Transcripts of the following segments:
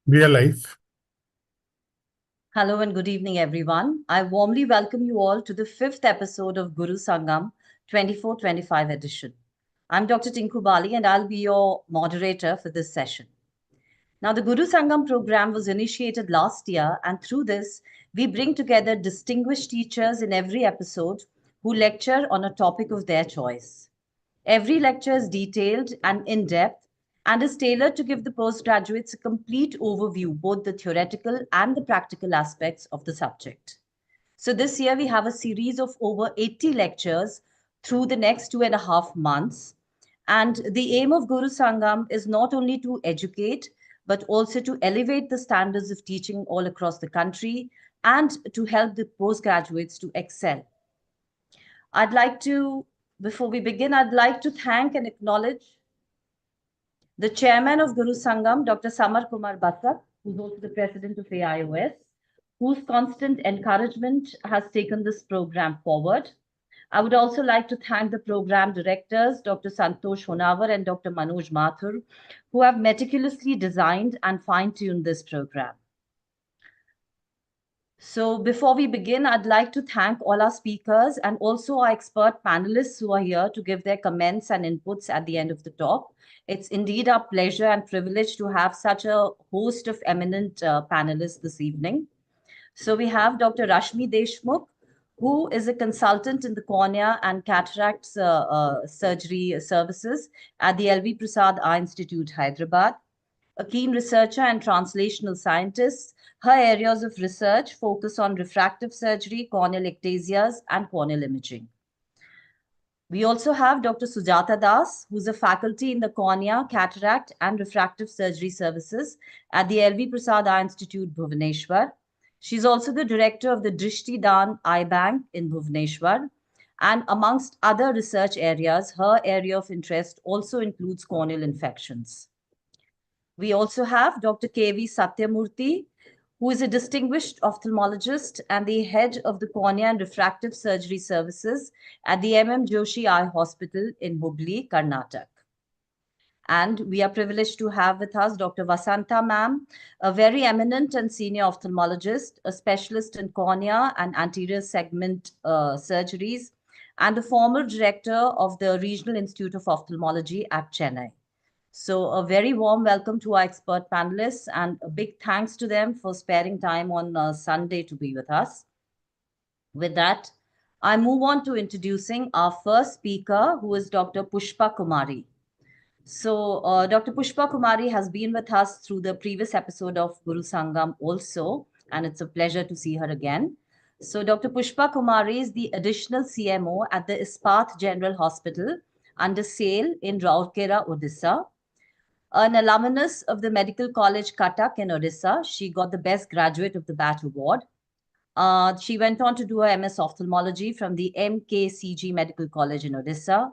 We are live. Hello and good evening, everyone. I warmly welcome you all to the fifth episode of GuruSangam 24-25 edition. I'm Dr. Tinku Bali and I'll be your moderator for this session. Now, the Guru Sangam program was initiated last year, and through this, we bring together distinguished teachers in every episode who lecture on a topic of their choice. Every lecture is detailed and in depth and is tailored to give the postgraduates a complete overview, both the theoretical and the practical aspects of the subject. So, this year we have a series of over 80 lectures through the next 2.5 months. And the aim of Guru Sangam is not only to educate, but also to elevate the standards of teaching all across the country and to help the postgraduates to excel. I'd like to, before we begin, I'd like to thank and acknowledge the chairman of Guru Sangam, Dr. Samar Kumar Basak, who's also the president of AIOS, whose constant encouragement has taken this program forward. I would also like to thank the program directors, Dr. Santosh Honavar and Dr. Manoj Mathur, who have meticulously designed and fine-tuned this program. So before we begin, I'd like to thank all our speakers and also our expert panelists who are here to give their comments and inputs at the end of the talk. It's indeed our pleasure and privilege to have such a host of eminent panelists this evening. So we have Dr. Rashmi Deshmukh, who is a consultant in the cornea and cataracts surgery services at the LV Prasad Eye Institute, Hyderabad. A keen researcher and translational scientist, her areas of research focus on refractive surgery, corneal ectasias, and corneal imaging. We also have Dr. Sujata Das, who's a faculty in the cornea, cataract, and refractive surgery services at the LV Prasad Eye Institute, Bhubaneswar. She's also the director of the Drishti Dan Eye Bank in Bhubaneswar. And amongst other research areas, her area of interest also includes corneal infections. We also have Dr. K.V. Satyamurthy, who is a distinguished ophthalmologist and the head of the cornea and refractive surgery services at the M.M. Joshi Eye Hospital in Hubli, Karnataka. And we are privileged to have with us Dr. Vasanta ma'am, a very eminent and senior ophthalmologist, a specialist in cornea and anterior segment surgeries, and the former director of the Regional Institute of Ophthalmology at Chennai. So a very warm welcome to our expert panelists and a big thanks to them for sparing time on Sunday to be with us. With that, I move on to introducing our first speaker, who is Dr. Pushpa Kumari. So Dr. Pushpa Kumari has been with us through the previous episode of Guru Sangam also, and it's a pleasure to see her again. So Dr. Pushpa Kumari is the additional CMO at the Ispat General Hospital under SAIL in Rourkela, Odisha. An alumnus of the Medical College Cuttack in Odisha, she got the Best Graduate of the Batch award. She went on to do her MS Ophthalmology from the MKCG Medical College in Odisha.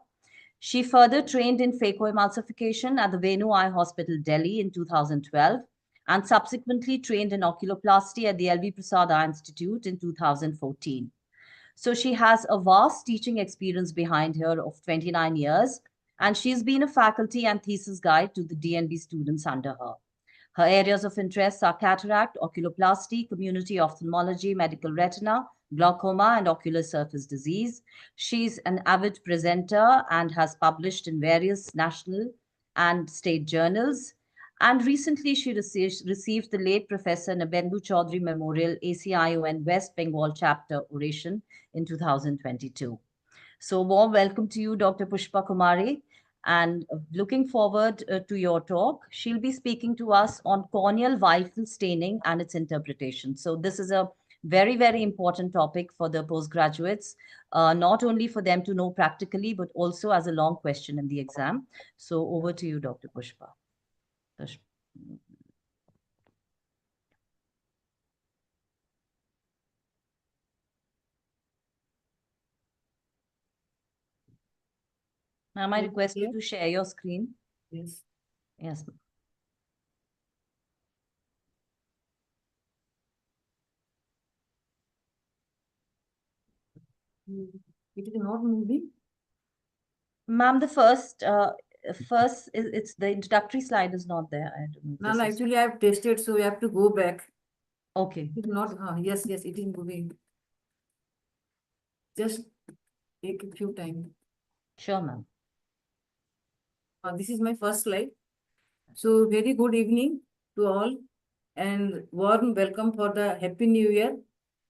She further trained in phacoemulsification at the Venu Eye Hospital, Delhi in 2012 and subsequently trained in oculoplasty at the LV Prasad Eye Institute in 2014. So she has a vast teaching experience behind her of 29 years, and she's been a faculty and thesis guide to the DNB students under her. Her areas of interest are cataract, oculoplasty, community ophthalmology, medical retina, glaucoma, and ocular surface disease. She's an avid presenter and has published in various national and state journals. And recently, she received the late Professor Nabendu Chaudhary Memorial ACION West Bengal Chapter Oration in 2022. So, warm welcome to you, Dr. Pushpa Kumari, and looking forward to your talk. She'll be speaking to us on corneal vital staining and its interpretation. So, this is a very, very important topic for the postgraduates, not only for them to know practically, but also as a long question in the exam. So, over to you, Dr. Pushpa. Ma'am, I request you to share your screen. Yes. Yes. It is not moving. Ma'am, the first first, it's the introductory slide is not there. I don't know. No, no, actually I have tested, so we have to go back. Okay. If not, yes, yes, it is moving. Just take a few time. Sure, ma'am. This is my first slide. So very good evening to all and warm welcome for the Happy New Year.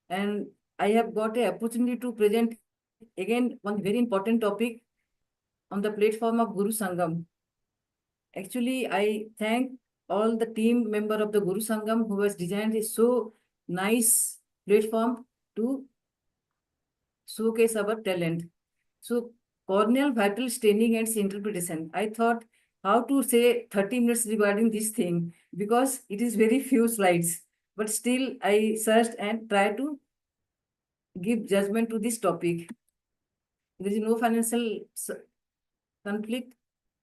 And I have got an opportunity to present again one very important topic on the platform of Guru Sangam. Actually, I thank all the team member of the Guru Sangam who has designed a so nice platform to showcase our talent. So, corneal vital staining and its interpretation. I thought how to say 30 minutes regarding this thing because it is very few slides. But still, I searched and tried to give judgment to this topic. There is no financial conflict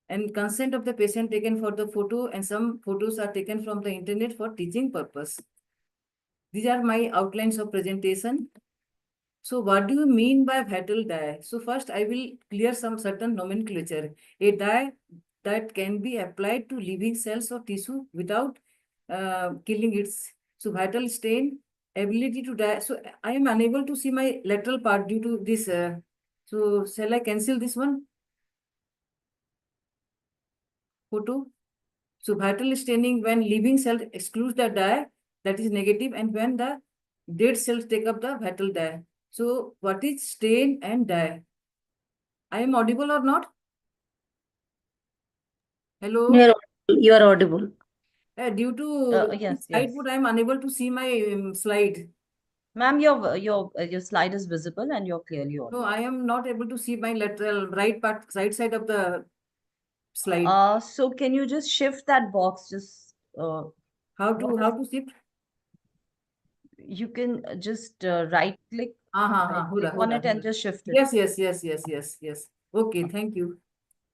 and consent of the patient taken for the photo, and some photos are taken from the internet for teaching purpose. These are my outlines of presentation. So what do you mean by vital dye? So first I will clear some certain nomenclature. A dye that can be applied to living cells or tissue without killing its. So vital stain, ability to dye. So I am unable to see my lateral part due to this. So shall I cancel this one? Photo. So vital staining when living cell excludes the dye, that is negative, and when the dead cells take up the vital dye. So what is stain and dye? I am audible or not? Hello? You are audible. Due to Yes, slide yes. put, I am unable to see my slide. Ma'am, your slide is visible and you're clearly No, audible. I am not able to see my lateral right part, right side of the slide. So can you just shift that box? Just How to shift? you can just right click on it and just shift it. Yes, yes, yes, yes, yes, yes. Okay, thank you.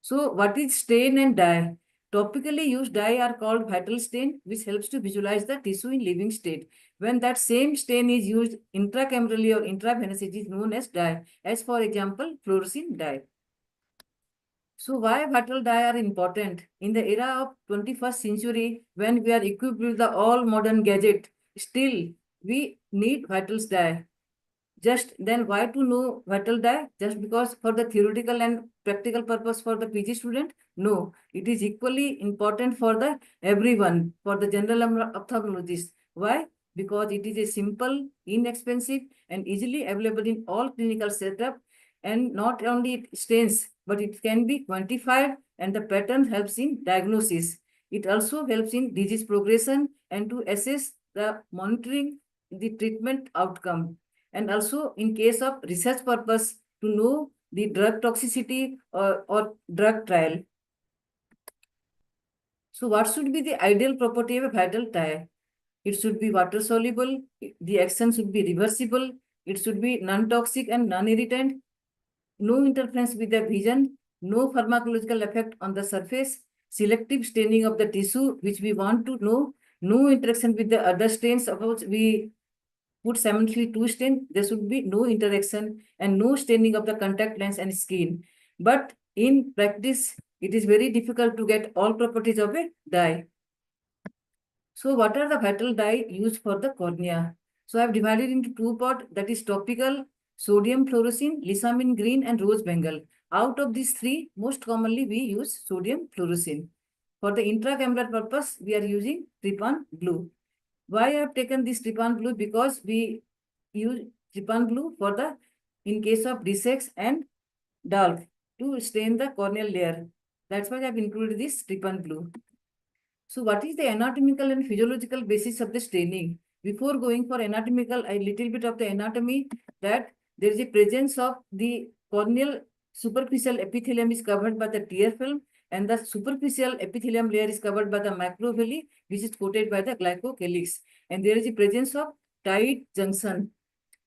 So what is stain and dye? Topically used dye are called vital stain, which helps to visualize the tissue in living state. When that same stain is used intracamerally or intravenous, it is known as dye. As for example, fluorescein dye. So why vital dye are important? In the era of 21st century, when we are equipped with the all modern gadget, still we need vital dye. Just then why to know vital dye? Just because for the theoretical and practical purpose for the PG student? No, it is equally important for the everyone, for the general ophthalmologist. Why? Because it is a simple, inexpensive, and easily available in all clinical setup. And not only it stains, but it can be quantified and the pattern helps in diagnosis. It also helps in disease progression and to assess the monitoring the treatment outcome. And also in case of research purpose to know the drug toxicity or drug trial. So what should be the ideal property of a vital dye? It should be water soluble, the action should be reversible, it should be non-toxic and non-irritant, no interference with the vision, no pharmacological effect on the surface, selective staining of the tissue, which we want to know, no interaction with the other stains. Suppose we put simultaneously two stain, there should be no interaction and no staining of the contact lens and skin. But in practice, it is very difficult to get all properties of a dye. So what are the vital dye used for the cornea? So I have divided into two parts, that is topical, sodium fluorescein, lissamine green, and rose bengal. Out of these three, most commonly we use sodium fluorescein. For the intracameral purpose, we are using trypan blue. Why I have taken this trypan blue? Because we use trypan blue for the, in case of defects and dark, to stain the corneal layer. That's why I have included this trypan blue. So what is the anatomical and physiological basis of the staining? Before going for anatomical, a little bit of the anatomy, that there is a presence of the corneal superficial epithelium is covered by the tear film, and the superficial epithelium layer is covered by the macrovilli, which is coated by the glycocalyx. And there is a presence of tight junction,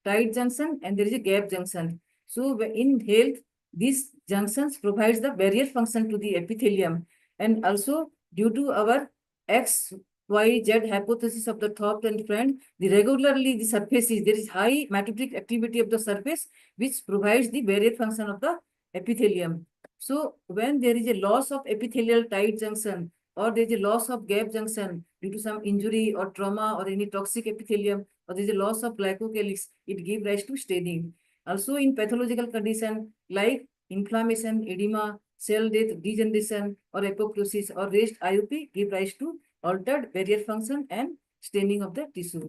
and there is a gap junction. So in health, these junctions provides the barrier function to the epithelium, and also due to our X, Y, Z hypothesis of the top and front, regularly the surface is, there is high mitotic activity of the surface, which provides the barrier function of the epithelium. So when there is a loss of epithelial tight junction, or there is a loss of gap junction due to some injury or trauma or any toxic epithelium, or there is a loss of glycocalyx, it gives rise to staining. Also in pathological condition like inflammation, edema, cell death, degeneration, or apoptosis or raised IOP give rise to altered barrier function and staining of the tissue.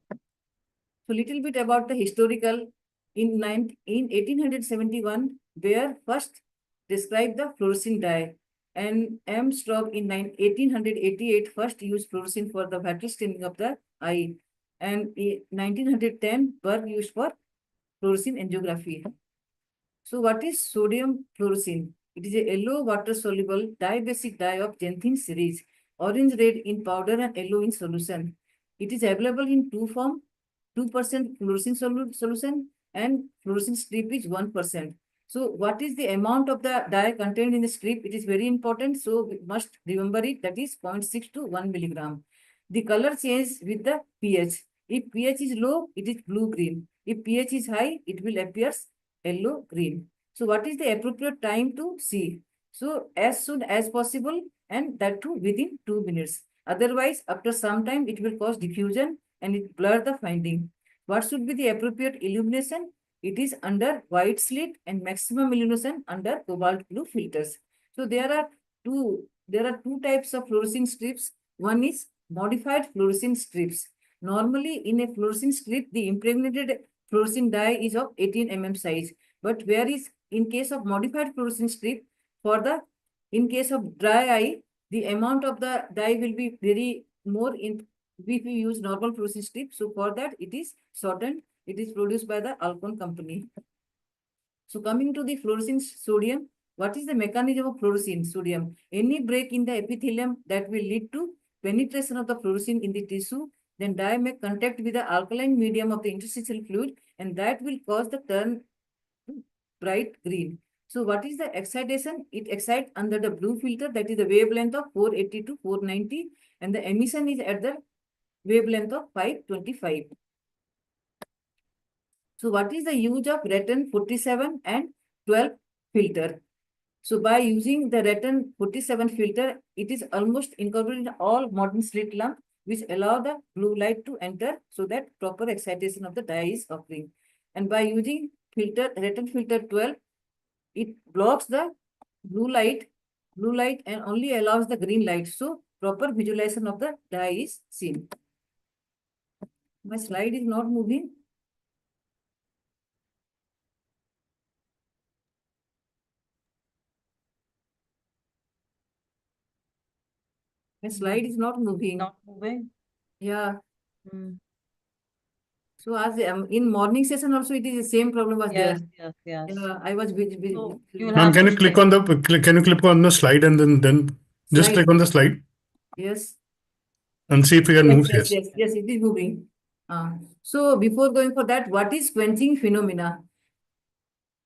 So little bit about the historical. In 1871, Bayer first described the fluorescein dye, and M. Straub in 1888 first used fluorescein for the vital staining of the eye, and in 1910 Berg used for fluorescein angiography. So what is sodium fluorescein? It is a yellow water-soluble dye-basic dye of xanthine series, orange-red in powder and yellow in solution. It is available in two forms, 2% fluorescein solution and fluorescein strip is 1%. So what is the amount of the dye contained in the strip? It is very important. So we must remember it, that is 0.6 to 1 milligram. The color changes with the pH. If pH is low, it is blue-green. If pH is high, it will appear yellow-green. So what is the appropriate time to see? So as soon as possible, and that too within 2 minutes. Otherwise, after some time, it will cause diffusion and it blur the finding. What should be the appropriate illumination? It is under white slit and maximum illumination under cobalt blue filters. So there are two types of fluorescein strips. One is modified fluorescein strips. Normally, in a fluorescein strip, the impregnated fluorescein dye is of 18 mm size. But where is in case of modified fluorescein strip, in case of dry eye, the amount of the dye will be very more in if we use normal fluorescein strip. So for that, it is shortened. It is produced by the Alcon company. So coming to the fluorescein sodium, what is the mechanism of fluorescein sodium? Any break in the epithelium that will lead to penetration of the fluorescein in the tissue, then dye may contact with the alkaline medium of the interstitial fluid, and that will cause the turn to bright green. So what is the excitation? It excites under the blue filter, that is the wavelength of 480 to 490, and the emission is at the wavelength of 525. So what is the use of Raton 47 and 12 filter? So by using the Raton 47 filter, it is almost incorporated in all modern slit lamp, which allow the blue light to enter so that proper excitation of the dye is occurring. And by using Raton filter 12, it blocks the blue light and only allows the green light. So proper visualization of the dye is seen. My slide is not moving. My slide is not moving. Not moving. Yeah. Mm. So as in morning session also, it is the same problem was Yes, there. yes. Yeah, I was busy. So you'll Ma'am, have can to you click share. on can you click on the slide and then just Slide. click on the slide Yes. and see if you can move? Yes, it is moving. So before going for that, what is quenching phenomena?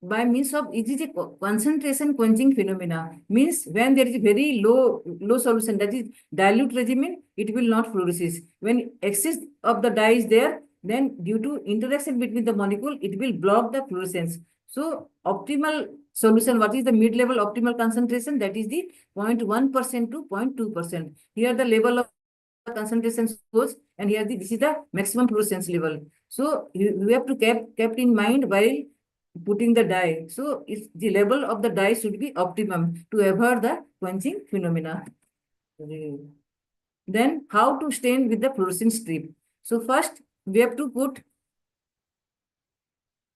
By means of, it is a concentration quenching phenomena. Means when there is very low solution, that is dilute regimen, it will not fluoresce. When excess of the dye is there, then due to interaction between the molecule, it will block the fluorescence. So optimal solution, what is the mid-level optimal concentration? That is the 0.1% to 0.2%. Here the level of concentration goes, and here this is the maximum fluorescence level. So you have to kept in mind while putting the dye. So the level of the dye should be optimum to avoid the quenching phenomena. Then how to stain with the fluorescein strip? So first we have to put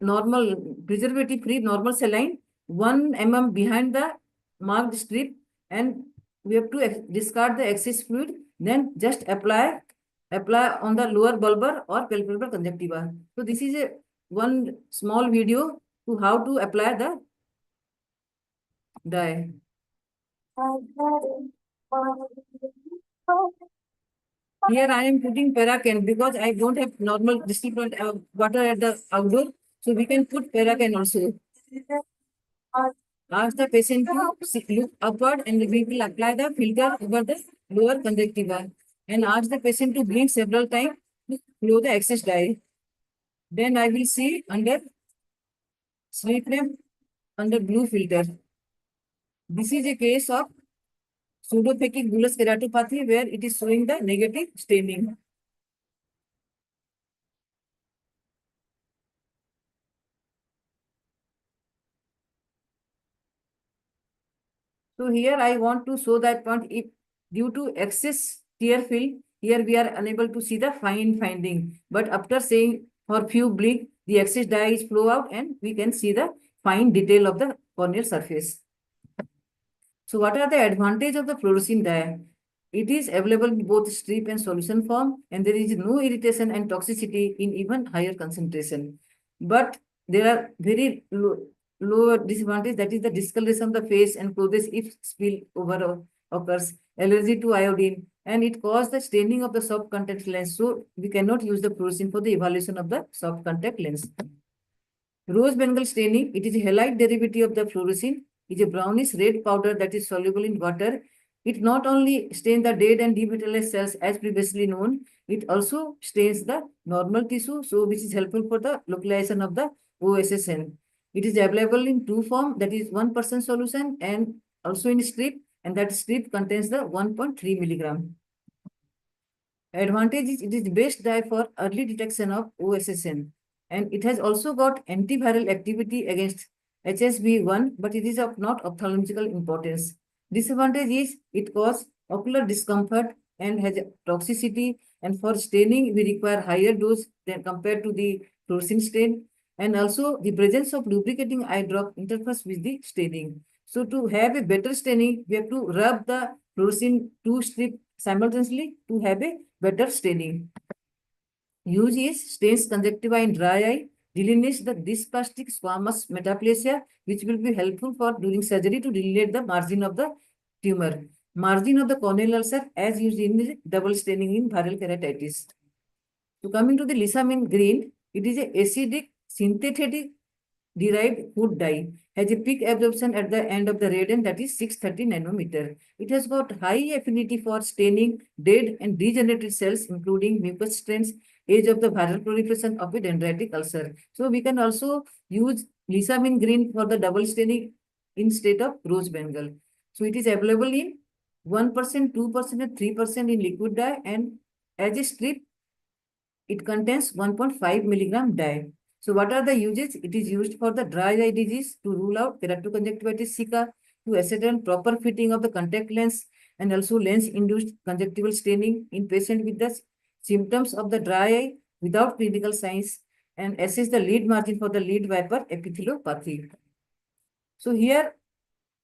normal preservative free normal saline 1 mm behind the marked strip, and we have to discard the excess fluid. Then just apply on the lower bulbar or palpebral conjunctiva. So this is a one small video to how to apply the dye. Here I am putting Paracan because I don't have normal distilled water at the outdoor. So we can put Paracan also. Ask the patient to look upward, and we will apply the filter over the lower conjunctiva. And ask the patient to blink several times to flow the excess dye. Then I will see under slit lamp under blue filter. This is a case of pseudophakic bullous keratopathy where it is showing the negative staining. So here I want to show that point, if due to excess tear film, here we are unable to see the fine finding. But after saying for few blink, the excess dye is flow out and we can see the fine detail of the corneal surface. So what are the advantage of the fluorescein dye? It is available in both strip and solution form, and there is no irritation and toxicity in even higher concentration. But there are very low disadvantage, that is the discoloration of the face and clothes if spill over occurs, allergy to iodine, and it causes the staining of the soft contact lens. So we cannot use the fluorescein for the evaluation of the soft contact lens. Rose Bengal staining, it is a halide derivative of the fluorescein. It is a brownish red powder that is soluble in water. It not only stains the dead and devitalized cells as previously known, it also stains the normal tissue, so which is helpful for the localization of the OSSN. It is available in two form, that is 1% solution and also in strip, and that strip contains the 1.3 milligram. Advantage is it is best dye for early detection of OSSN, and it has also got antiviral activity against HSV1, but it is of not ophthalmological importance. Disadvantage is it causes ocular discomfort and has toxicity, and for staining we require higher dose than compared to the fluorescein stain, and also the presence of lubricating eye drop interferes with the staining. So to have a better staining, we have to rub the fluorescein 2 strip simultaneously to have a better staining. Use is stains conjunctiva in dry eye, delineates the dysplastic squamous metaplasia, which will be helpful for during surgery to delineate the margin of the tumor. Margin of the corneal ulcer as used in the double staining in viral keratitis. So coming to the Lysamine green, it is a acidic synthetic derived food dye, has a peak absorption at the end of the radon, that is 630 nanometer. It has got high affinity for staining dead and degenerated cells, including mucous strains, age of the viral proliferation of a dendritic ulcer. So we can also use Lysamine green for the double staining instead of rose bengal. So it is available in 1%, 2%, and 3% in liquid dye, and as a strip, it contains 1.5 milligram dye. So what are the uses? It is used for the dry eye disease to rule out keratoconjunctivitis sicca, to ascertain proper fitting of the contact lens, and also lens-induced conjunctival staining in patient with the symptoms of the dry eye without clinical signs, and assess the lead margin for the lead viper epitheliopathy. So here,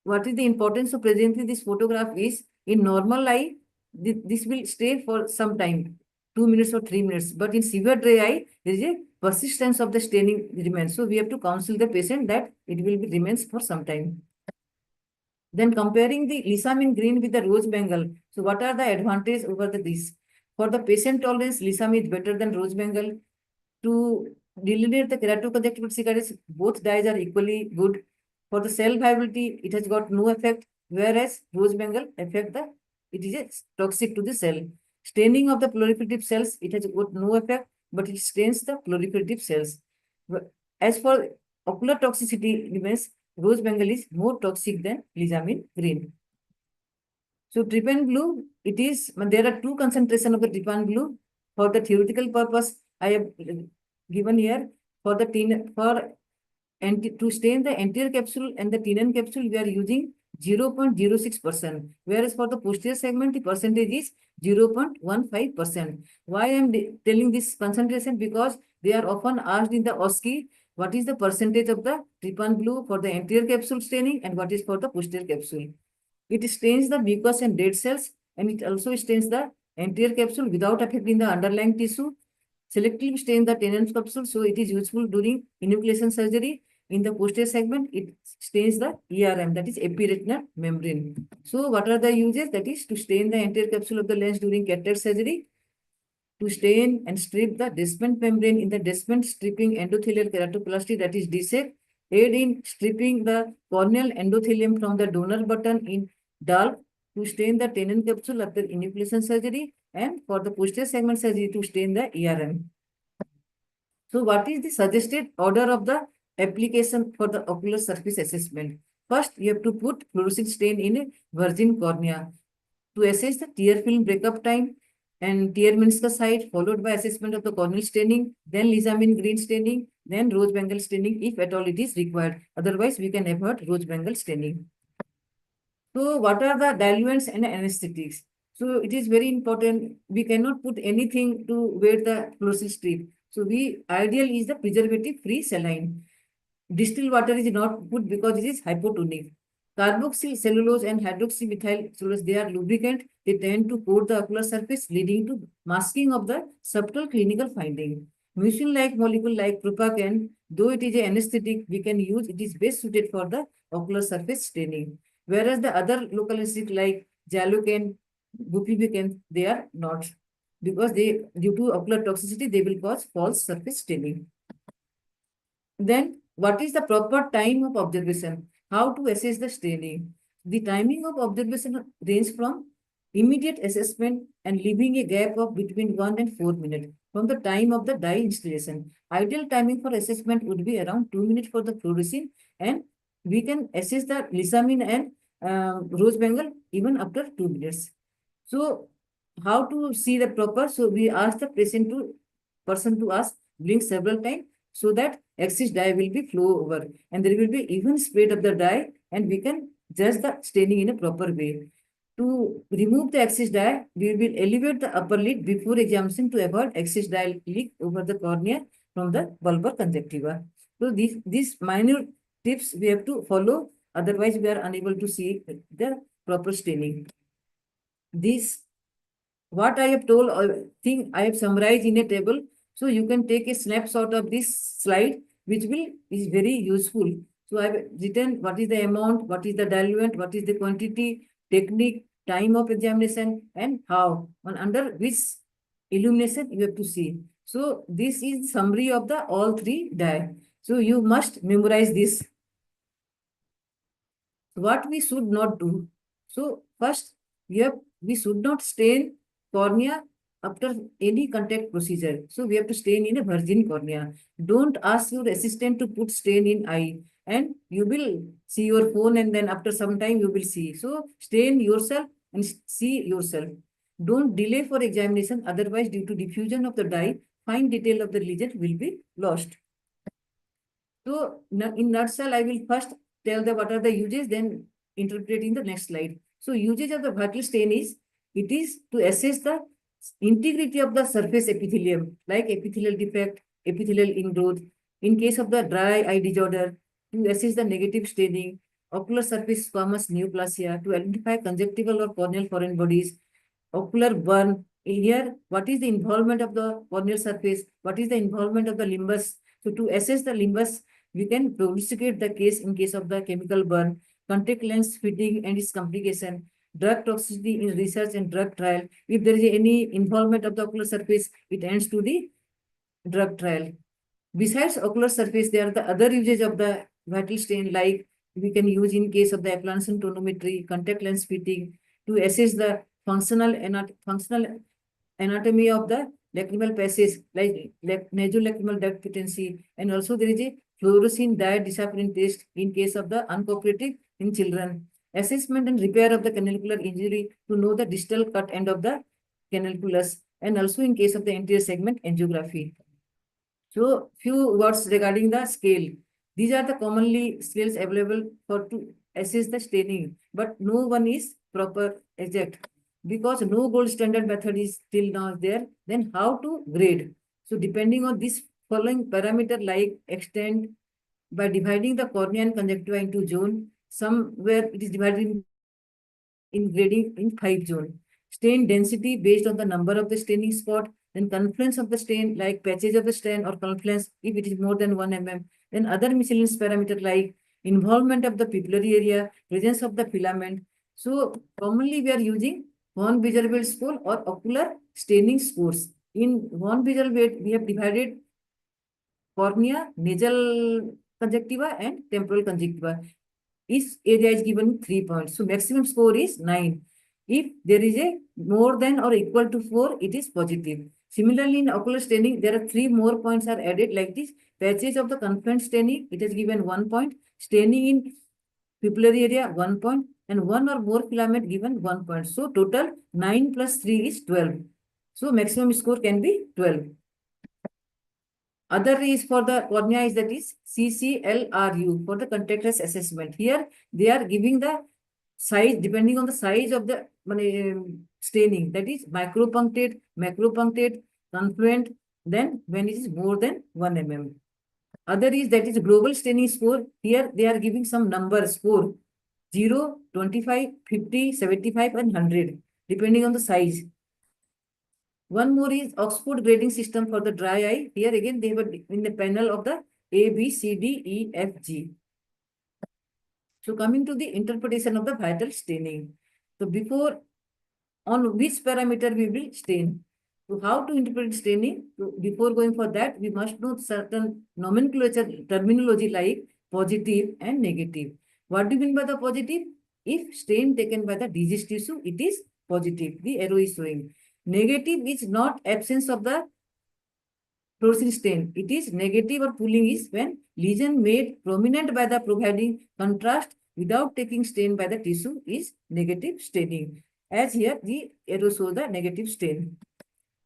what is the importance of presenting this photograph is, in normal eye, this will stay for some time, 2 minutes or 3 minutes. But in severe dry eye, there is a persistence of the staining remains. So we have to counsel the patient that it will be remains for some time. Then comparing the Lysamine green with the rose bengal. So what are the advantages over this? For the patient tolerance, Lysamine is better than rose bengal. To delineate the keratoconjunctival cicatrice, both dyes are equally good. For the cell viability, it has got no effect, whereas rose bengal affect the, it is toxic to the cell. Staining of the proliferative cells, it has got no effect, but it stains the proliferative cells. As for ocular toxicity remains, rose bengal is more toxic than Lysamine green. So trypan blue, it is, there are two concentration of the trypan blue. For the theoretical purpose, I have given here for the to stain the anterior capsule and the tenon capsule, we are using 0.06%, whereas for the posterior segment, the percentage is 0.15%. Why I am telling this concentration? Because they are often asked in the OSCE, what is the percentage of the trypan blue for the anterior capsule staining and what is for the posterior capsule. It stains the mucous and dead cells, and it also stains the anterior capsule without affecting the underlying tissue. Selectively stain the tenon capsule, so it is useful during enucleation surgery. In the posterior segment, it stains the ERM, that is epiretinal membrane. So what are the uses? That is to stain the anterior capsule of the lens during cataract surgery, to stain and strip the descent membrane in the descent stripping endothelial keratoplasty, that is DSEK, aid in stripping the corneal endothelium from the donor button in DALF, to stain the tenon capsule after enucleation surgery, and for the posterior segment surgery to stain the ERM. So what is the suggested order of the application for the ocular surface assessment. First, you have to put fluorescein stain in a virgin cornea to assess the tear film breakup time and tear meniscus height, followed by assessment of the corneal staining, then Lissamine green staining, then rose bangle staining if at all it is required. Otherwise, we can avoid rose bangle staining. So what are the diluents and anesthetics? So it is very important. We cannot put anything to wet the fluorescein strip. So ideal is the preservative-free saline. Distilled water is not good because it is hypotonic. Carboxyl cellulose and hydroxymethyl cellulose, they are lubricant. They tend to coat the ocular surface, leading to masking of the subtle clinical finding. Mucin-like molecule like propacan, though it is an anesthetic, we can use. It is best suited for the ocular surface staining. Whereas the other local anesthetic like Jalocan, bupivacaine, they are not, because they, due to ocular toxicity, they will cause false surface staining. Then, what is the proper time of observation? How to assess the staining? The timing of observation range from immediate assessment and leaving a gap of between 1 and 4 minutes from the time of the dye installation. Ideal timing for assessment would be around 2 minutes for the fluorescein, and we can assess the Lissamine and rose bangle even after 2 minutes. So, how to see the proper? So, we ask the person to ask, blink several times so that excess dye will be flow over and there will be even spread of the dye, and we can judge the staining in a proper way. To remove the excess dye, we will elevate the upper lid before examination to avoid excess dye leak over the cornea from the bulbar conjunctiva. So these minor tips we have to follow, otherwise we are unable to see the proper staining. This, what I have told, I think I have summarized in a table. So you can take a snapshot of this slide, which is very useful. So I have written what is the amount, what is the diluent, what is the quantity, technique, time of examination, and how, and under which illumination you have to see. So this is summary of the all three dye. So you must memorize this. What we should not do. So first, we should not stain cornea after any contact procedure. So we have to stain in a virgin cornea. Don't ask your assistant to put stain in eye, and you will see your phone, and then after some time you will see. So stain yourself and see yourself. Don't delay for examination, otherwise due to diffusion of the dye, fine detail of the lesion will be lost. So in nutshell, I will first tell what are the uses, then interpret in the next slide. So usage of the vital stain is, it is to assess the integrity of the surface epithelium, like epithelial defect, epithelial ingrowth. In case of the dry eye disorder, to assess the negative staining, ocular surface squamous neoplasia, to identify conjunctival or corneal foreign bodies, ocular burn. Here, what is the involvement of the corneal surface? What is the involvement of the limbus? So to assess the limbus, we can prognosticate the case in case of the chemical burn, contact lens fitting and its complication, drug toxicity in research and drug trial. If there is any involvement of the ocular surface, it ends to the drug trial. Besides ocular surface, there are the other uses of the vital stain, like we can use in case of the applanation tonometry, contact lens fitting, to assess the functional anatomy of the lacrimal passage, like nasolacrimal duct patency, and also there is a fluorescein dye disappearance test in case of the uncooperative in children. Assessment and repair of the canalicular injury to know the distal cut end of the canaliculus, and also in case of the anterior segment angiography. So few words regarding the scale. These are the commonly scales available to assess the staining, but no one is proper exact, because no gold standard method is still now there. Then how to grade? So depending on this following parameter, like extent, by dividing the cornea and conjunctiva into zone, somewhere it is divided in grading in 5 zone. Stain density based on the number of the staining spot, then confluence of the stain, like patches of the stain or confluence if it is more than 1 mm. Then other miscellaneous parameter like involvement of the pupillary area, presence of the filament. So commonly we are using von Wieserfeld score or ocular staining scores. In von Wieserfeld, we have divided cornea, nasal conjunctiva, and temporal conjunctiva. Each area is given 3 points. So maximum score is 9. If there is a more than or equal to 4, it is positive. Similarly, in ocular staining, there are 3 more points are added like this. Patches of the confluent staining, it is given 1 point. Staining in pupillary area, 1 point. And 1 or more filament given 1 point. So total 9 plus 3 is 12. So maximum score can be 12. Other is for the cornea is that is CCLRU for the contactless assessment. Here they are giving the size depending on the size of the staining, that is micropunctate, macropunctate, confluent, then when it is more than 1 mm. Other is that is global staining score. Here they are giving some number score 0, 25, 50, 75 and 100 depending on the size. One more is Oxford grading system for the dry eye. Here again they have in the panel of the A, B, C, D, E, F, G. So coming to the interpretation of the vital staining. So before, on which parameter we will stain. So how to interpret staining? So before going for that, we must know certain nomenclature terminology like positive and negative. What do you mean by the positive? If stain taken by the diseased tissue, it is positive. The arrow is showing. Negative is not absence of the fluorescent stain. It is negative or pulling is when lesion made prominent by the providing contrast without taking stain by the tissue is negative staining. As here, the arrow shows the negative stain.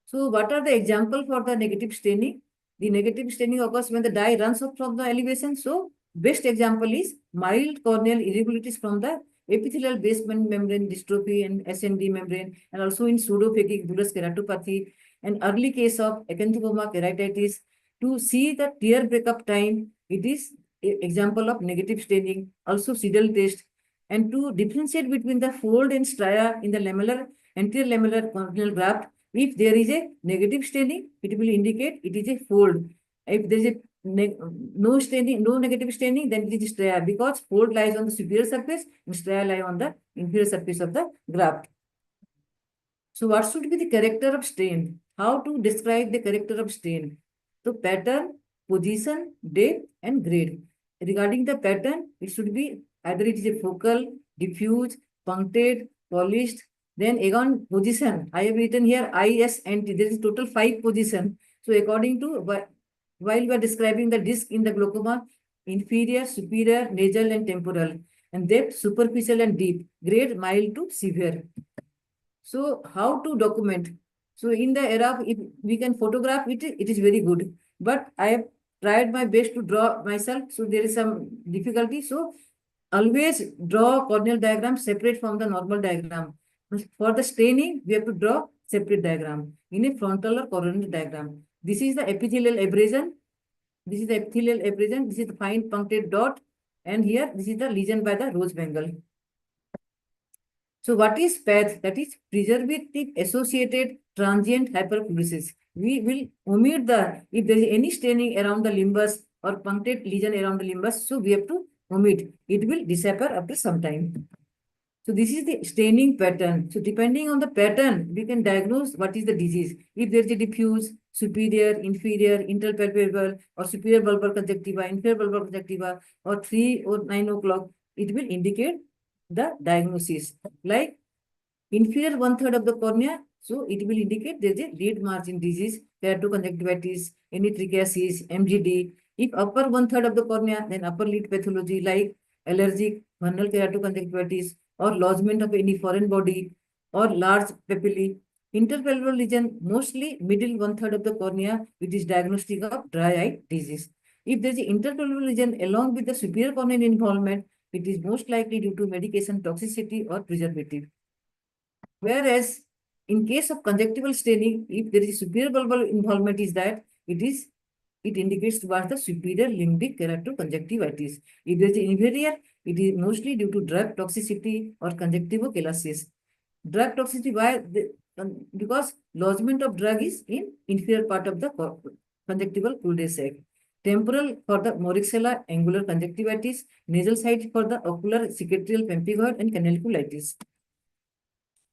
So what are the examples for the negative staining? The negative staining occurs when the dye runs off from the elevation. So best example is mild corneal irregularities from the epithelial basement membrane dystrophy and SND membrane, and also in pseudophakic bullous keratopathy, an early case of acanthophoma keratitis. To see the tear breakup time, it is an example of negative staining. Also Seidel test. And to differentiate between the fold and stria in the lamellar, anterior lamellar corneal graft, if there is a negative staining, it will indicate it is a fold. If there is a no staining, no negative staining, then it is stria, because fold lies on the superior surface and stria lie on the inferior surface of the graft. So what should be the character of stain? How to describe the character of stain? So pattern, position, depth and grade. Regarding the pattern, it should be either it is a focal, diffuse, punctate, polished. Then again position, I have written here ISNT. There is total 5 position. So according to while we are describing the disc in the glaucoma, inferior, superior, nasal and temporal, and depth superficial and deep, grade mild to severe. So how to document? So in the era, if we can photograph it, it is very good. But I have tried my best to draw myself. So there is some difficulty. So always draw corneal diagram separate from the normal diagram. For the staining, we have to draw separate diagram in a frontal or coronal diagram. This is the epithelial abrasion. This is the epithelial abrasion. This is the fine punctate dot. And here, this is the lesion by the rose bangle. So what is PATH? That is preservative associated transient hyperfluorescence. We will omit if there is any staining around the limbus or punctate lesion around the limbus, so we have to omit. It will disappear after some time. So this is the staining pattern. So depending on the pattern, we can diagnose what is the disease. If there is a diffuse, superior, inferior, interpalpable, or superior bulbar conjunctiva, inferior bulbar conjunctiva, or 3 or 9 o'clock, it will indicate the diagnosis. Like inferior 1/3 of the cornea, so it will indicate there is a lid margin disease, keratoconjunctivitis, any trichiasis, MGD. If upper 1/3 of the cornea, then upper lid pathology like allergic, vernal keratoconjunctivitis, or lodgement of any foreign body, or large papillae. Interpalpebral lesion, mostly middle 1/3 of the cornea, it is diagnostic of dry eye disease. If there is an interpalpebral lesion along with the superior corneal involvement, it is most likely due to medication toxicity or preservative. Whereas in case of conjunctival staining, if there is superior bulbar involvement, is that it indicates towards the superior limbic keratoconjunctivitis. If there is inferior, it is mostly due to drug toxicity or conjunctivochalasis. Drug toxicity, why? Because lodgement of drug is in inferior part of the conjunctival cul-de-sac. Temporal for the Morixella angular conjunctivitis, nasal side for the ocular secretorial pemphigoid and canaliculitis.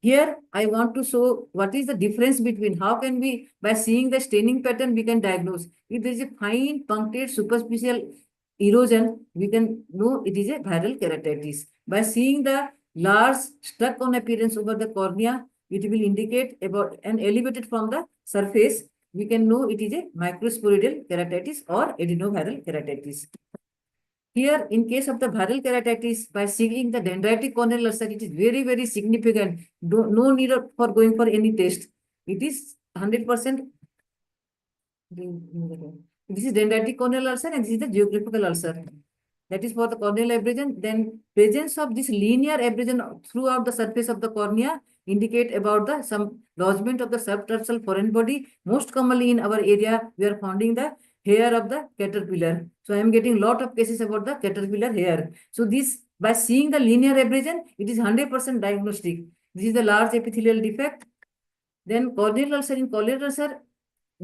Here, I want to show what is the difference between how can we, by seeing the staining pattern, we can diagnose. If there is a fine punctate superficial erosion, we can know it is a viral keratitis. By seeing the large stuck on appearance over the cornea, it will indicate about an elevated from the surface, we can know it is a microsporidial keratitis or adenoviral keratitis. Here, in case of the viral keratitis, by seeing the dendritic corneal ulcer, it is very, very significant. No need for going for any test. It is 100%. This is dendritic corneal ulcer and this is the geographical ulcer. That is for the corneal abrasion. Then presence of this linear abrasion throughout the surface of the cornea indicate about the some lodgement of the subtarsal foreign body. Most commonly in our area, we are finding the hair of the caterpillar. So I am getting lot of cases about the caterpillar hair. So this, by seeing the linear abrasion, it is 100% diagnostic. This is the large epithelial defect. Then corneal ulcer, in corneal ulcer,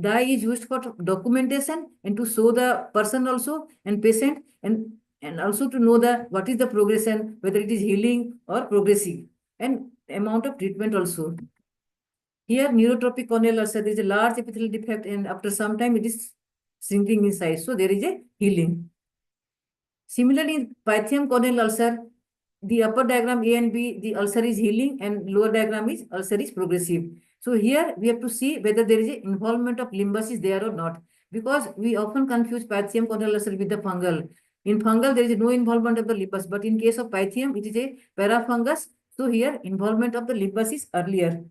dye is used for documentation and to show the person also and patient, and also to know the what is the progression, whether it is healing or progressive, and amount of treatment also. Here, neurotropic corneal ulcer, there is a large epithelial defect, and after some time it is shrinking in size. So there is a healing. Similarly, in Pythium corneal ulcer, the upper diagram A and B, the ulcer is healing, and lower diagram is ulcer is progressive. So here we have to see whether there is a involvement of limbus is there or not, because we often confuse Pythium corneal ulcer with the fungal. In fungal, there is no involvement of the limbus, but in case of Pythium, it is a parafungus. So here involvement of the limbus is earlier.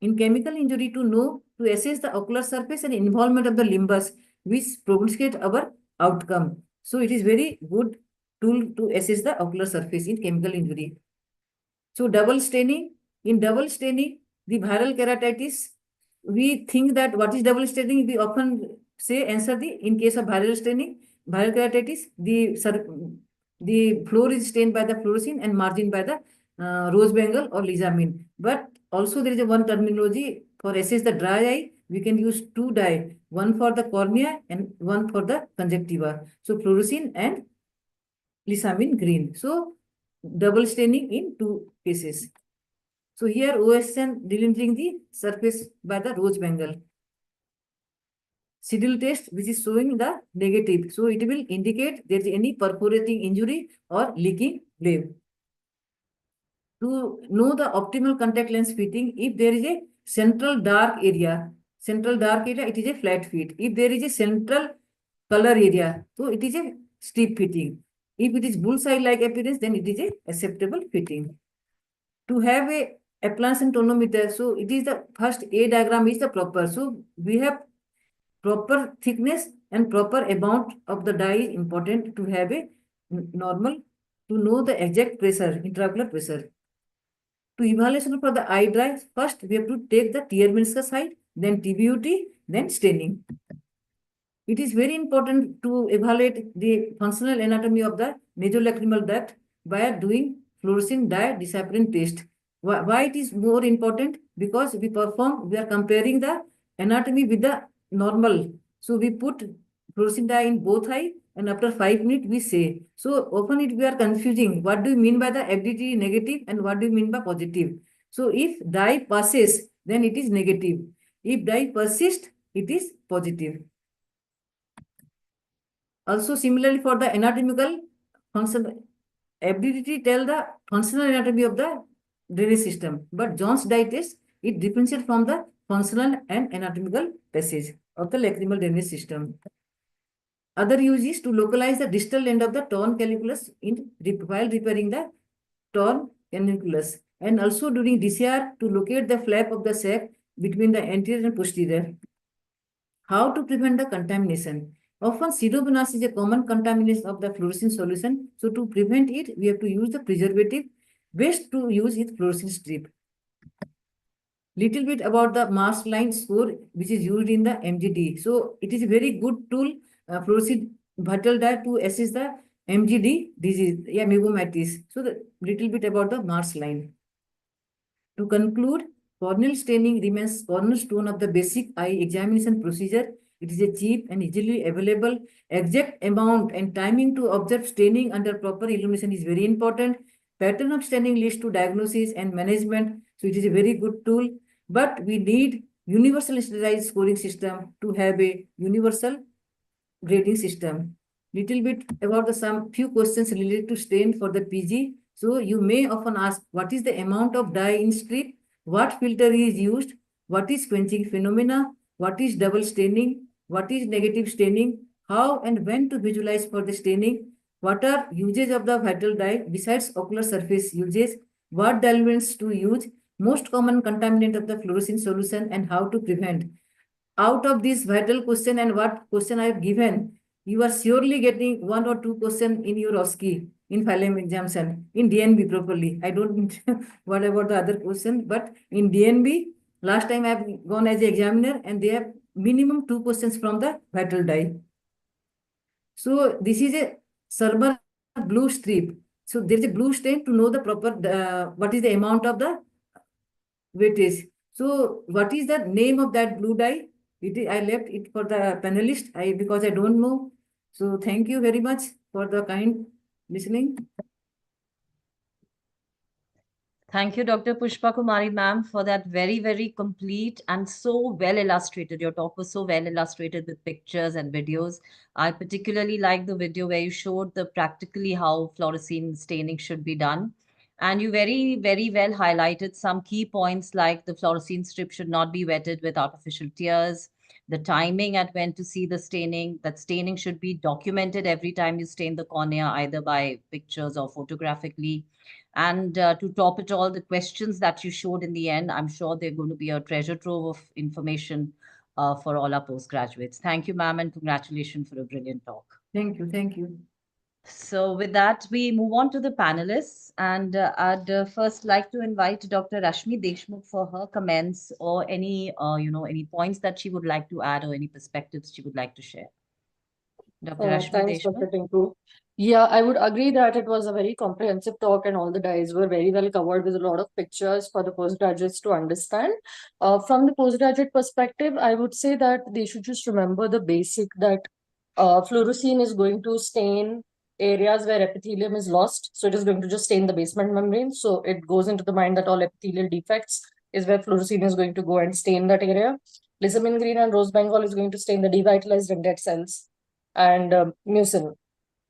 In chemical injury, to assess the ocular surface and involvement of the limbus, which prognosticate our outcome. So it is very good tool to assess the ocular surface in chemical injury. So double staining. In double staining, the viral keratitis, we think that what is double staining? We often say answer in case of viral staining, viral keratitis, the floor is stained by the fluorescein and margin by the rose bengal or lisamin. But also there is a one terminology for assess the dry eye. We can use two dye, one for the cornea and one for the conjunctiva. So fluorescein and lisamin green. So double staining in two cases. So here OSN delimiting the surface by the rose bengal. Sidil test, which is showing the negative. So it will indicate there is any perforating injury or leaking blade. To know the optimal contact lens fitting, if there is a central dark area, it is a flat fit. If there is a central color area, so it is a steep fitting. If it is bullseye-like appearance, then it is a acceptable fitting. To have a appliance and tonometer, so it is the first A diagram is the proper. So we have proper thickness and proper amount of the dye is important to have a normal, to know the exact pressure, intraocular pressure. To evaluation for the eye dry, first we have to take the tear meniscus height, then TBUT, then staining. It is very important to evaluate the functional anatomy of the nasolacrimal duct by doing fluorescein dye disappearance test. Why it is more important? Because we are comparing the anatomy with the normal. So we put fluorescein dye in both eye, and after 5 minutes we say. So often we are confusing. What do you mean by the FDT negative and what do you mean by positive? So if dye passes, then it is negative. If dye persists, it is positive. Also similarly for the anatomical function, FDT tell the functional anatomy of the drainage system, but Jones dye test, it differentiates from the functional and anatomical passage of the lacrimal drainage system. Other use is to localize the distal end of the torn calculus while repairing the torn cannuculus, and also during DCR to locate the flap of the sac between the anterior and posterior. How to prevent the contamination? Often pseudomonas is a common contamination of the fluorescein solution. So to prevent it, we have to use the preservative. Best to use is fluorescein strip. Little bit about the mask line score, which is used in the MGD. So it is a very good tool, fluorescein vital dye, to assess the MGD disease, megomatis. So the little bit about the mask line. To conclude, corneal staining remains cornerstone of the basic eye examination procedure. It is a cheap and easily available. Exact amount and timing to observe staining under proper illumination is very important. Pattern of staining leads to diagnosis and management. So it is a very good tool. But we need universal standardized scoring system to have a universal grading system. Little bit about some few questions related to stain for the PG. So you may often ask, what is the amount of dye in strip? What filter is used? what is quenching phenomena, what is double staining, what is negative staining, how and when to visualize for the staining, what are uses of the vital dye besides ocular surface uses, what diluents to use, most common contaminant of the fluorescein solution and how to prevent. Out of this vital question and what question I have given, you are surely getting 1 or 2 questions in your OSCE in phylum examination in DNB properly. I don't what about the other question, but in DNB, last time I have gone as an examiner and they have minimum 2 questions from the vital dye. So this is a silver blue strip. So there is a blue stain to know the proper what is the amount of the weightage. So what is the name of that blue dye? I left it for the panelist because I don't know. So thank you very much for the kind listening. Thank you, Dr. Pushpa Kumari ma'am, for that very, very complete and so well illustrated. Your talk was so well illustrated with pictures and videos. I particularly like the video where you showed the practically how fluorescein staining should be done. And you very, very well highlighted some key points like the fluorescein strip should not be wetted with artificial tears, the timing at when to see the staining, that staining should be documented every time you stain the cornea, either by pictures or photographically. And to top it all, the questions that you showed in the end, I'm sure they're going to be a treasure trove of information for all our postgraduates. Thank you, ma'am, and congratulations for a brilliant talk. Thank you. Thank you. So with that, we move on to the panelists. And I'd first like to invite Dr. Rashmi Deshmukh for her comments or any, any points that she would like to add or any perspectives she would like to share. Dr. Rashmi Thanks, Deshmukh. Dr. Tinku. Yeah, I would agree that it was a very comprehensive talk and all the dyes were very well covered with a lot of pictures for the postgraduates to understand. From the postgraduate perspective, I would say that they should just remember the basic that fluorescein is going to stain areas where epithelium is lost. So it is going to just stain the basement membrane. So it goes into the mind that all epithelial defects is where fluorescein is going to go and stain that area. Lissamine green and rose bengal is going to stain the devitalized and dead cells and mucin.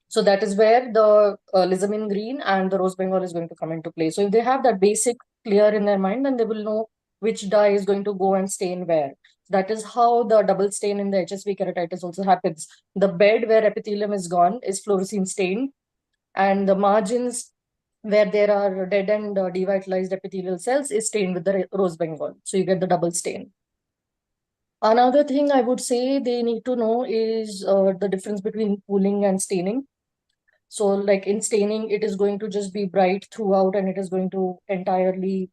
So that is where the lissamine green and the rose bengal is going to come into play. So if they have that basic clear in their mind, then they will know which dye is going to go and stain where. That is how the double stain in the HSV keratitis also happens. The bed where epithelium is gone is fluorescein stained, and the margins where there are dead and devitalized epithelial cells is stained with the rose bengal. So you get the double stain. Another thing I would say they need to know is the difference between pooling and staining. So like in staining, it is going to just be bright throughout and it is going to entirely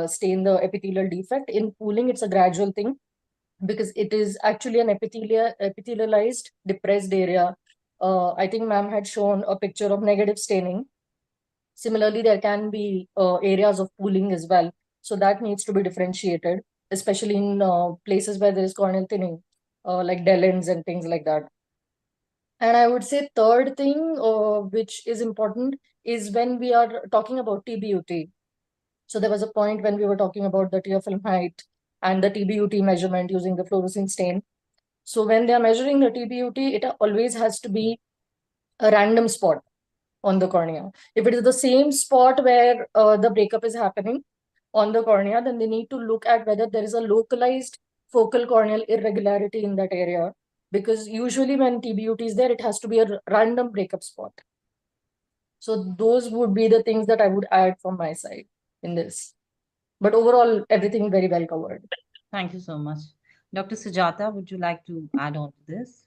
stain the epithelial defect. In pooling, it's a gradual thing because it is actually an epithelialized depressed area. I think ma'am had shown a picture of negative staining. Similarly, there can be areas of pooling as well. So that needs to be differentiated, especially in places where there is corneal thinning, like Dellens and things like that. And I would say third thing, which is important, is when we are talking about TBUT. So there was a point when we were talking about the tear film height and the TBUT measurement using the fluorescein stain. So when they are measuring the TBUT, it always has to be a random spot on the cornea. If it is the same spot where the breakup is happening on the cornea, then they need to look at whether there is a localized focal corneal irregularity in that area. Because usually when TBUT is there, it has to be a random breakup spot. So those would be the things that I would add from my side in this. But overall, everything very well covered. Thank you so much. Dr. Sujata, would you like to add on to this?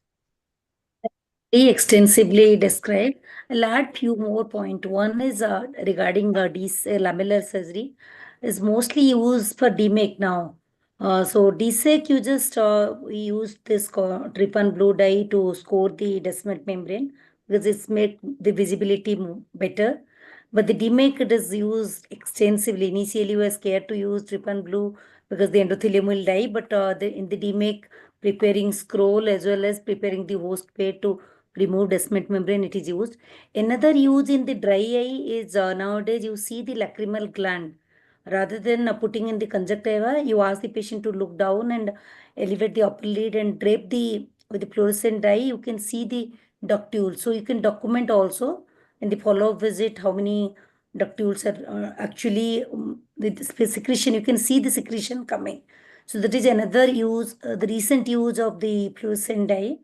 Very extensively described. I'll add few more points. One is regarding lamellar surgery is mostly used for DMAC now. So DSEC, you just use this trypan blue dye to score the descent membrane because it's make the visibility better. But the DMAC, it is used extensively. Initially, we were scared to use trypan blue because the endothelium will die. But in the DMAC, preparing scroll as well as preparing the host plate to remove descent membrane, it is used. Another use in the dry eye is nowadays you see the lacrimal gland. Rather than putting in the conjunctiva, you ask the patient to look down and elevate the upper lid and drape with the fluorescent dye. You can see the ductule. So you can document also in the follow-up visit how many ductules are actually with the secretion. You can see the secretion coming. So that is another use, the recent use of the fluorescent dye.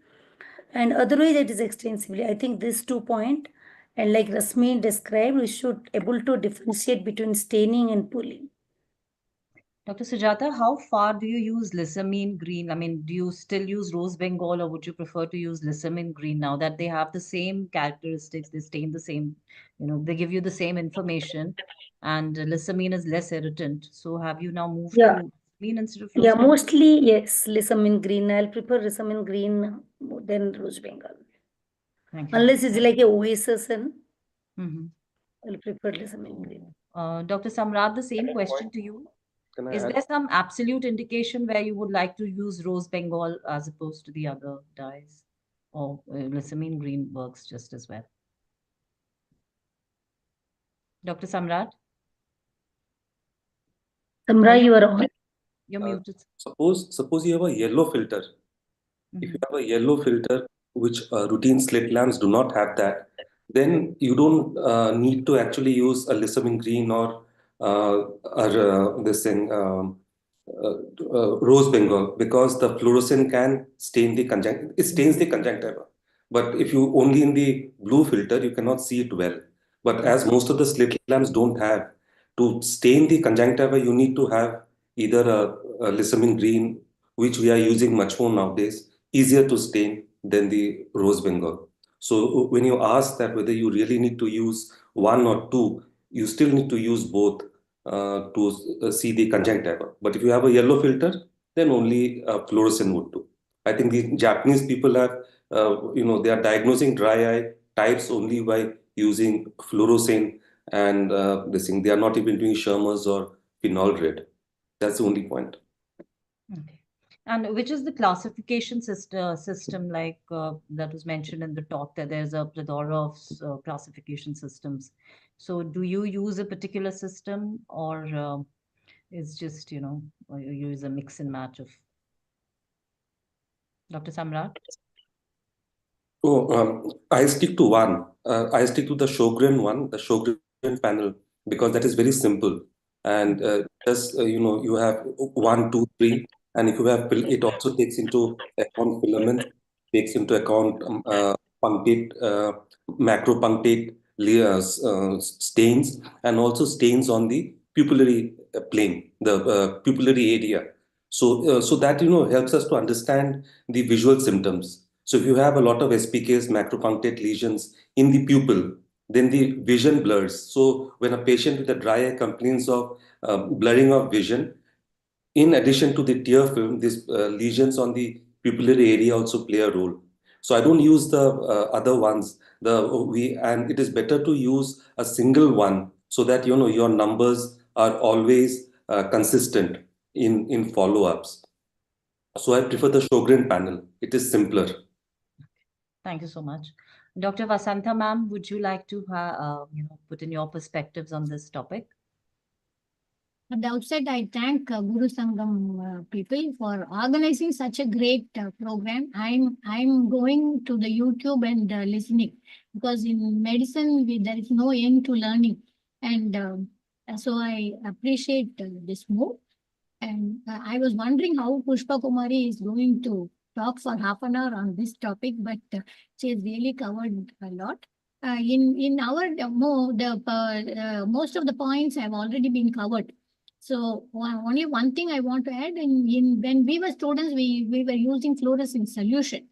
And otherwise it is extensively. I think this 2 point, and like Rasmi described, we should able to differentiate between staining and pooling. Dr. Sujata, how far do you use lissamine green? I mean, do you still use rose bengal, or would you prefer to use lissamine green now that they have the same characteristics, they stain the same, they give you the same information, and lissamine is less irritant. So have you now moved Yeah. to lissamine instead of Yeah, rose bengal? mostly yes, Lissamine green. I'll prefer Lissamine green more than Rose Bengal. Thank you. Unless it's like a oasis, and Mhm. I'll prefer Lissamine green. Dr. Samrat, the same question to you. Can I Is add? there some absolute indication where you would like to use rose bengal as opposed to the other dyes? Or lissamine green works just as well? Dr. Samrat, Samra, you you're, are on. you're muted. Suppose you have a yellow filter. If you Mhm. have a yellow filter, which routine slit lamps do not have that, then you don't need to actually use a lissamine green or this thing rose bengal, because the fluorescent can stain the conjunctiva. It stains the conjunctiva. But if you only in the blue filter, you cannot see it well. But as most of the slit lamps don't have, to stain the conjunctiva, you need to have either a lissamine green, which we are using much more nowadays, easier to stain than the rose bengal. So when you ask that whether you really need to use one or two, you still need to use both to see the conjunctiva. But if you have a yellow filter, then only fluorescent would do. I think the Japanese people have, they are diagnosing dry eye types only by using fluorescent, and this thing. They are not even doing Shermer's or phenol red. That's the only point. Okay. And which is the classification system like that was mentioned in the talk, that there's a plethora of classification systems. So do you use a particular system, or it's just, or you use a mix and match of? Dr. Samrat? Oh, I stick to one. I stick to the Sjogren one, the Sjogren panel, because that is very simple. And just, you have one, two, three. And if you have, it also takes into account filaments, takes into account punctate, macropunctate layers, stains, and also stains on the pupillary plane, the pupillary area. So that, helps us to understand the visual symptoms. So if you have a lot of SPKs, macropunctate lesions in the pupil, then the vision blurs. So when a patient with a dry eye complains of blurring of vision, in addition to the tear film, these lesions on the pupillary area also play a role. So I don't use the other ones. And it is better to use a single one, so that your numbers are always consistent in follow-ups. So I prefer the Sjogren panel. It is simpler. Thank you so much. Dr. Vasantha ma'am, would you like to put in your perspectives on this topic? At the outset, I thank GuruSangam people for organizing such a great program. I'm going to the YouTube and listening, because in medicine there is no end to learning, and so I appreciate this move. And I was wondering how Pushpa Kumari is going to talk for half an hour on this topic, but she has really covered a lot. In our most of the points have already been covered. So only one thing I want to add: in when we were students, we were using fluorescent solution,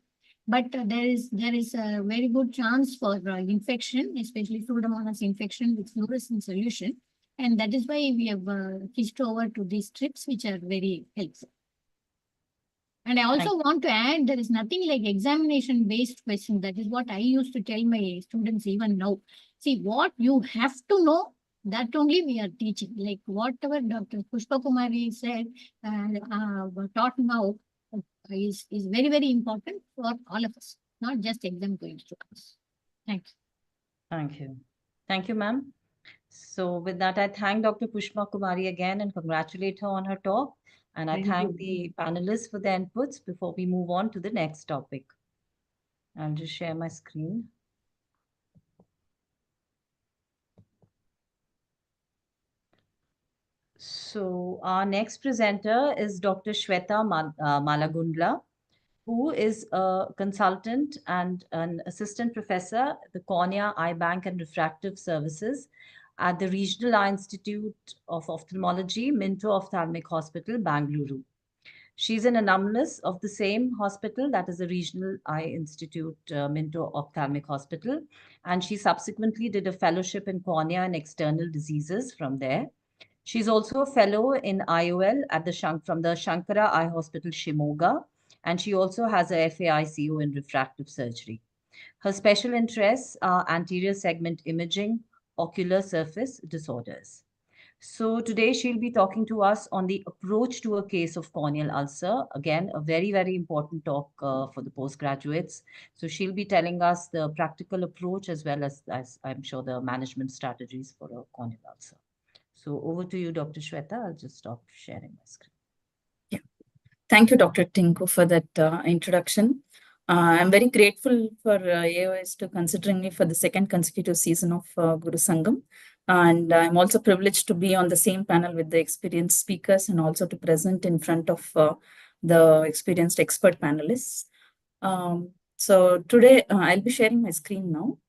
but there is a very good chance for infection, especially Pseudomonas infection with fluorescent solution. And that is why we have switched over to these strips, which are very helpful. And I also want to add, there is nothing like examination-based question. That is what I used to tell my students even now. See, what you have to know, that only we are teaching. Like whatever Dr. Pushpa Kumari said, taught now, is very, very important for all of us, not just exam-going students. Thanks. Thank you. Thank you, ma'am. So with that, I thank Dr. Pushpa Kumari again and congratulate her on her talk. And I thank the panelists for their inputs before we move on to the next topic. I'll just share my screen. So So our next presenter is Dr. Shweta Malagundla, who is a consultant and an assistant professor at the Cornea Eye Bank and Refractive Services at the Regional Eye Institute of Ophthalmology, Minto Ophthalmic Hospital, Bangalore. She's an alumnus of the same hospital, that is the Regional Eye Institute, Minto Ophthalmic Hospital, and she subsequently did a fellowship in cornea and external diseases from there. She's also a fellow in IOL at from the Shankara Eye Hospital, Shimoga, and she also has a FAICO in refractive surgery. Her special interests are anterior segment imaging, ocular surface disorders. So today she'll be talking to us on the approach to a case of corneal ulcer. Again, a very, very important talk for the postgraduates. So she'll be telling us the practical approach as well as I'm sure the management strategies for a corneal ulcer. So over to you, Dr. Shweta. I'll just stop sharing my screen. Yeah. Thank you, Dr. Tinku, for that introduction. I'm very grateful for AOS to considering me for the second consecutive season of GuruSangam. And I'm also privileged to be on the same panel with the experienced speakers and also to present in front of the experienced expert panelists. So today I'll be sharing my screen now.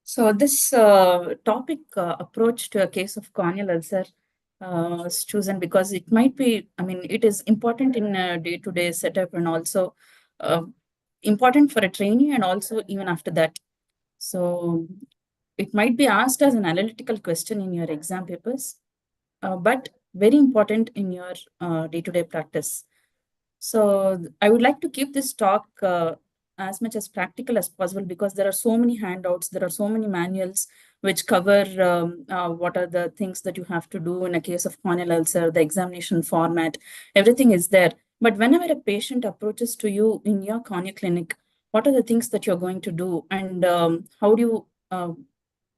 So this topic approach to a case of corneal ulcer was chosen because it might be, I mean, it is important in a day-to-day setup and also important for a trainee and also even after that. So it might be asked as an analytical question in your exam papers, but very important in your day-to-day practice. So I would like to keep this talk as much as practical as possible because there are so many handouts, there are so many manuals which cover what are the things that you have to do in a case of corneal ulcer, the examination format, everything is there. But whenever a patient approaches to you in your cornea clinic, what are the things that you're going to do and how do you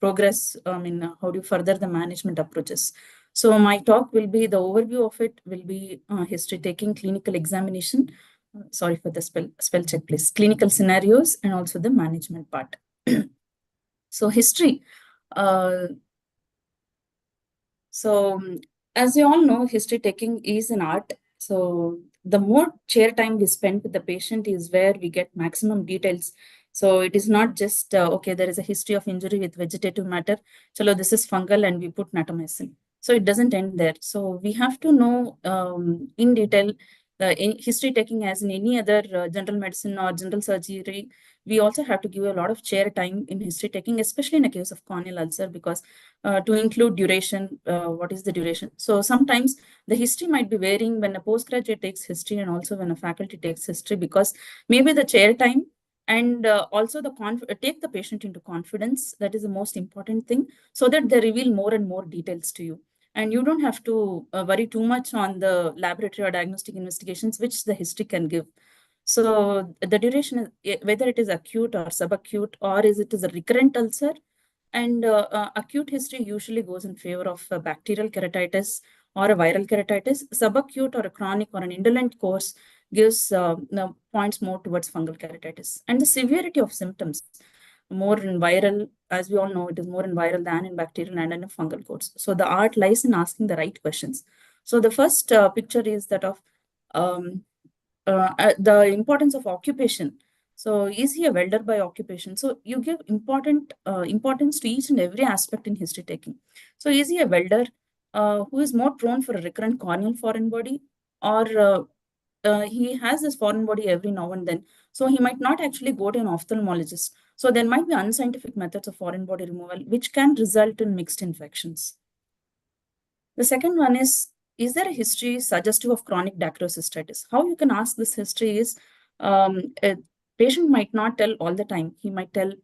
progress, how do you further the management approaches? So my talk will be, the overview of it will be history taking, clinical examination, sorry for the spell check please, clinical scenarios and also the management part. So history. As you all know, history taking is an art. So the more chair time we spend with the patient is where we get maximum details. So it is not just, okay, there is a history of injury with vegetative matter. Chalo, this is fungal and we put natomycin. So it doesn't end there. So we have to know in detail history taking as in any other general medicine or general surgery. We also have to give a lot of chair time in history taking, especially in a case of corneal ulcer, because to include duration, what is the duration? So sometimes the history might be varying when a postgraduate takes history and also when a faculty takes history, because maybe the chair time and also take the patient into confidence. That is the most important thing, so that they reveal more and more details to you. And you don't have to worry too much on the laboratory or diagnostic investigations, which the history can give. So the duration, whether it is acute or subacute, or is it a recurrent ulcer, and acute history usually goes in favor of bacterial keratitis or a viral keratitis. Subacute or a chronic or an indolent course gives points more towards fungal keratitis. And the severity of symptoms, more in viral, as we all know, it is more in viral than in bacterial and in a fungal course. So the art lies in asking the right questions. So the first picture is that of the importance of occupation. So is he a welder by occupation? So you give importance to each and every aspect in history taking. So is he a welder who is more prone for a recurrent corneal foreign body, or he has this foreign body every now and then? So he might not actually go to an ophthalmologist. So there might be unscientific methods of foreign body removal, which can result in mixed infections. The second one is there a history suggestive of chronic dacryocystitis? How you can ask this history is, a patient might not tell all the time. He might tell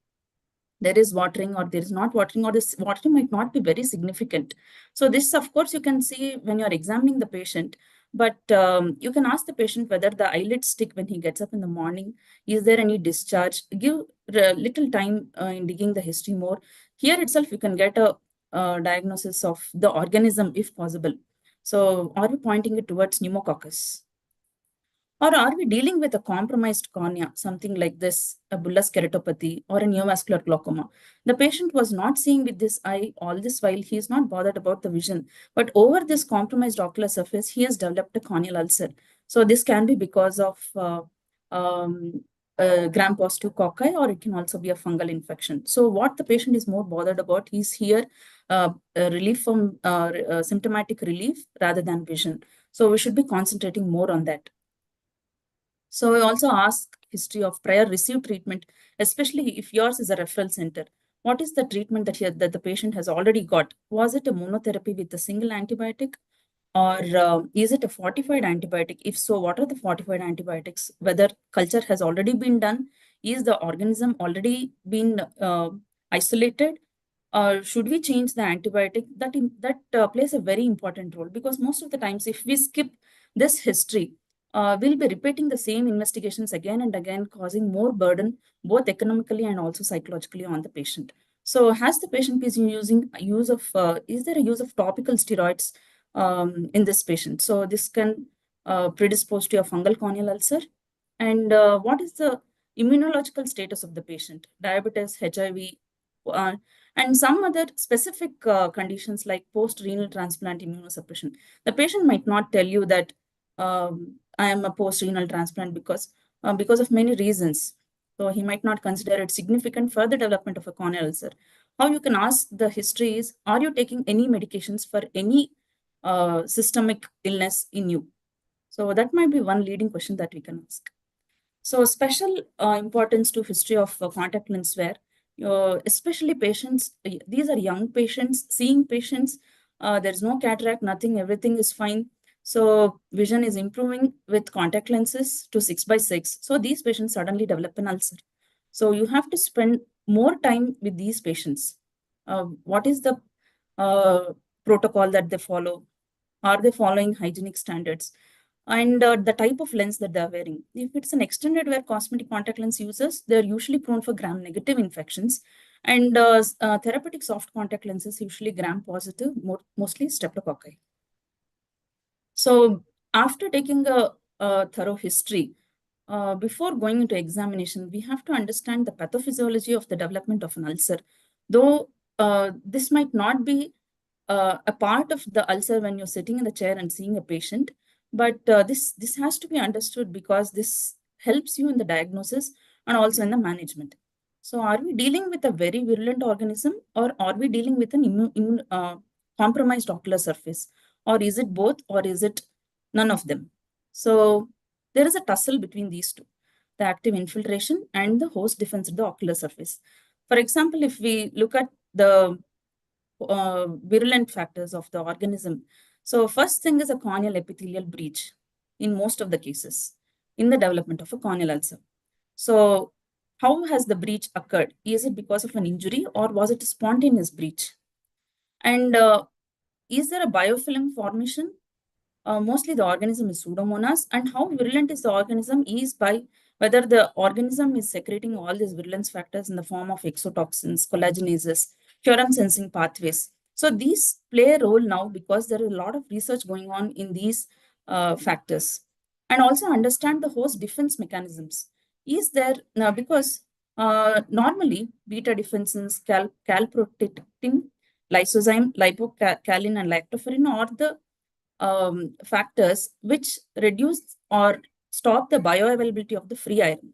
there is watering or there is not watering, or this watering might not be very significant. So this, of course, you can see when you're examining the patient, but you can ask the patient whether the eyelids stick when he gets up in the morning. Is there any discharge? Give little time in digging the history more. Here itself, you can get a diagnosis of the organism if possible. So are we pointing it towards pneumococcus? Or are we dealing with a compromised cornea, something like this, a bullous keratopathy or a neovascular glaucoma? The patient was not seeing with this eye all this while. He is not bothered about the vision. But over this compromised ocular surface, he has developed a corneal ulcer. So this can be because of gram-positive cocci, or it can also be a fungal infection. So what the patient is more bothered about is here relief from symptomatic relief rather than vision. So we should be concentrating more on that. So we also ask history of prior received treatment, especially if yours is a referral center. What is the treatment that the patient has already got? Was it a monotherapy with a single antibiotic, or is it a fortified antibiotic? If so, what are the fortified antibiotics? Whether culture has already been done? Is the organism already been isolated? Should we change the antibiotic? That plays a very important role, because most of the times if we skip this history, we'll be repeating the same investigations again and again, causing more burden, both economically and also psychologically on the patient. So has the patient is using is there a use of topical steroids in this patient? So this can predispose to a fungal corneal ulcer. And what is the immunological status of the patient? Diabetes, HIV, and some other specific conditions like post-renal transplant immunosuppression. The patient might not tell you that I am a post-renal transplant because of many reasons. So he might not consider it significant for the development of a corneal ulcer. How you can ask the history is, are you taking any medications for any systemic illness in you? So that might be one leading question that we can ask. So special importance to history of contact lens wear, especially patients, these are young patients, seeing patients, there's no cataract, nothing, everything is fine. So vision is improving with contact lenses to 6/6. So these patients suddenly develop an ulcer. So you have to spend more time with these patients. What is the protocol that they follow? Are they following hygienic standards? And the type of lens that they're wearing. If it's an extended wear cosmetic contact lens users, they're usually prone for gram-negative infections. And therapeutic soft contact lenses usually gram-positive, mostly streptococci. So after taking a thorough history, before going into examination, we have to understand the pathophysiology of the development of an ulcer. Though this might not be a part of the ulcer when you're sitting in the chair and seeing a patient, but this has to be understood, because this helps you in the diagnosis and also in the management. So are we dealing with a very virulent organism, or are we dealing with an compromised ocular surface? Or is it both, or is it none of them? So there is a tussle between these two, the active infiltration and the host defense of the ocular surface. For example, if we look at the virulent factors of the organism. So first thing is a corneal epithelial breach in most of the cases in the development of a corneal ulcer. So how has the breach occurred? Is it because of an injury, or was it a spontaneous breach? And is there a biofilm formation? Mostly the organism is Pseudomonas, and how virulent is the organism is by whether the organism is secreting all these virulence factors in the form of exotoxins, collagenases, furan sensing pathways. So these play a role now, because there is a lot of research going on in these factors. And also understand the host defense mechanisms. Is there, because normally beta defensins, calprotectin, lysozyme, lipocalin, and lactoferrin are the factors which reduce or stop the bioavailability of the free iron.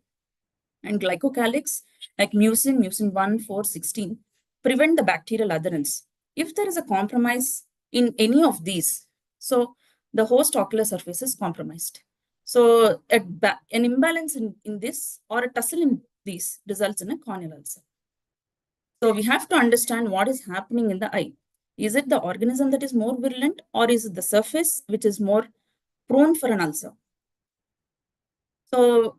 And glycocalyx, like mucin, mucin 1, 4, 16, prevent the bacterial adherence. If there is a compromise in any of these, so the host ocular surface is compromised. So an imbalance in this, or a tussle in these, results in a corneal ulcer. So we have to understand what is happening in the eye. Is it the organism that is more virulent, or is it the surface which is more prone for an ulcer? So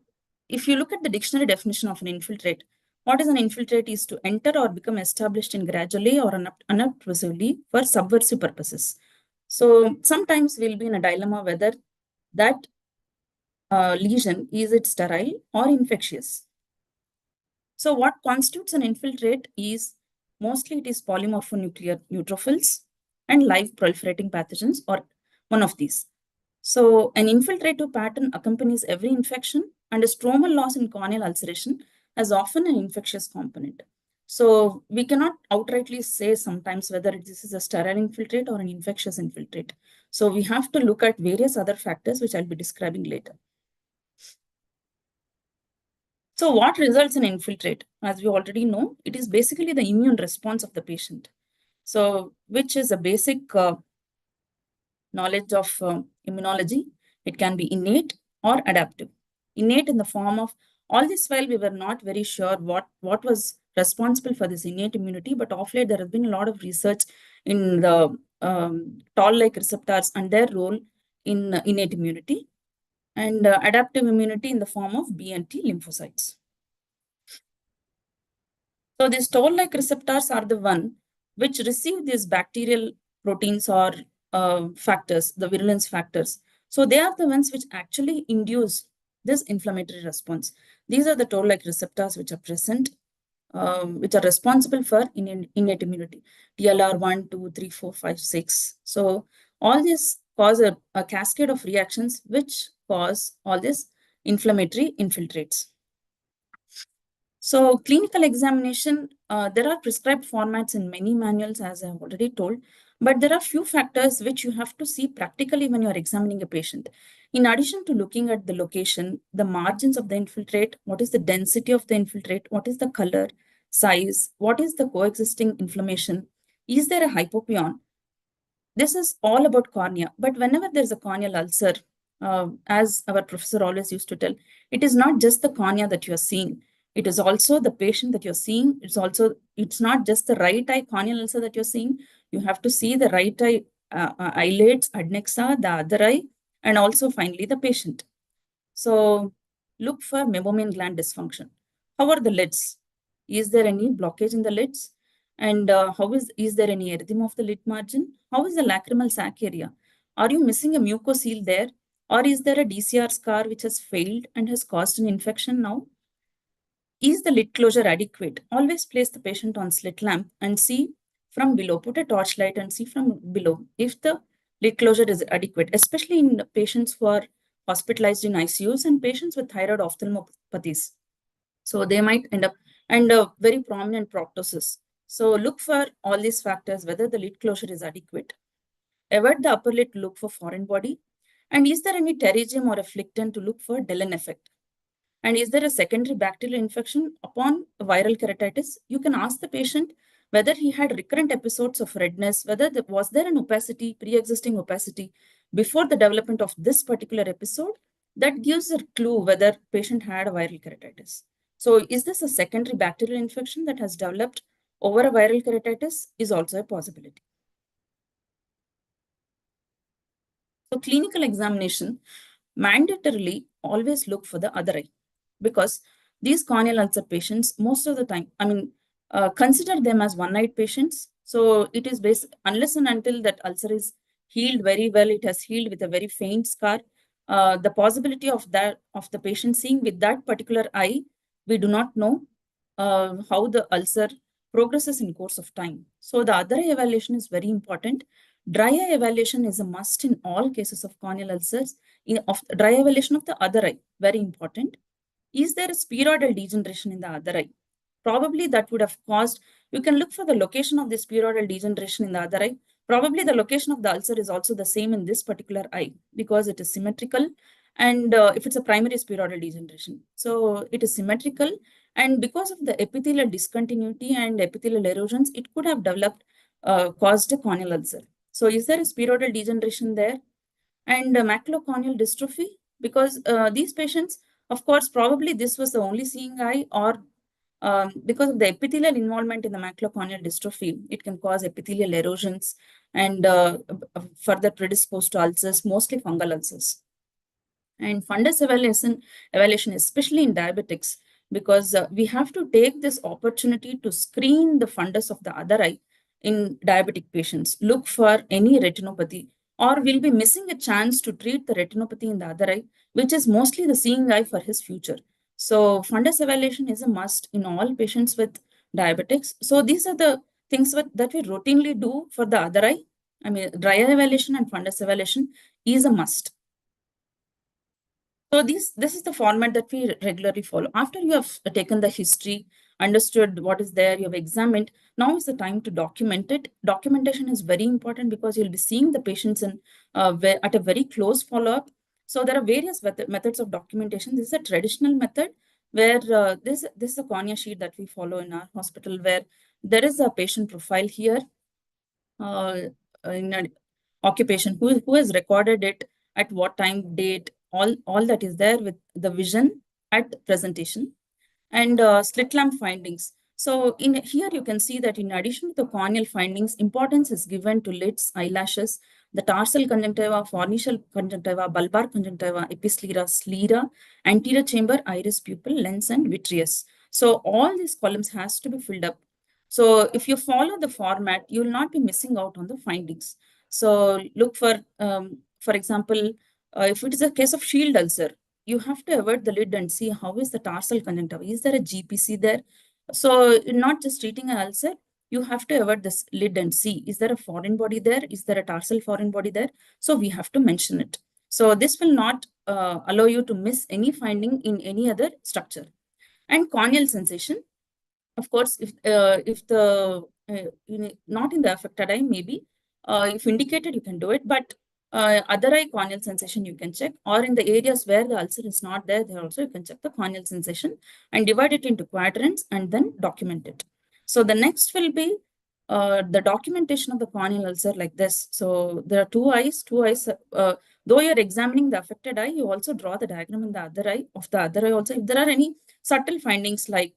if you look at the dictionary definition of an infiltrate, what is an infiltrate is to enter or become established in gradually or unobtrusively for subversive purposes. So sometimes we'll be in a dilemma whether that lesion, is it sterile or infectious? So what constitutes an infiltrate is mostly it is polymorphonuclear neutrophils and live proliferating pathogens, or one of these. So an infiltrative pattern accompanies every infection, and a stromal loss in corneal ulceration has often an infectious component. So we cannot outrightly say sometimes whether this is a sterile infiltrate or an infectious infiltrate. So we have to look at various other factors, which I'll be describing later. So what results in infiltrate? As we already know, it is basically the immune response of the patient. So which is a basic knowledge of immunology. It can be innate or adaptive. Innate in the form of, all this while we were not very sure what was responsible for this innate immunity, but of late there has been a lot of research in the toll-like receptors and their role in innate immunity, and adaptive immunity in the form of B and T lymphocytes. So these toll-like receptors are the one which receive these bacterial proteins or factors, the virulence factors. So they are the ones which actually induce this inflammatory response. These are the toll-like receptors which are present, which are responsible for innate immunity. TLR1, 2, 3, 4, 5, 6. So all these cause a cascade of reactions which cause all these inflammatory infiltrates. So clinical examination, there are prescribed formats in many manuals, as I've already told, but there are few factors which you have to see practically when you're examining a patient. In addition to looking at the location, the margins of the infiltrate, what is the density of the infiltrate, what is the color, size, what is the coexisting inflammation, is there a hypopyon? This is all about cornea, but whenever there's a corneal ulcer, as our professor always used to tell, it is not just the cornea that you're seeing. It is also the patient that you're seeing. It's not just the right eye corneal ulcer that you're seeing. You have to see the right eye eyelids, adnexa, the other eye, and also finally the patient. So look for meibomian gland dysfunction. How are the lids? Is there any blockage in the lids? And is there any erythema of the lid margin? How is the lacrimal sac area? Are you missing a mucocele there? Or is there a DCR scar which has failed and has caused an infection now? Is the lid closure adequate? Always place the patient on slit lamp and see from below. Put a torchlight and see from below if the lid closure is adequate, especially in patients who are hospitalized in ICUs and patients with thyroid ophthalmopathies. So they might end up, and a very prominent proptosis. So look for all these factors, whether the lid closure is adequate. Avoid the upper lid to look for foreign body. And is there any pterygium or a flicton to look for Dellen effect? And is there a secondary bacterial infection upon viral keratitis? You can ask the patient whether he had recurrent episodes of redness, whether was there an opacity, pre-existing opacity before the development of this particular episode. That gives a clue whether patient had a viral keratitis. So is this a secondary bacterial infection that has developed over a viral keratitis is also a possibility. So clinical examination, mandatorily always look for the other eye, because these corneal ulcer patients, most of the time, consider them as one-eyed patients. So it is based, unless and until that ulcer is healed very well, it has healed with a very faint scar. The possibility of the patient seeing with that particular eye, we do not know how the ulcer progresses in course of time. So the other eye evaluation is very important. Dry eye evaluation is a must in all cases of corneal ulcers. Dry evaluation of the other eye, very important. Is there a spheroidal degeneration in the other eye? Probably that would have caused, you can look for the location of the spheroidal degeneration in the other eye. Probably the location of the ulcer is also the same in this particular eye because it is symmetrical. And if it's a primary spheroidal degeneration, so it is symmetrical. And because of the epithelial discontinuity and epithelial erosions, it could have developed, caused a corneal ulcer. So is there a spheroidal degeneration there? And maculocorneal dystrophy, because these patients, of course, probably this was the only seeing eye, or because of the epithelial involvement in the maculocorneal dystrophy, it can cause epithelial erosions and further predisposed to ulcers, mostly fungal ulcers. And fundus evaluation, especially in diabetics, because we have to take this opportunity to screen the fundus of the other eye in diabetic patients, look for any retinopathy, or we'll be missing a chance to treat the retinopathy in the other eye, which is mostly the seeing eye for his future. So fundus evaluation is a must in all patients with diabetics. So these are the things that we routinely do for the other eye. dry eye evaluation and fundus evaluation is a must. So this is the format that we regularly follow. After you have taken the history, understood what is there, you have examined, now is the time to document it. Documentation is very important because you'll be seeing the patients in at a very close follow-up. So there are various methods of documentation. This is a traditional method where this is a cornea sheet that we follow in our hospital, where there is a patient profile here in an occupation who has recorded it, at what time, date, all that is there with the vision at presentation, and slit lamp findings. So in here you can see that in addition to the corneal findings, importance is given to lids, eyelashes, the tarsal conjunctiva, fornical conjunctiva, bulbar conjunctiva, episclera, sclera, anterior chamber, iris, pupil, lens, and vitreous. So all these columns has to be filled up. So if you follow the format, you will not be missing out on the findings. So look for example, if it is a case of shield ulcer, you have to avoid the lid and see how is the tarsal conjunctiva. Is there a GPC there? So not just treating an ulcer, you have to avoid this lid and see, is there a foreign body there? Is there a tarsal foreign body there? So we have to mention it. So this will not allow you to miss any finding in any other structure. And corneal sensation, of course, if the not in the affected eye, maybe if indicated, you can do it, but other eye corneal sensation you can check, or in the areas where the ulcer is not there, there also you can check the corneal sensation and divide it into quadrants and then document it. So the next will be the documentation of the corneal ulcer like this. So there are two eyes. Though you're examining the affected eye, you also draw the diagram in the other eye of the other eye also. If there are any subtle findings like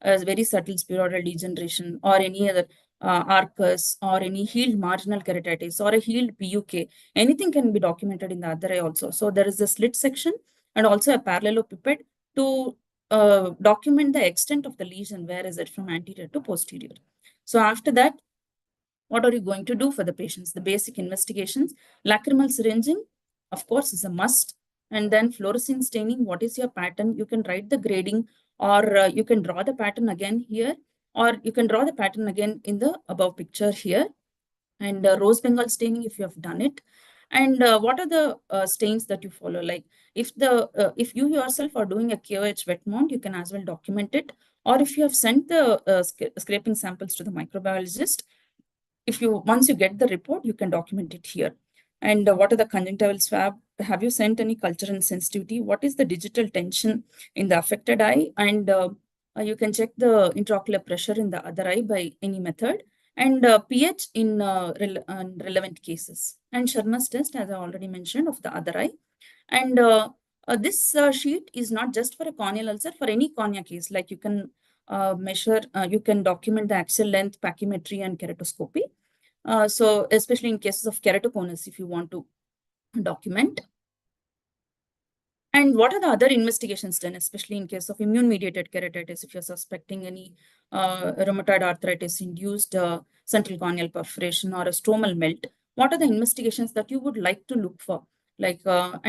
very subtle spheroidal degeneration or any other arcus or any healed marginal keratitis or a healed PUK, anything can be documented in the other eye also. So there is a slit section and also a parallelopiped to document the extent of the lesion, where is it from anterior to posterior. So after that, what are you going to do for the patients? The basic investigations, lacrimal syringing, of course, is a must. And then fluorescein staining, what is your pattern? You can write the grading, or you can draw the pattern again here, or you can draw the pattern again in the above picture here. And rose Bengal staining, if you have done it. And what are the stains that you follow? Like if you yourself are doing a KOH wet mount, you can as well document it. Or if you have sent the scraping samples to the microbiologist, once you get the report, you can document it here. And what are the conjunctival swab? Have you sent any culture and sensitivity? What is the digital tension in the affected eye? And you can check the intraocular pressure in the other eye by any method. And pH in relevant cases. And Sharma's test, as I already mentioned, of the other eye. And this sheet is not just for a corneal ulcer, for any cornea case. Like you can measure, you can document the axial length, pachymetry, and keratoscopy. So especially in cases of keratoconus, if you want to document. And what are the other investigations done, especially in case of immune-mediated keratitis, if you're suspecting any rheumatoid arthritis-induced central corneal perforation or a stromal melt? What are the investigations that you would like to look for? Like, or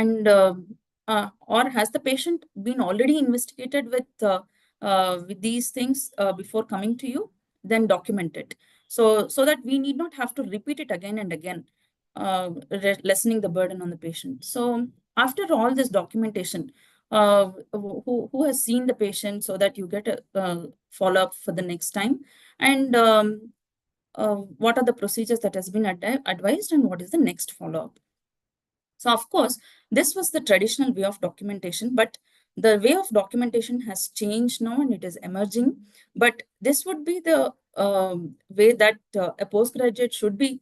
has the patient been already investigated with these things before coming to you? Then document it. So that we need not have to repeat it again and again, lessening the burden on the patient. So after all this documentation, who has seen the patient, so that you get a follow-up for the next time, and what are the procedures that has been advised, and what is the next follow-up. So of course, this was the traditional way of documentation, but the way of documentation has changed now and it is emerging. But this would be the way that a postgraduate should be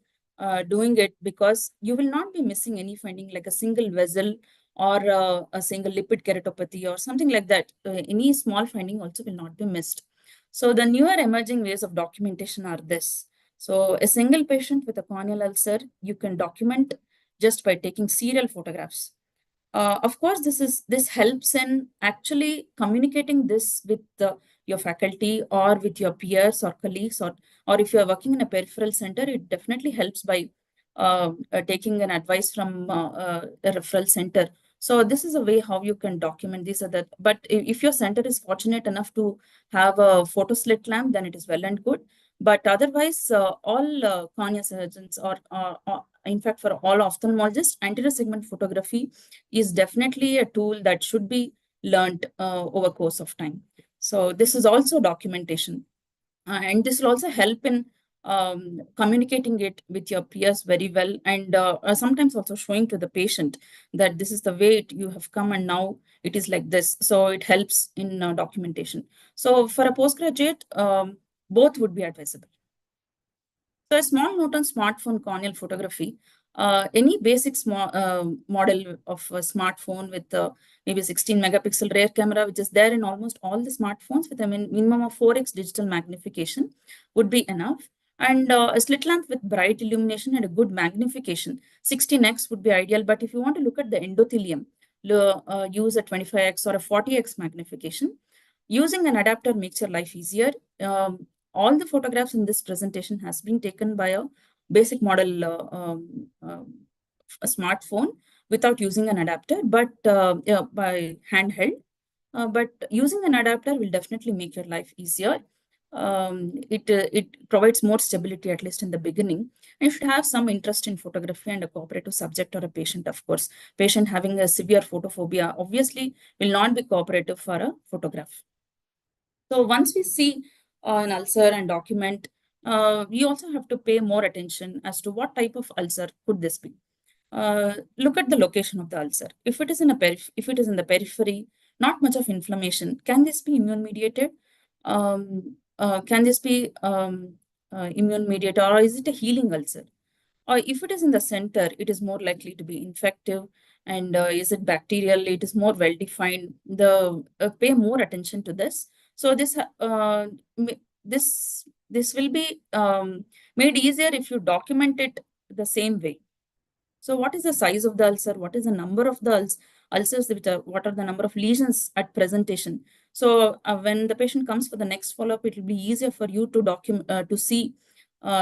doing it, because you will not be missing any finding like a single vessel or a single lipid keratopathy or something like that. Any small finding also will not be missed. So the newer emerging ways of documentation are this. So a single patient with a corneal ulcer, you can document just by taking serial photographs. Of course, this helps in actually communicating this with your faculty or with your peers or colleagues, or if you are working in a peripheral center, it definitely helps by taking an advice from a referral center. So this is a way how you can document this or that. But if your center is fortunate enough to have a photo slit lamp, then it is well and good. But otherwise, all cornea surgeons or in fact, for all ophthalmologists, anterior segment photography is definitely a tool that should be learned over course of time. So this is also documentation. And this will also help in communicating it with your peers very well, and sometimes also showing to the patient that this is the way you have come and now it is like this. So it helps in documentation. So for a postgraduate, both would be advisable. So a small note on smartphone corneal photography. Any basic small model of a smartphone with maybe 16 megapixel rear camera, which is there in almost all the smartphones with a minimum of 4x digital magnification would be enough. And a slit lamp with bright illumination and a good magnification, 16x would be ideal. But if you want to look at the endothelium, use a 25x or a 40x magnification. Using an adapter makes your life easier. All the photographs in this presentation has been taken by a basic model a smartphone without using an adapter, but by handheld. But using an adapter will definitely make your life easier. It provides more stability, at least in the beginning. And you should have some interest in photography and a cooperative subject or a patient, of course. Patient having a severe photophobia obviously will not be cooperative for a photograph. So once we see an ulcer and document, we also have to pay more attention as to what type of ulcer could this be. Look at the location of the ulcer. If it is in the periphery, not much of inflammation, can this be immune mediated? Can this be immune mediated, or is it a healing ulcer? Or if it is in the center, it is more likely to be infective. And is it bacterial? It is more well defined. Pay more attention to this. So this will be made easier if you document it the same way. So what is the size of the ulcer? What is the number of the ulcers? What are the number of lesions at presentation? So when the patient comes for the next follow-up, it will be easier for you to document, to see,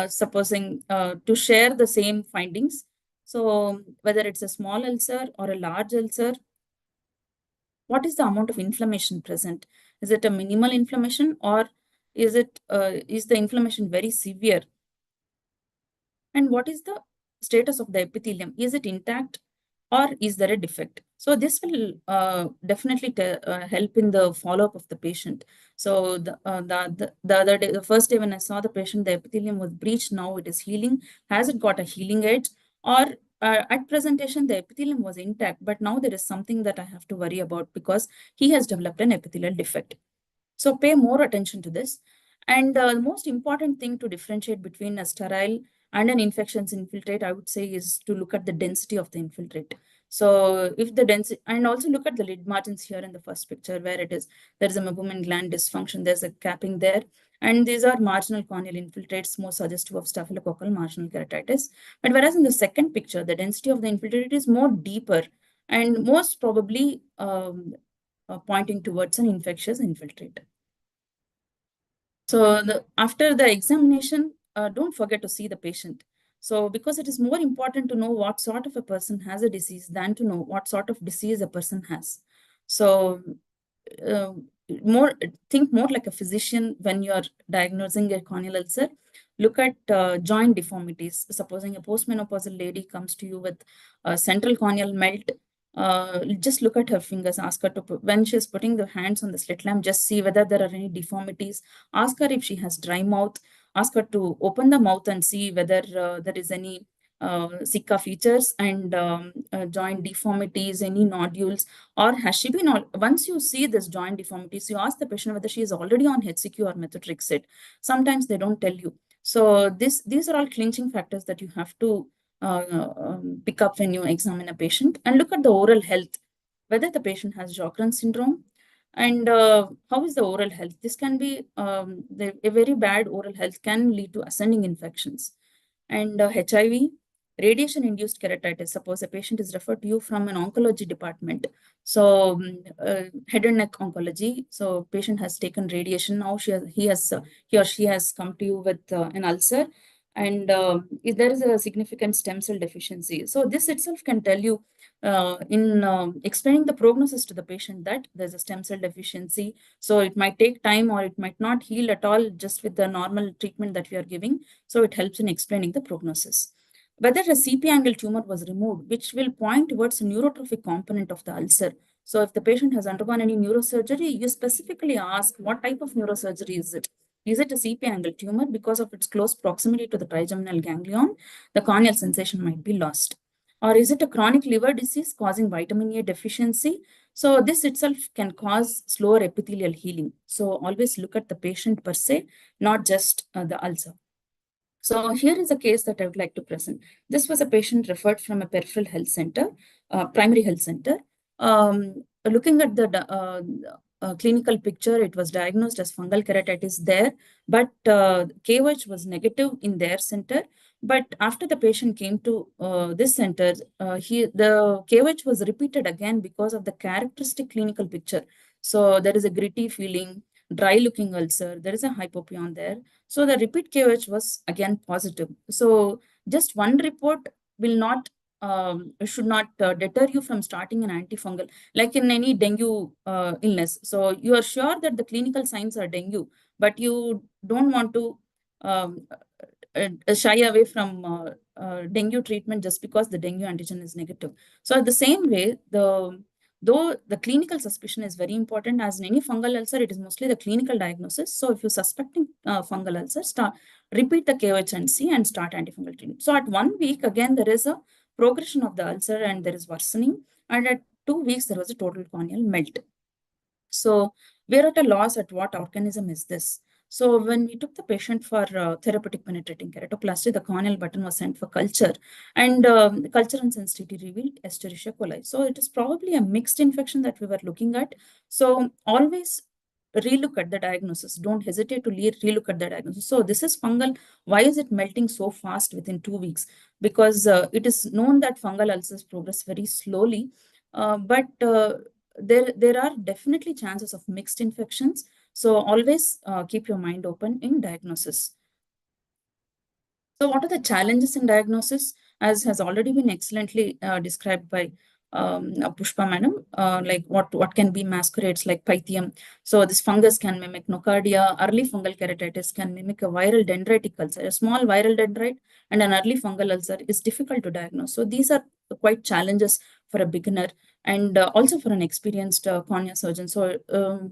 supposing to share the same findings. So whether it's a small ulcer or a large ulcer, what is the amount of inflammation present? Is it a minimal inflammation, or is the inflammation very severe? And what is the status of the epithelium? Is it intact, or is there a defect? So this will definitely help in the follow-up of the patient. So the other day, the first day when I saw the patient, the epithelium was breached. Now it is healing. Has it got a healing edge? Or at presentation, the epithelium was intact, but now there is something that I have to worry about because he has developed an epithelial defect. So pay more attention to this. And the most important thing to differentiate between a sterile and an infections infiltrate, I would say, is to look at the density of the infiltrate. So if the density, and also look at the lid margins here in the first picture where there is a Mabumin gland dysfunction, there's a capping there. And these are marginal corneal infiltrates, more suggestive of staphylococcal marginal keratitis. But whereas in the second picture, the density of the infiltrate is more deeper and most probably pointing towards an infectious infiltrate. So after the examination, don't forget to see the patient. So because it is more important to know what sort of a person has a disease than to know what sort of disease a person has. So think more like a physician when you are diagnosing a corneal ulcer. Look at joint deformities. Supposing a postmenopausal lady comes to you with central corneal melt, just look at her fingers, ask her to when she's putting the hands on the slit lamp, just see whether there are any deformities. Ask her if she has dry mouth. Ask her to open the mouth and see whether there is any Sika features and joint deformities, any nodules, or has she been once you see this joint deformities, you ask the patient whether she is already on HCQ or methotrexate. Sometimes they don't tell you. So these are all clinching factors that you have to pick up when you examine a patient. And look at the oral health, whether the patient has Sjogren's syndrome, and how is the oral health. This can be a very bad oral health can lead to ascending infections. And HIV, radiation-induced keratitis. Suppose a patient is referred to you from an oncology department. So head and neck oncology. So patient has taken radiation. Now he or she has come to you with an ulcer. and if there is a significant stem cell deficiency. So this itself can tell you in explaining the prognosis to the patient that there's a stem cell deficiency. So it might take time or it might not heal at all just with the normal treatment that we are giving. So it helps in explaining the prognosis. Whether a CP angle tumor was removed, which will point towards a neurotrophic component of the ulcer. So if the patient has undergone any neurosurgery, you specifically ask what type of neurosurgery is it? Is it a CP angle tumor? Because of its close proximity to the trigeminal ganglion, the corneal sensation might be lost. Or is it a chronic liver disease causing vitamin A deficiency? So this itself can cause slower epithelial healing. So always look at the patient per se, not just the ulcer. So here is a case that I would like to present. This was a patient referred from a peripheral health center, primary health center. Looking at the clinical picture, it was diagnosed as fungal keratitis there, but KOH was negative in their center. But after the patient came to this center, the KOH was repeated again because of the characteristic clinical picture. So there is a gritty feeling, dry looking ulcer, there is a hypopion there. So the repeat KOH was again positive. So just one report will not should not deter you from starting an antifungal, like in any dengue illness. So you are sure that the clinical signs are dengue, but you don't want to shy away from dengue treatment just because the dengue antigen is negative. So the same way, though the clinical suspicion is very important, as in any fungal ulcer, it is mostly the clinical diagnosis. So if you're suspecting fungal ulcer, repeat the KOH and see and start antifungal treatment. So at 1 week, again, there is a progression of the ulcer and there is worsening. And at 2 weeks, there was a total corneal melt. So we're at a loss at what organism is this. So when we took the patient for therapeutic penetrating keratoplasty, the corneal button was sent for culture, and the culture and sensitivity revealed Escherichia coli. So it is probably a mixed infection that we were looking at. So always relook at the diagnosis. Don't hesitate to relook at the diagnosis. So this is fungal. Why is it melting so fast within 2 weeks? Because it is known that fungal ulcers progress very slowly, but there are definitely chances of mixed infections. So always keep your mind open in diagnosis. So what are the challenges in diagnosis? As has already been excellently described by Pushpa madam, like what can be masquerades like pythium. So this fungus can mimic nocardia. Early fungal keratitis can mimic a viral dendritic ulcer. A small viral dendrite and an early fungal ulcer is difficult to diagnose. So these are quite challenges for a beginner and also for an experienced cornea surgeon. So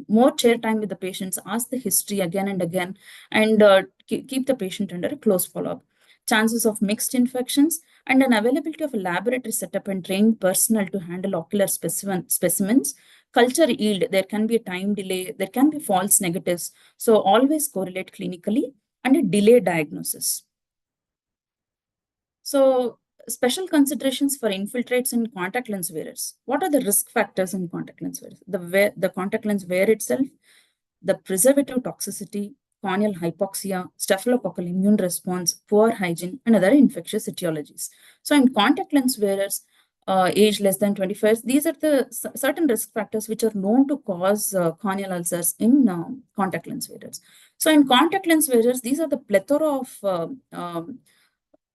more chair time with the patients, ask the history again and again, and keep the patient under a close follow-up. Chances of mixed infections and an availability of a laboratory setup and trained personnel to handle ocular specimens. Culture yield, there can be a time delay, there can be false negatives. So always correlate clinically and a delay diagnosis. So special considerations for infiltrates in contact lens wearers. What are the risk factors in contact lens wearers? The contact lens wear itself, the preservative toxicity, corneal hypoxia, staphylococcal immune response, poor hygiene, and other infectious etiologies. So in contact lens wearers, age less than 25, these are the certain risk factors which are known to cause corneal ulcers in contact lens wearers. So in contact lens wearers, these are the plethora of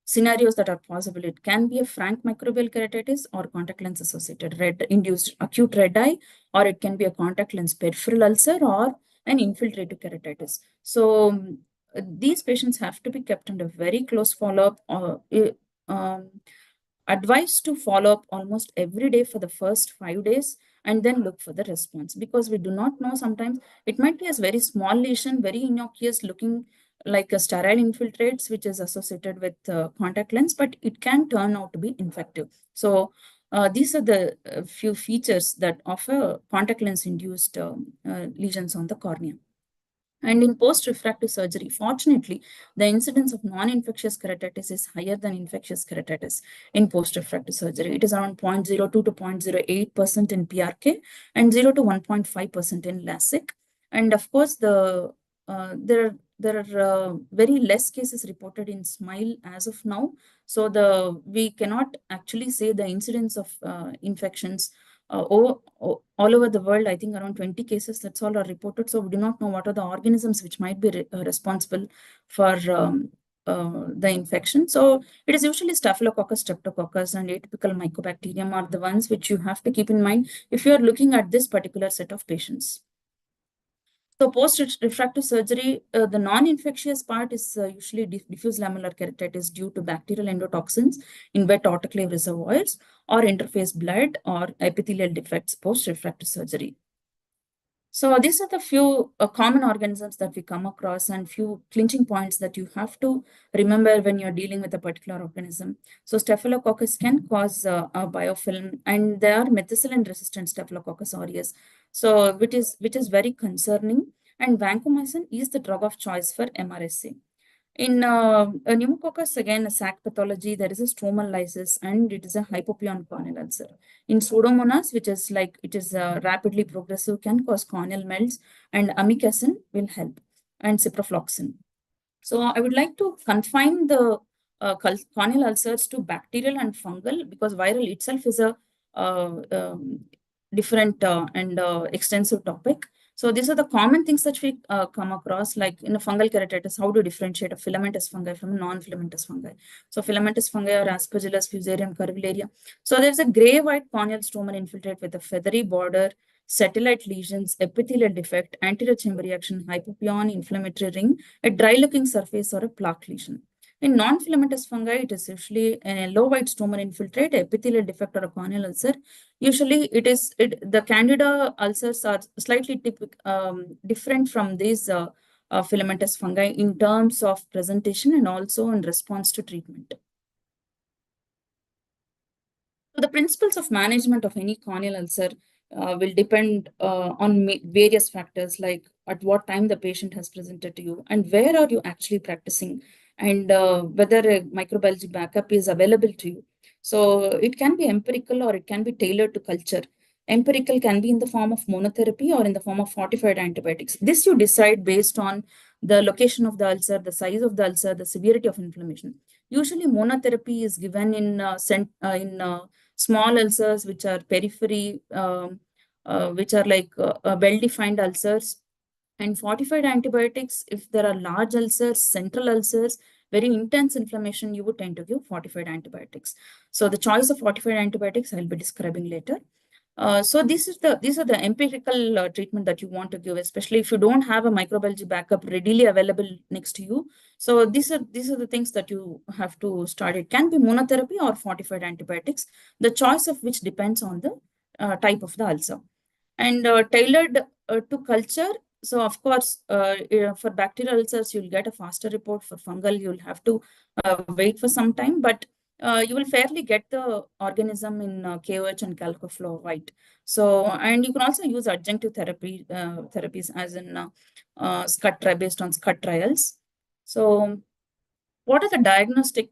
scenarios that are possible. It can be a frank microbial keratitis or contact lens associated induced acute red eye, or it can be a contact lens peripheral ulcer or an infiltrative keratitis. So these patients have to be kept under very close follow-up, advised to follow up almost every day for the first 5 days and then look for the response, because we do not know. Sometimes it might be a very small lesion, very innocuous, looking like a sterile infiltrates, which is associated with contact lens, but it can turn out to be infective. So these are the few features that offer contact lens induced lesions on the cornea. And in post-refractive surgery, fortunately, the incidence of non-infectious keratitis is higher than infectious keratitis in post-refractive surgery. It is around 0.02 to 0.08% in PRK and 0 to 1.5% in LASIK. And of course, there are very less cases reported in SMILE as of now. So we cannot actually say the incidence of infections all over the world. I think around 20 cases, that's all are reported. So we do not know what are the organisms which might be responsible for the infection. So it is usually Staphylococcus, Streptococcus, and atypical Mycobacterium are the ones which you have to keep in mind if you are looking at this particular set of patients. So post-refractive surgery, the non-infectious part is usually diffuse lamellar keratitis due to bacterial endotoxins in wet autoclave reservoirs or interface blood or epithelial defects post-refractive surgery. So these are the few common organisms that we come across and few clinching points that you have to remember when you're dealing with a particular organism. So Staphylococcus can cause a biofilm, and there are methicillin-resistant Staphylococcus aureus. So which is very concerning. And vancomycin is the drug of choice for MRSA. In pneumococcus, again, a sac pathology, there is a stromal lysis and it is a hypopyon corneal ulcer. In Pseudomonas, which is like, it is rapidly progressive, can cause corneal melts, and amikacin will help, and ciprofloxacin. So I would like to confine the corneal ulcers to bacterial and fungal, because viral itself is a different and extensive topic. So these are the common things that we come across, like in a fungal keratitis, how to differentiate a filamentous fungi from a non-filamentous fungi. So filamentous fungi are Aspergillus, Fusarium, Curvularia. So there's a gray-white corneal stromal infiltrate with a feathery border, satellite lesions, epithelial defect, anterior chamber reaction, hypopyon, inflammatory ring, a dry-looking surface, or a plaque lesion. In non-filamentous fungi, it is usually a yellow-white stromal infiltrate, epithelial defect, or a corneal ulcer. Usually, the Candida ulcers are slightly different from these filamentous fungi in terms of presentation and also in response to treatment. So the principles of management of any corneal ulcer will depend on various factors, like at what time the patient has presented to you and where are you actually practicing, and whether a microbiology backup is available to you. So it can be empirical or it can be tailored to culture. Empirical can be in the form of monotherapy or in the form of fortified antibiotics. This you decide based on the location of the ulcer, the size of the ulcer, the severity of inflammation. Usually monotherapy is given in small ulcers, which are periphery, which are like well-defined ulcers. And fortified antibiotics, if there are large ulcers, central ulcers, very intense inflammation, you would tend to give fortified antibiotics. So the choice of fortified antibiotics I'll be describing later. So these are the empirical treatment that you want to give, especially if you don't have a microbiology backup readily available next to you. So these are the things that you have to start. It can be monotherapy or fortified antibiotics, the choice of which depends on the type of the ulcer. And tailored to culture. So of course, for bacterial ulcers, you'll get a faster report. For fungal, you'll have to wait for some time, but you will fairly get the organism in KOH and calcoflow white. So, and you can also use adjunctive therapies as in SCUT based on SCUT trials. So what are the diagnostic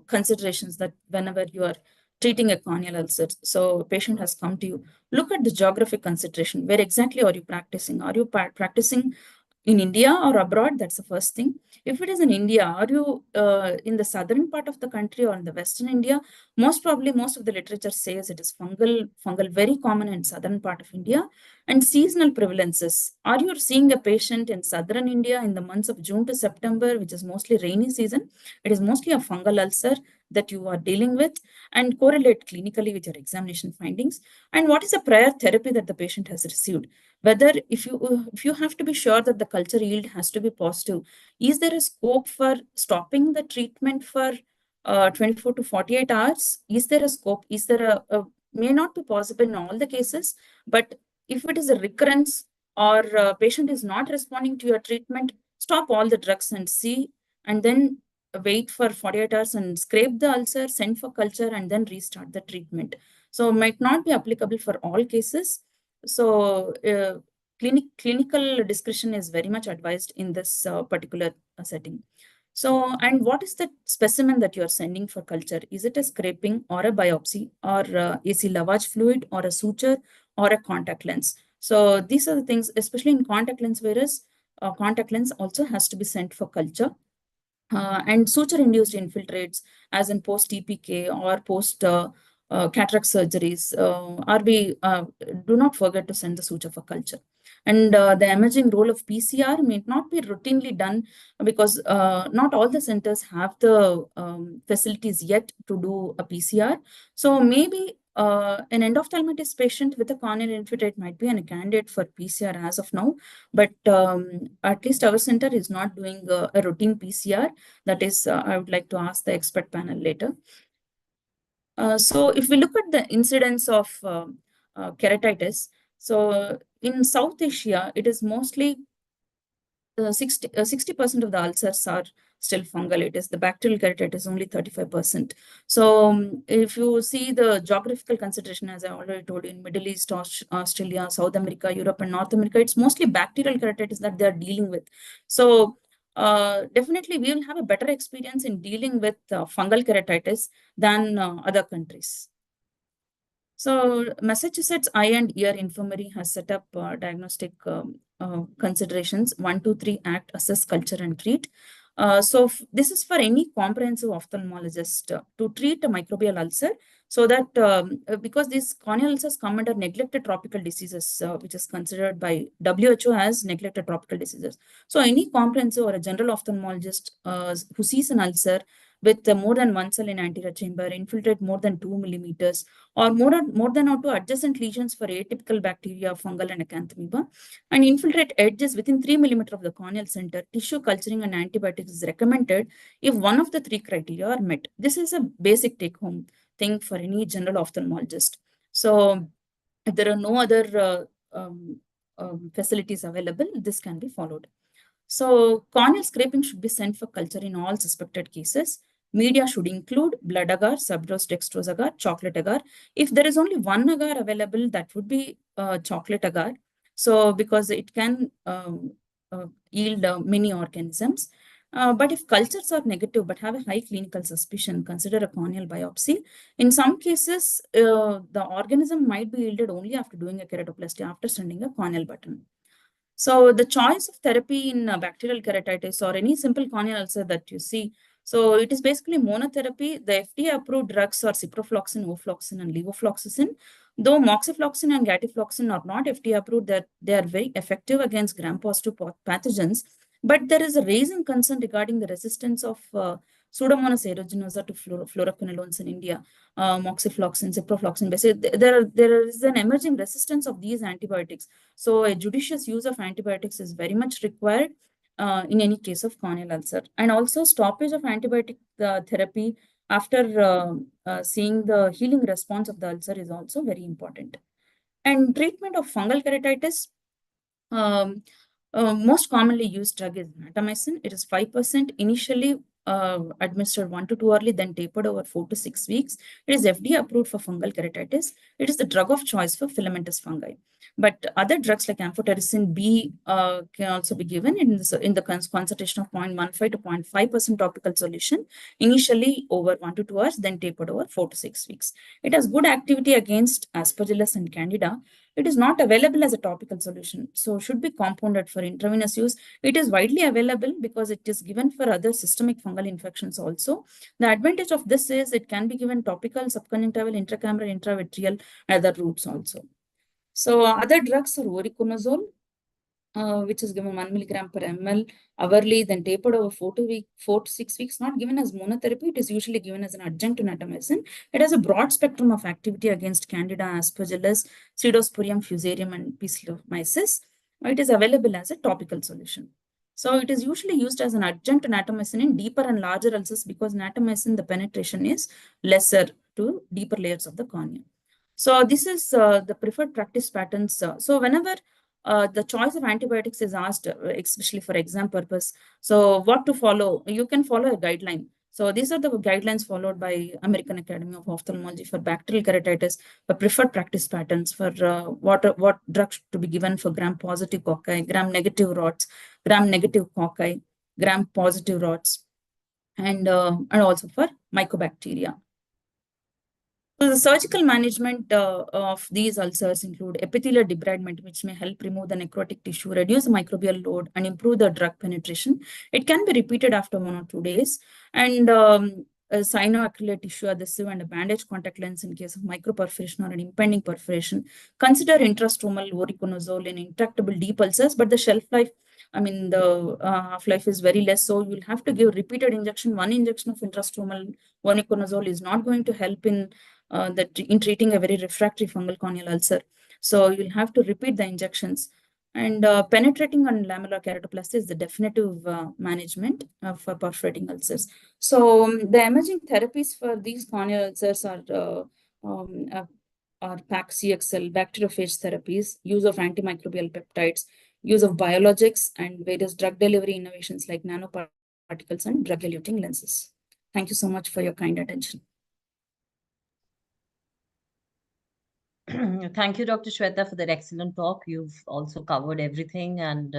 considerations that whenever you are treating a corneal ulcer? So a patient has come to you, look at the geographic consideration. Where exactly are you practicing? Are you practicing in India or abroad? That's the first thing. If it is in India, are you in the southern part of the country or in the western India? Most probably, most of the literature says it is fungal, very common in southern part of India. And seasonal prevalences. Are you seeing a patient in southern India in the months of June to September, which is mostly rainy season? It is mostly a fungal ulcer that you are dealing with, and correlate clinically with your examination findings. And what is the prior therapy that the patient has received? Whether if you have to be sure that the culture yield has to be positive, is there a scope for stopping the treatment for 24 to 48 hours? Is there a scope? Is there may not be possible in all the cases, but if it is a recurrence or patient is not responding to your treatment, stop all the drugs and see, and then wait for 48 hours and scrape the ulcer, send for culture, and then restart the treatment. So it might not be applicable for all cases. So clinical discretion is very much advised in this particular setting. So, and what is the specimen that you are sending for culture? Is it a scraping or a biopsy or AC lavage fluid or a suture or a contact lens? So these are the things, especially in contact lens virus, contact lens also has to be sent for culture. And suture-induced infiltrates, as in post-TPK or post cataract surgeries, do not forget to send the suture for culture. And the emerging role of PCR may not be routinely done because not all the centers have the facilities yet to do a PCR. So maybe an endophthalmitis patient with a corneal infiltrate might be a candidate for PCR as of now, but at least our center is not doing a routine PCR. That is, I would like to ask the expert panel later. So if we look at the incidence of keratitis, so in South Asia, it is mostly 60% of the ulcers are still fungal. It is the bacterial keratitis only 35%. So if you see the geographical consideration, as I already told you, in Middle East, Australia, South America, Europe, and North America, it's mostly bacterial keratitis that they are dealing with. So definitely we will have a better experience in dealing with fungal keratitis than other countries. So Massachusetts Eye and Ear Infirmary has set up diagnostic considerations 1, 2, 3 act, assess, culture, and treat. So this is for any comprehensive ophthalmologist to treat a microbial ulcer, so that because these corneal ulcers come under neglected tropical diseases, which is considered by WHO as neglected tropical diseases. So any comprehensive or a general ophthalmologist who sees an ulcer with more than one cell in anterior chamber, infiltrate more than 2 millimeters, or more than or two adjacent lesions for atypical bacteria, fungal, and acanthamoeba, and infiltrate edges within 3 millimeters of the corneal center, tissue culturing and antibiotics is recommended if one of the 3 criteria are met. This is a basic take-home thing for any general ophthalmologist. So if there are no other facilities available, this can be followed. So corneal scraping should be sent for culture in all suspected cases. Media should include blood agar, subdose dextrose agar, chocolate agar. If there is only one agar available, that would be chocolate agar. So because it can yield many organisms. But if cultures are negative but have a high clinical suspicion, consider a corneal biopsy. In some cases, the organism might be yielded only after doing a keratoplasty, after sending a corneal button. So the choice of therapy in bacterial keratitis or any simple corneal ulcer that you see, so it is basically monotherapy. The FDA-approved drugs are ciprofloxacin, ofloxacin, and levofloxacin. Though moxifloxacin and gatifloxacin are not FDA-approved, they are very effective against gram-positive pathogens. But there is a raising concern regarding the resistance of Pseudomonas aeruginosa to fluoroquinolones in India, moxifloxacin, ciprofloxacin. Basically, there is an emerging resistance of these antibiotics. So a judicious use of antibiotics is very much required in any case of corneal ulcer. And also stoppage of antibiotic therapy after seeing the healing response of the ulcer is also very important. And treatment of fungal keratitis, most commonly used drug is natamycin. It is 5% initially administered 1 to 2 hourly, then tapered over 4 to 6 weeks. It is FDA approved for fungal keratitis. It is the drug of choice for filamentous fungi. But other drugs like amphotericin B can also be given in the concentration of 0.15 to 0.5% topical solution, initially over 1 to 2 hours, then tapered over 4 to 6 weeks. It has good activity against Aspergillus and Candida. It is not available as a topical solution, so should be compounded for intravenous use. It is widely available because it is given for other systemic fungal infections also. The advantage of this is it can be given topical, subconjunctival, intracameral, intravitreal, and other routes also. So other drugs are voriconazole, which is given 1 milligram per ml hourly, then tapered over 4 to 6 weeks, not given as monotherapy. It is usually given as an adjunct to natamycin. It has a broad spectrum of activity against Candida, Aspergillus, Pseudosporium, Fusarium, and Piscilomyces. It is available as a topical solution. So it is usually used as an adjunct to natamycin in deeper and larger ulcers because natamycin, the penetration is lesser to deeper layers of the cornea. So this is the preferred practice patterns. So whenever the choice of antibiotics is asked, especially for exam purpose, so what to follow? You can follow a guideline. So these are the guidelines followed by American Academy of Ophthalmology for bacterial keratitis, for preferred practice patterns, for what drugs to be given for gram-positive cocci, gram-negative rods, gram-negative cocci, gram-positive rods, and also for mycobacteria. So the surgical management of these ulcers include epithelial debridement, which may help remove the necrotic tissue, reduce the microbial load, and improve the drug penetration. It can be repeated after 1 or 2 days. And a cyanoacrylate tissue adhesive and a bandage contact lens in case of microperforation or an impending perforation. Consider intrastromal voriconazole in intractable deep ulcers, but the shelf life, I mean, the half-life is very less. So you'll have to give repeated injection. One injection of intrastromal voriconazole is not going to help in treating a very refractory fungal corneal ulcer. So you'll have to repeat the injections. And penetrating on lamellar keratoplasty is the definitive management of perforating ulcers. So the emerging therapies for these corneal ulcers are PAC-CXL, bacteriophage therapies, use of antimicrobial peptides, use of biologics, and various drug delivery innovations like nanoparticles and drug-eluting lenses. Thank you so much for your kind attention. Thank you, Dr. Shweta, for that excellent talk. You've also covered everything and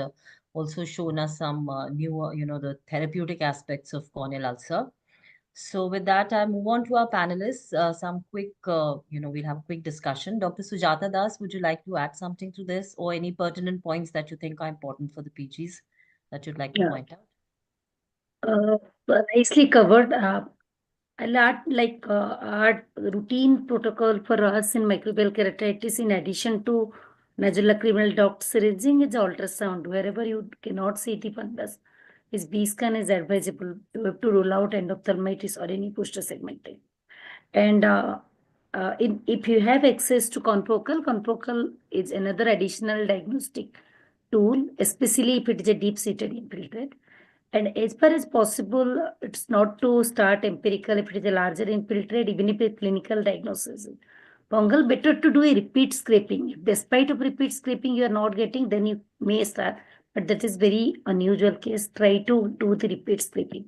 also shown us some new, the therapeutic aspects of corneal ulcer. So with that, I move on to our panelists. Some quick, we'll have a quick discussion. Dr. Sujata Das, would you like to add something to this or any pertinent points that you think are important for the PGs that you'd like to point out? Nicely covered. I'll add add routine protocol for us in microbial keratitis in addition to nasolacrimal duct syringing is ultrasound. Wherever you cannot see the fundus, his B scan is advisable. You have to rule out endophthalmitis or any posterior segmental. And if you have access to confocal is another additional diagnostic tool, especially if it is a deep-seated infiltrate. And as far as possible, it's not to start empirical if it is a larger infiltrate, even if it's clinical diagnosis. Fungal, better to do a repeat scraping. If despite of repeat scraping you are not getting, then you may start. But that is very unusual case. Try to do the repeat scraping.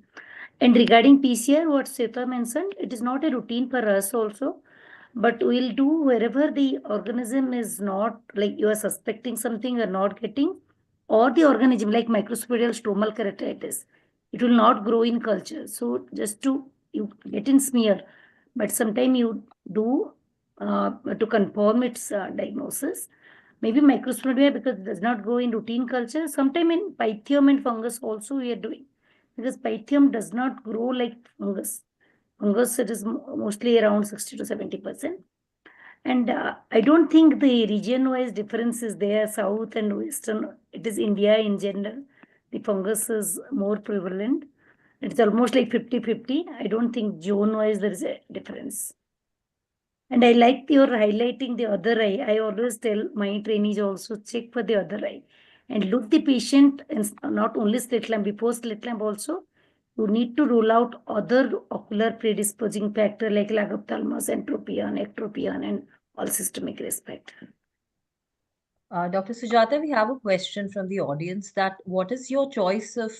And regarding PCR, what Sweta mentioned, it is not a routine for us also. But we'll do wherever the organism is not, like you are suspecting something you're not getting, or the organism like microsporial stromal keratitis, it will not grow in culture. So just to you get in smear, but sometime you do to confirm its diagnosis. Maybe microsporidia because it does not grow in routine culture. Sometime in pythium and fungus also we are doing, because pythium does not grow like fungus. Fungus, it is mostly around 60 to 70%. And I don't think the region-wise difference is there, south and western. It is India in general. The fungus is more prevalent. It's almost like 50-50. I don't think zone-wise there is a difference. And I like your highlighting the other eye. I always tell my trainees also check for the other eye. And look the patient, and not only slit lamp, before slit lamp also, you need to rule out other ocular predisposing factor like lagophthalmos, entropion, ectropion, and all systemic risk factor. Dr. Sujata, we have a question from the audience that what is your choice of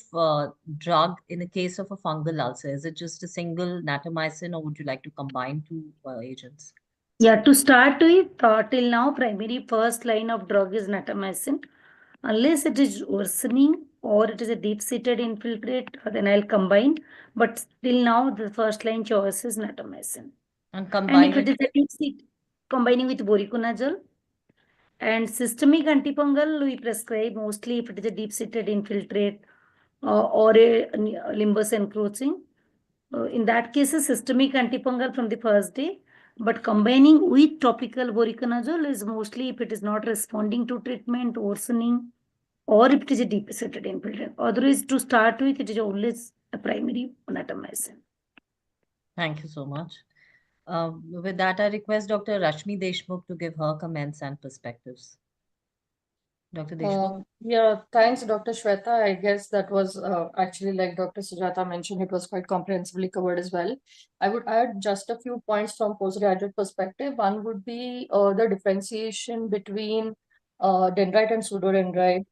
drug in the case of a fungal ulcer? Is it just a single natamycin or would you like to combine two agents? Yeah, to start with, till now, primary first line of drug is natamycin. Unless it is worsening or it is a deep-seated infiltrate, then I'll combine. But till now, the first line choice is natamycin. And if it is a deep-seated, combining with voriconazole. And systemic antifungal, we prescribe mostly if it is a deep-seated infiltrate or a limbus encroaching. In that case, a systemic antifungal from the first day. But combining with topical voriconazole is mostly if it is not responding to treatment, worsening, or if it is a deep-seated infiltrate. Otherwise, to start with, it is always a primary natamycin. Thank you so much. With that, I request Dr. Rashmi Deshmukh to give her comments and perspectives. Dr. Deshmukh? Yeah, thanks, Dr. Shweta. I guess that was actually, like Dr. Sujata mentioned, it was quite comprehensively covered as well. I would add just a few points from postgraduate perspective. One would be the differentiation between dendrite and pseudodendrite,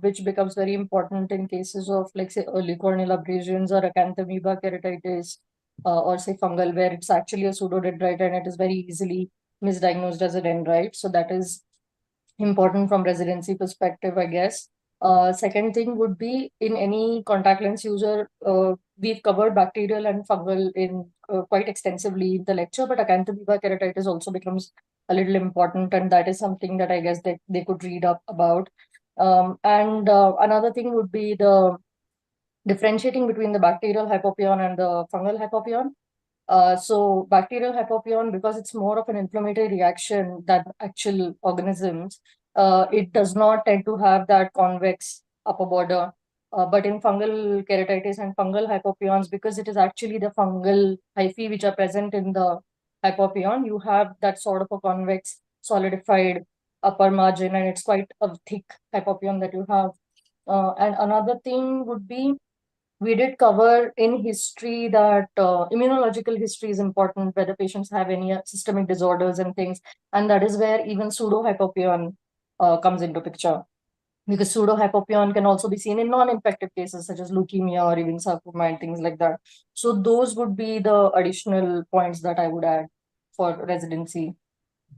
which becomes very important in cases of, like, say, early corneal abrasions or acanthamoeba keratitis, or say fungal, where it's actually a pseudodendrite and it is very easily misdiagnosed as a dendrite. So that is important from residency perspective, I guess. Second thing would be in any contact lens user, we've covered bacterial and fungal in quite extensively in the lecture, but acanthamoeba keratitis also becomes a little important, and that is something that I guess they could read up about. And another thing would be the differentiating between the bacterial hypopyon and the fungal hypopyon. So bacterial hypopyon, because it's more of an inflammatory reaction than actual organisms, it does not tend to have that convex upper border. But in fungal keratitis and fungal hypopyons, because it is actually the fungal hyphae which are present in the hypopyon, you have that sort of a convex solidified upper margin, and it's quite a thick hypopyon that you have. And another thing would be, we did cover in history that immunological history is important, whether patients have any systemic disorders and things. And that is where even pseudohypopyon comes into picture. Because pseudohypopyon can also be seen in non-infective cases such as leukemia or even sarcoma and things like that. So those would be the additional points that I would add for residency.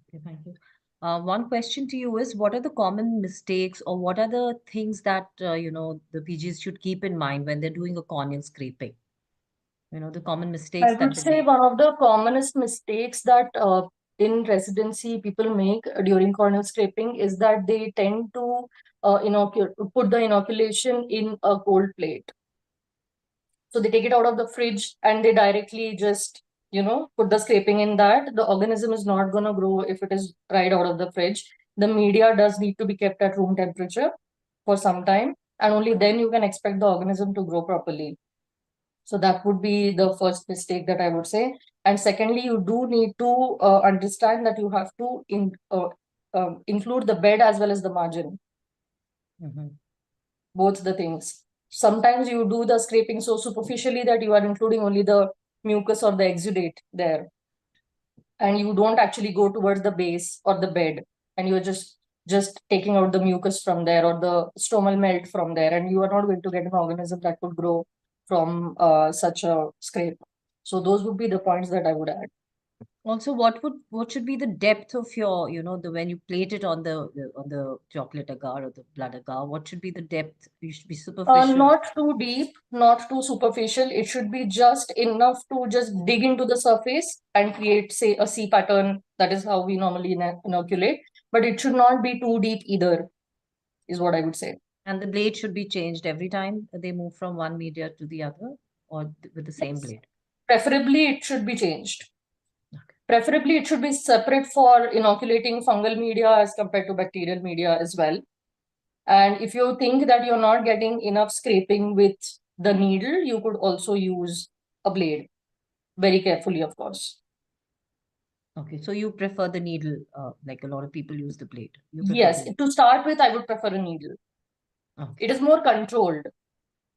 Okay, thank you. One question to you is, what are the common mistakes, or what are the things that the PGs should keep in mind when they're doing a corneal scraping? The common mistakes I that would they say make. one of the commonest mistakes that in residency people make during corneal scraping is that they tend to put the inoculation in a cold plate. So they take it out of the fridge and they directly just, put the scraping in that. The organism is not going to grow if it is right out of the fridge. The media does need to be kept at room temperature for some time, and only then you can expect the organism to grow properly. So that would be the first mistake that I would say. And secondly, you do need to understand that you have to include the bed as well as the margin, both the things. Sometimes you do the scraping so superficially that you are including only the mucus or the exudate there, and you don't actually go towards the base or the bed, and you're just taking out the mucus from there or the stromal melt from there, and you are not going to get an organism that could grow from such a scrape. So those would be the points that I would add. Also, what should be the depth of your, when you plate it on the chocolate agar or the blood agar, what should be the depth? You should be superficial. Not too deep, not too superficial. It should be just enough to just dig into the surface and create, say, a C pattern. That is how we normally inoculate. But it should not be too deep either, is what I would say. And the blade should be changed every time they move from one media to the other, or with the same Yes. blade? Preferably, it should be changed. Okay. Preferably, it should be separate for inoculating fungal media as compared to bacterial media as well. And if you think that you're not getting enough scraping with the needle, you could also use a blade. Very carefully, of course. Okay, so you prefer the needle, like a lot of people use the blade. You prefer Yes, the... to start with, I would prefer a needle. Okay. It is more controlled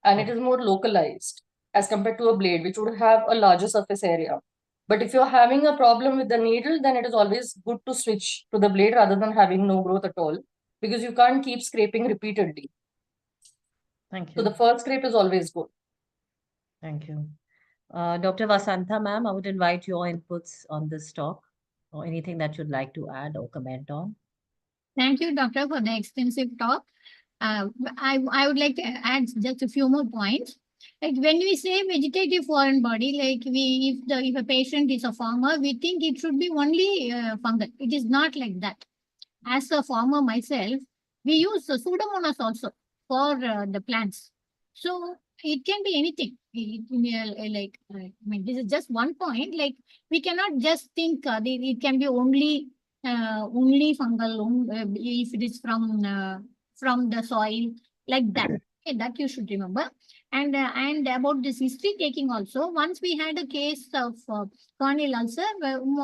and it is more localized as compared to a blade, which would have a larger surface area. But if you're having a problem with the needle, then it is always good to switch to the blade rather than having no growth at all, because you can't keep scraping repeatedly. Thank you. So the first scrape is always good. Thank you. Dr. Vasantha, ma'am, I would invite your inputs on this talk, or anything that you'd like to add or comment on. Thank you, doctor, for the extensive talk. I would like to add just a few more points. Like when we say vegetative foreign body, like if a patient is a farmer, we think it should be only fungal. It is not like that. As a farmer myself, we use pseudomonas also for the plants. So it can be anything. This is just one point. Like we cannot just think it can be only fungal if it is from the soil, like that. Okay, that you should remember. And about this history taking also, once we had a case of corneal ulcer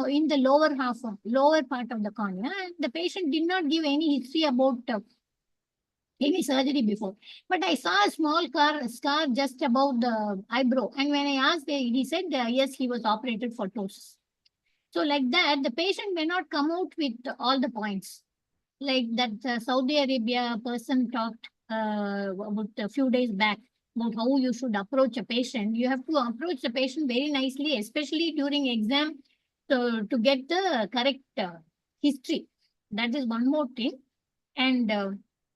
in the lower part of the cornea, and the patient did not give any history about any surgery before. But I saw a small scar just above the eyebrow, and when I asked, he said yes, he was operated for ptosis. So like that, the patient may not come out with all the points. Like that Saudi Arabia person talked about a few days back about how you should approach a patient. You have to approach the patient very nicely, especially during exam, to get the correct history. That is one more thing. And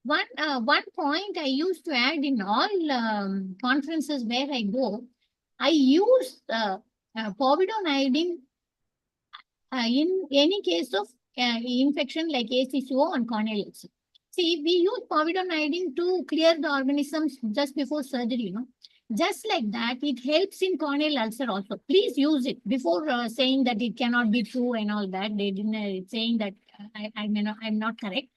one point I used to add in all conferences where I go, I use povidone iodine in any case of infection like ACCO and corneal ulcer. See, we use povidone iodine to clear the organisms just before surgery, Just like that, it helps in corneal ulcer also. Please use it before saying that it cannot be true and all that. They didn't saying that I'm not correct.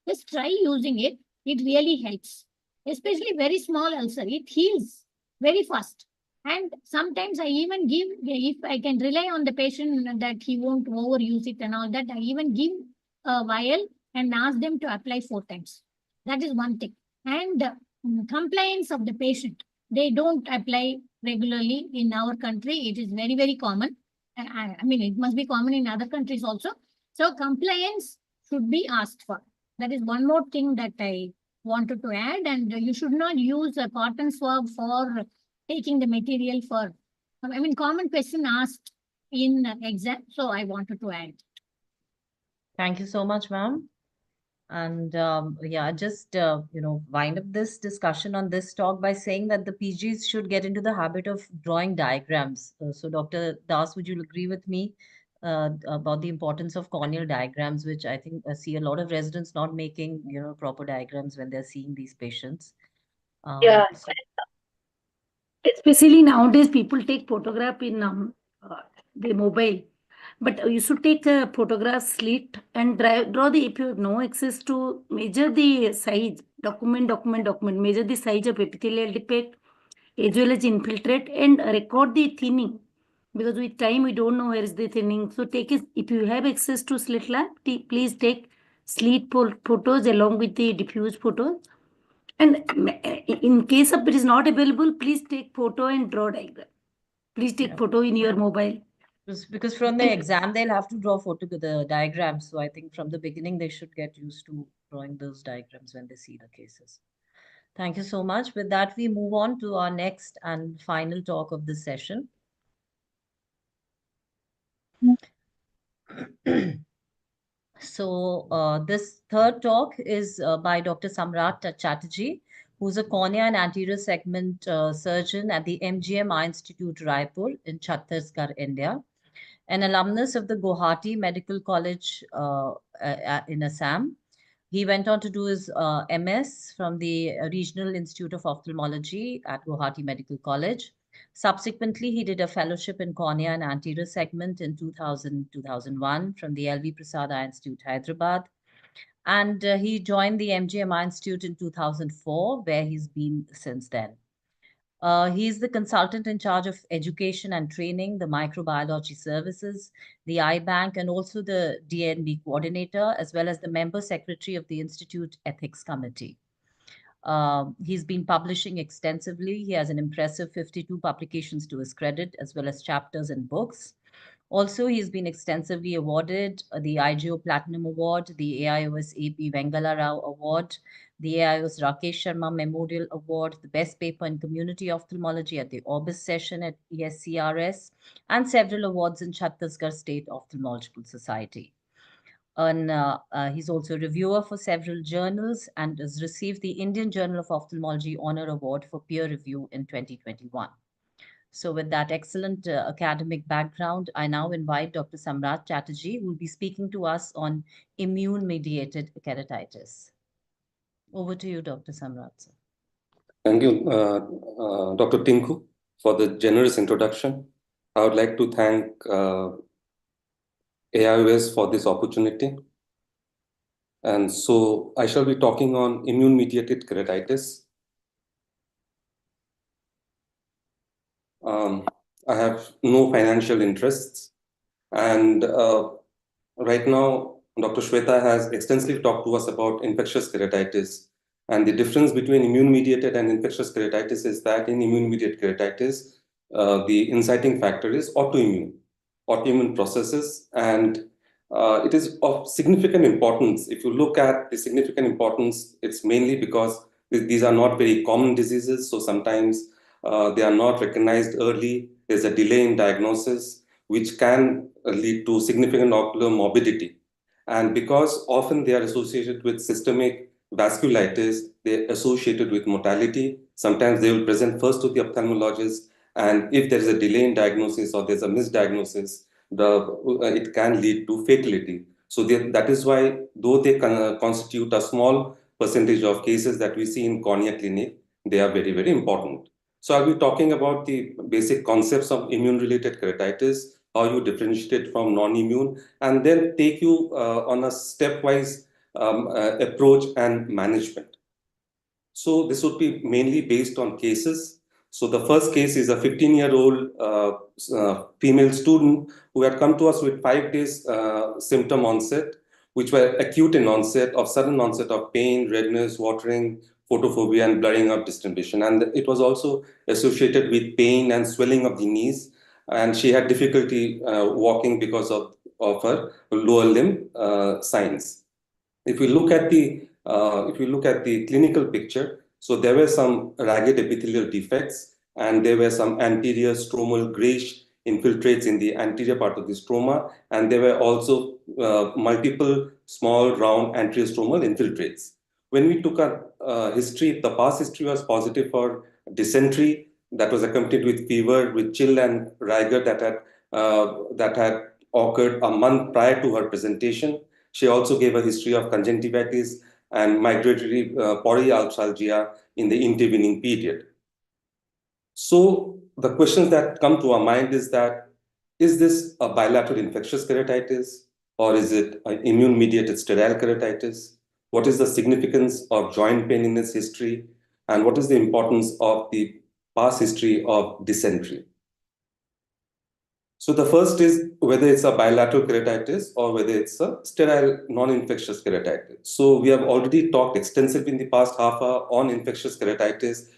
Just try using it. It really helps, especially very small ulcer. It heals very fast. And sometimes I even give, if I can rely on the patient that he won't overuse it and all that, I even give a vial and ask them to apply 4 times. That is one thing. And compliance of the patient. They don't apply regularly in our country. It is very, very common. I mean, it must be common in other countries also. So compliance should be asked for. That is one more thing that I wanted to add. And you should not use a cotton swab for taking the material for, I mean, common question asked in exam. So I wanted to add. Thank you so much, ma'am. And yeah, just wind up this discussion on this talk by saying that the PGs should get into the habit of drawing diagrams. So Dr. Das, would you agree with me about the importance of corneal diagrams, which I think I see a lot of residents not making proper diagrams when they're seeing these patients. Yeah, So especially nowadays, people take photograph in the mobile. But you should take a photograph slit and draw the, if you have no access to measure the size, document, measure the size of epithelial defect as well as infiltrate and record the thinning. Because with time, we don't know where is the thinning. So take it, if you have access to slit lamp, please take slit photos along with the diffuse photos. And in case of it is not available, please take photo and draw diagram. Please take photo in your mobile. because from the exam, they'll have to draw photo with the diagrams. So I think from the beginning, they should get used to drawing those diagrams when they see the cases. Thank you so much. With that, we move on to our next and final talk of this session. So this third talk is by Dr. Samrat Chatterjee, who's a cornea and anterior segment surgeon at the MGM Eye Institute, Raipur in Chhattisgarh, India, an alumnus of the Guwahati Medical College in Assam. He went on to do his MS from the Regional Institute of Ophthalmology at Guwahati Medical College. Subsequently, he did a fellowship in cornea and anterior segment in 2000-2001 from the LV Prasad Eye Institute, Hyderabad. And he joined the MGM Eye Institute in 2004, where he's been since then. He's the consultant in charge of education and training, the microbiology services, the eye bank, and also the DNB coordinator, as well as the member secretary of the Institute Ethics Committee. He's been publishing extensively. He has an impressive 52 publications to his credit, as well as chapters and books. Also, he's been extensively awarded the IGO Platinum Award, the AIOS AP Vengala Rao Award, the AIOS Rakesh Sharma Memorial Award, the Best Paper in Community Ophthalmology at the Orbis session at ESCRS, and several awards in Chhattisgarh State Ophthalmological Society. And he's also a reviewer for several journals and has received the Indian Journal of Ophthalmology Honor Award for peer review in 2021. So with that excellent academic background, I now invite Dr. Samrat Chatterjee, who will be speaking to us on immune-mediated keratitis. Over to you, Dr. Samrat, sir. Thank you, Dr. Tinku, for the generous introduction. I would like to thank AIOS for this opportunity. And so I shall be talking on immune-mediated keratitis. I have no financial interests. And right now, Dr. Shweta has extensively talked to us about infectious keratitis. And the difference between immune-mediated and infectious keratitis is that in immune-mediated keratitis, the inciting factor is autoimmune processes. And it is of significant importance. If you look at the significant importance, it's mainly because these are not very common diseases. So sometimes they are not recognized early. There's a delay in diagnosis, which can lead to significant ocular morbidity. And because often they are associated with systemic vasculitis, they're associated with mortality. Sometimes they will present first to the ophthalmologist. And if there is a delay in diagnosis or there's a misdiagnosis, it can lead to fatality. So that is why, though they constitute a small percentage of cases that we see in cornea clinic, they are very, very important. So I'll be talking about the basic concepts of immune-related keratitis, how you differentiate it from non-immune, and then take you on a stepwise approach and management. So this would be mainly based on cases. So the first case is a 15-year-old female student who had come to us with 5 days symptom onset, which were acute in onset, of sudden onset of pain, redness, watering, photophobia, and blurring of distribution. And it was also associated with pain and swelling of the knees. And she had difficulty walking because of her lower limb signs. If we look at the clinical picture, so there were some ragged epithelial defects, and there were some anterior stromal grayish infiltrates in the anterior part of the stroma, and there were also multiple small round anterior stromal infiltrates. When we took a history, the past history was positive for dysentery that was accompanied with fever, with chill and rigor that had occurred a month prior to her presentation. She also gave a history of conjunctivitis and migratory polyarthralgia in the intervening period. So the questions that come to our mind is that, is this a bilateral infectious keratitis, or is it an immune-mediated sterile keratitis? What is the significance of joint pain in this history? And what is the importance of the past history of dysentery? So the first is whether it's a bilateral keratitis or whether it's a sterile non-infectious keratitis. So we have already talked extensively in the past half hour on infectious keratitis.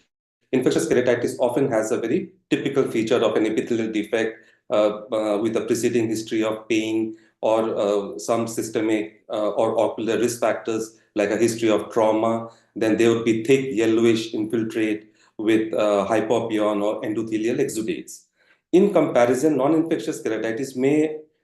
Infectious keratitis often has a very typical feature of an epithelial defect with a preceding history of pain or some systemic or ocular risk factors like a history of trauma. Then there would be thick yellowish infiltrate with hypopyon or endothelial exudates. In comparison, non-infectious keratitis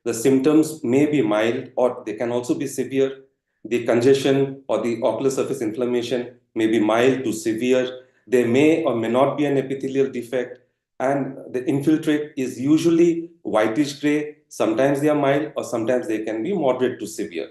the symptoms may be mild or they can also be severe. The congestion or the ocular surface inflammation may be mild to severe. There may or may not be an epithelial defect, and the infiltrate is usually whitish gray. Sometimes they are mild or sometimes they can be moderate to severe.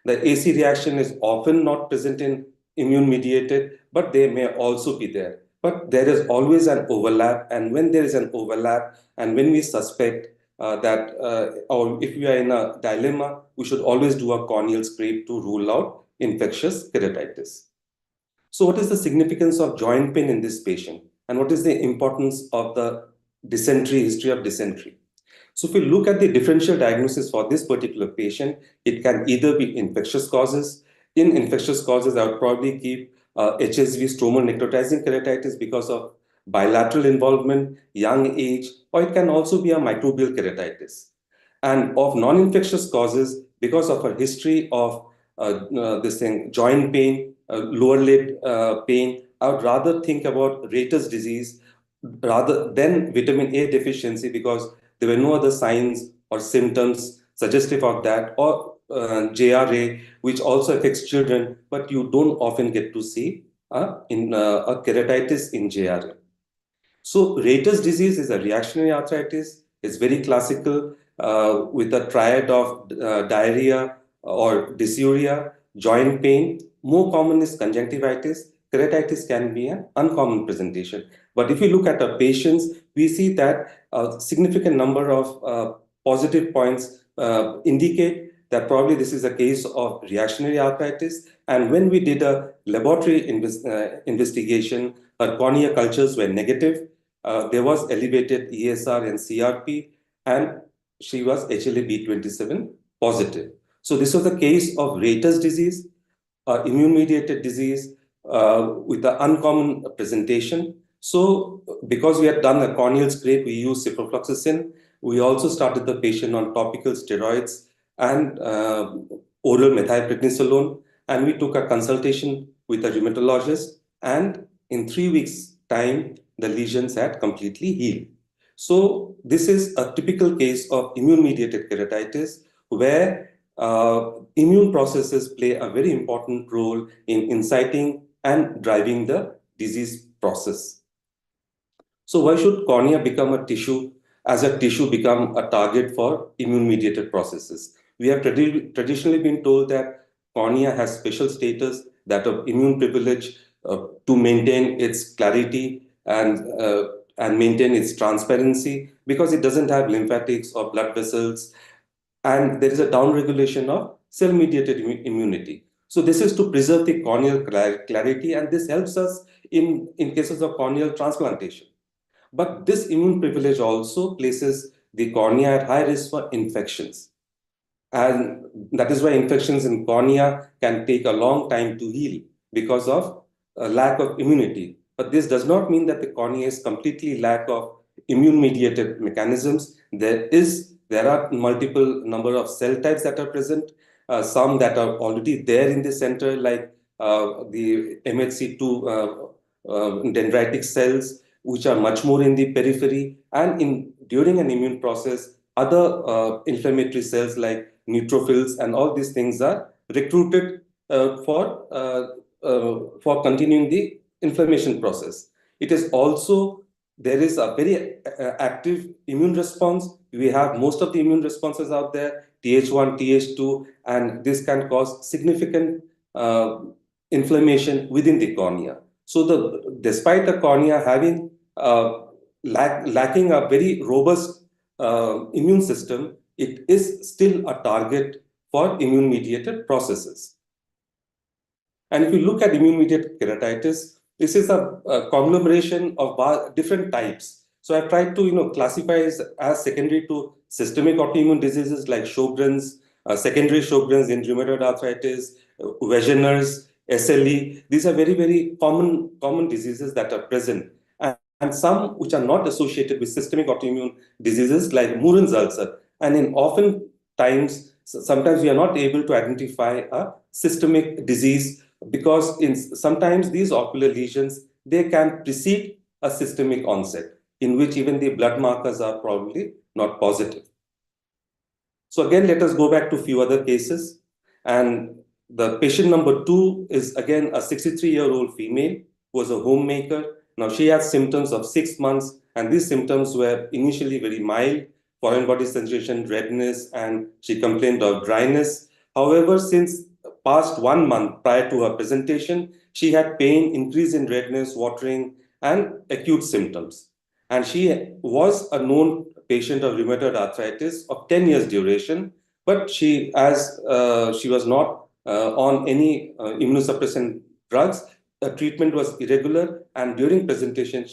The AC reaction is often not present in immune-mediated, but they may also be there. But there is always an overlap, and when there is an overlap, and when we suspect or if we are in a dilemma, we should always do a corneal scrape to rule out infectious keratitis. So what is the significance of joint pain in this patient? And what is the importance of the history of dysentery? So if we look at the differential diagnosis for this particular patient, it can either be infectious causes. In infectious causes, I would probably keep HSV stromal necrotizing keratitis because of bilateral involvement, young age, or it can also be a microbial keratitis. And of non-infectious causes, because of a history of joint pain, lower lid pain, I would rather think about Reiter's disease rather than vitamin A deficiency, because there were no other signs or symptoms suggestive of that, or JRA, which also affects children, but you don't often get to see a keratitis in JRA. So Reiter's disease is a reactionary arthritis. It's very classical with a triad of diarrhea or dysuria, joint pain. More common is conjunctivitis. Keratitis can be an uncommon presentation. But if you look at our patients, we see that a significant number of positive points indicate that probably this is a case of reactionary arthritis. And when we did a laboratory investigation, her cornea cultures were negative. There was elevated ESR and CRP, and she was HLA-B27 positive. So this was a case of Reiter's disease, immune-mediated disease with the uncommon presentation. So because we had done a corneal scrape, we used ciprofloxacin. We also started the patient on topical steroids and oral methylprednisolone, and we took a consultation with a rheumatologist, and in 3 weeks' time, the lesions had completely healed. So this is a typical case of immune-mediated keratitis where immune processes play a very important role in inciting and driving the disease process. So why should cornea become a tissue become a target for immune-mediated processes? We have traditionally been told that cornea has special status, that of immune privilege, to maintain its clarity and maintain its transparency because it doesn't have lymphatics or blood vessels, and there is a downregulation of cell-mediated immunity. So this is to preserve the corneal clarity, and this helps us in cases of corneal transplantation. But this immune privilege also places the cornea at high risk for infections. And that is why infections in cornea can take a long time to heal because of a lack of immunity. But this does not mean that the cornea is completely lack of immune-mediated mechanisms. There are multiple number of cell types that are present, some that are already there in the center, like the MHC2 dendritic cells, which are much more in the periphery, and during an immune process, other inflammatory cells like neutrophils and all these things are recruited for continuing the inflammation process. It is also, there is a very active immune response. We have most of the immune responses out there, Th1, Th2, and this can cause significant inflammation within the cornea. So despite the cornea having lacking a very robust immune system, it is still a target for immune-mediated processes. And if you look at immune-mediated keratitis, this is a conglomeration of different types. So I've tried to classify as secondary to systemic autoimmune diseases like Sjogren's, secondary Sjogren's in rheumatoid arthritis, Wegener's, SLE. These are very, very common diseases that are present. And some which are not associated with systemic autoimmune diseases like Murren's ulcer. And in often times, sometimes we are not able to identify a systemic disease because sometimes these ocular lesions, they can precede a systemic onset in which even the blood markers are probably not positive. So again, let us go back to a few other cases. And the patient number 2 is again a 63-year-old female who was a homemaker. Now she had symptoms of 6 months, and these symptoms were initially very mild, foreign body sensation, redness, and she complained of dryness. However, since past 1 month prior to her presentation, she had pain, increase in redness, watering, and acute symptoms. And she was a known patient of rheumatoid arthritis of 10 years duration, but she was not on any immunosuppressant drugs. The treatment was irregular, and during presentation,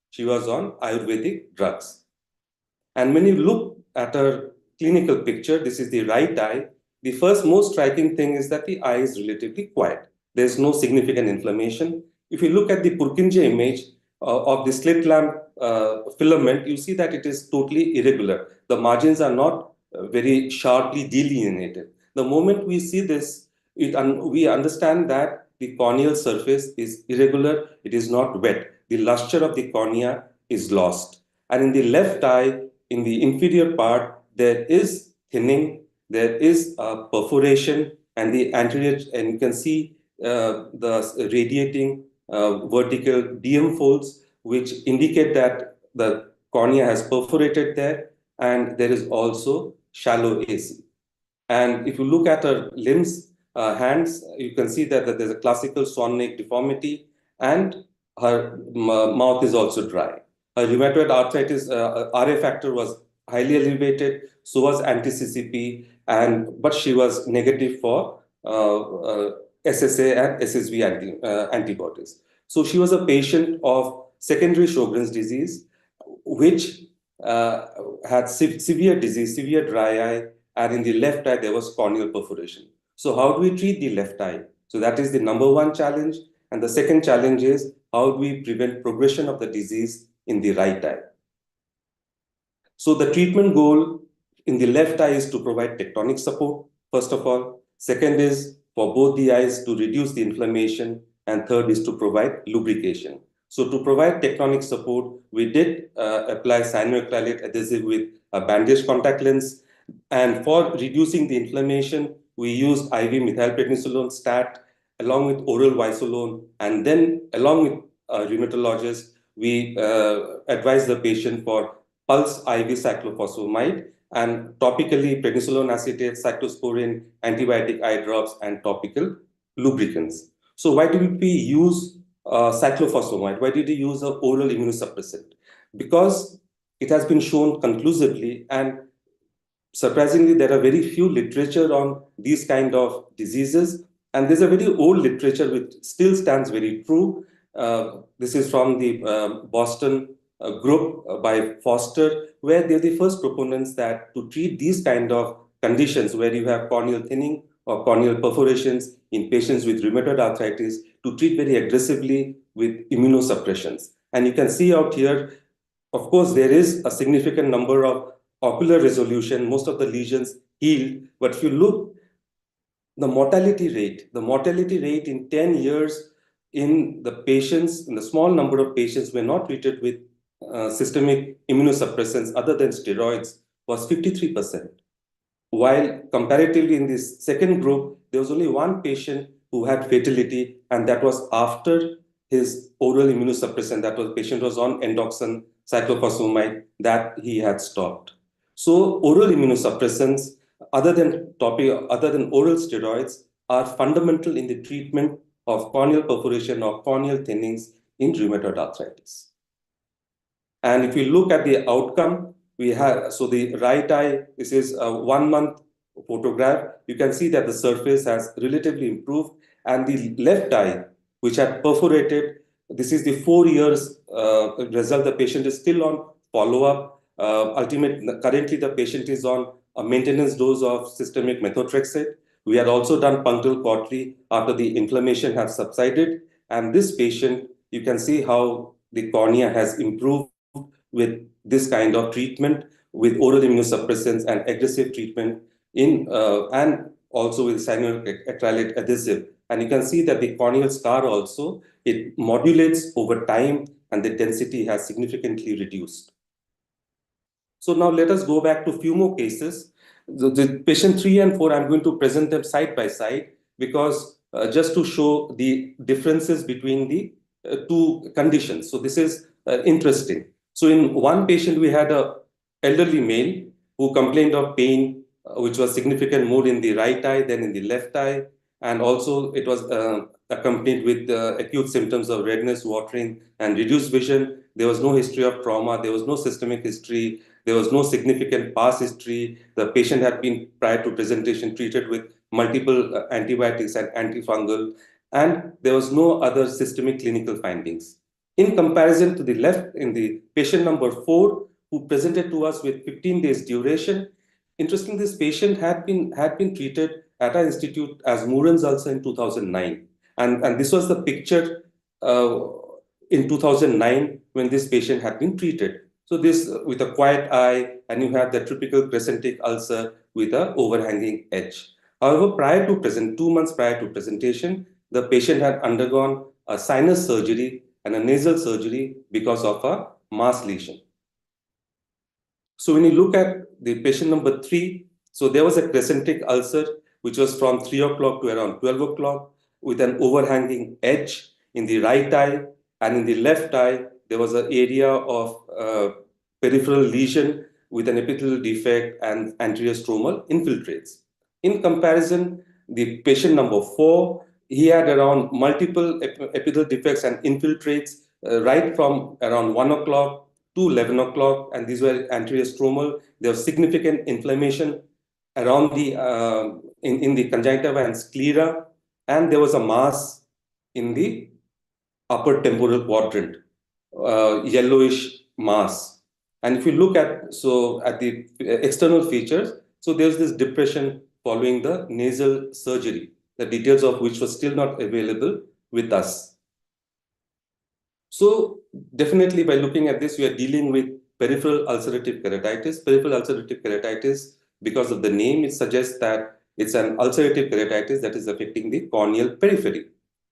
she was on Ayurvedic drugs. And when you look at her clinical picture, this is the right eye. The first most striking thing is that the eye is relatively quiet. There's no significant inflammation. If you look at the Purkinje image of the slit lamp filament, you see that it is totally irregular. The margins are not very sharply delineated. The moment we see this, we understand that the corneal surface is irregular, it is not wet. The luster of the cornea is lost. And in the left eye, in the inferior part, there is thinning, there is a perforation, and the anterior, and you can see the radiating vertical DM folds, which indicate that the cornea has perforated there, and there is also shallow AC. And if you look at her limbs, hands, you can see that there's a classical swan neck deformity, and her mouth is also dry. Her rheumatoid arthritis RA factor was highly elevated, so was anti-CCP, but she was negative for SSA and SSV antibodies. So she was a patient of secondary Sjogren's disease, which had severe disease, severe dry eye, and in the left eye, there was corneal perforation. So how do we treat the left eye? So that is the number 1 challenge. And the second challenge is how do we prevent progression of the disease in the right eye? So the treatment goal in the left eye is to provide tectonic support, first of all. Second is for both the eyes to reduce the inflammation. And third is to provide lubrication. So to provide tectonic support, we did apply cyanoacrylate adhesive with a bandage contact lens. And for reducing the inflammation, we used IV methylprednisolone stat along with oral visolone. And then along with a rheumatologist, we advise the patient for pulse IV cyclophosphamide and topically prednisolone acetate, cyclosporin, antibiotic eye drops, and topical lubricants. So why do we use cyclophosphamide? Why did he use an oral immunosuppressant? Because it has been shown conclusively, and surprisingly, there are very few literature on these kind of diseases, and there's a very old literature which still stands very true. This is from the Boston group by Foster, where they're the first proponents that to treat these kind of conditions where you have corneal thinning or corneal perforations in patients with rheumatoid arthritis, to treat very aggressively with immunosuppressions. And you can see out here, of course, there is a significant number of ocular resolution, most of the lesions healed. But if you look, the mortality rate in 10 years in the patients, in the small number of patients were not treated with systemic immunosuppressants other than steroids, was 53%. While comparatively in this second group, there was only one patient who had fatality, and that was after his oral immunosuppressant. That was the patient was on endoxin, cyclophosphamide, that he had stopped. So oral immunosuppressants, other than oral steroids, are fundamental in the treatment of corneal perforation or corneal thinnings in rheumatoid arthritis. And if we look at the outcome, we have, so the right eye, this is a 1 month photograph. You can see that the surface has relatively improved, and the left eye, which had perforated, this is the 4 years result. The patient is still on follow-up. Currently, the patient is on a maintenance dose of systemic methotrexate. We had also done punctal cautery after the inflammation has subsided. And this patient, you can see how the cornea has improved with this kind of treatment, with oral immunosuppressants and aggressive treatment in and also with cyanuric acrylate adhesive. And you can see that the corneal scar also, it modulates over time, and the density has significantly reduced. So now let us go back to a few more cases. The patient 3 and 4, I'm going to present them side by side, because just to show the differences between the two conditions. So this is interesting. So in one patient, we had an elderly male who complained of pain, which was significant more in the right eye than in the left eye. And also it was accompanied with acute symptoms of redness, watering, and reduced vision. There was no history of trauma. There was no systemic history. There was no significant past history. The patient had been, prior to presentation, treated with multiple antibiotics and antifungal, and there was no other systemic clinical findings. In comparison to the left, in the patient number 4, who presented to us with 15 days duration, interestingly, this patient had been treated at our institute as Murren's ulcer in 2009. And this was the picture in 2009 when this patient had been treated. So this with a quiet eye, and you have the typical crescentic ulcer with an overhanging edge. However, 2 months prior to presentation, the patient had undergone a sinus surgery and a nasal surgery because of a mass lesion. So when you look at the patient number 3, so there was a crescentic ulcer, which was from 3 o'clock to around 12 o'clock with an overhanging edge in the right eye, and in the left eye, there was an area of peripheral lesion with an epithelial defect and anterior stromal infiltrates. In comparison, the patient number 4, he had around multiple epithelial defects and infiltrates right from around 1 o'clock to 11 o'clock, and these were anterior stromal. There was significant inflammation around the in the conjunctiva and sclera, and there was a mass in the upper temporal quadrant, yellowish mass. And if you look at the external features, so there's this depression following the nasal surgery, the details of which was still not available with us. So definitely by looking at this, we are dealing with peripheral ulcerative keratitis. Peripheral ulcerative keratitis, because of the name, it suggests that it's an ulcerative keratitis that is affecting the corneal periphery.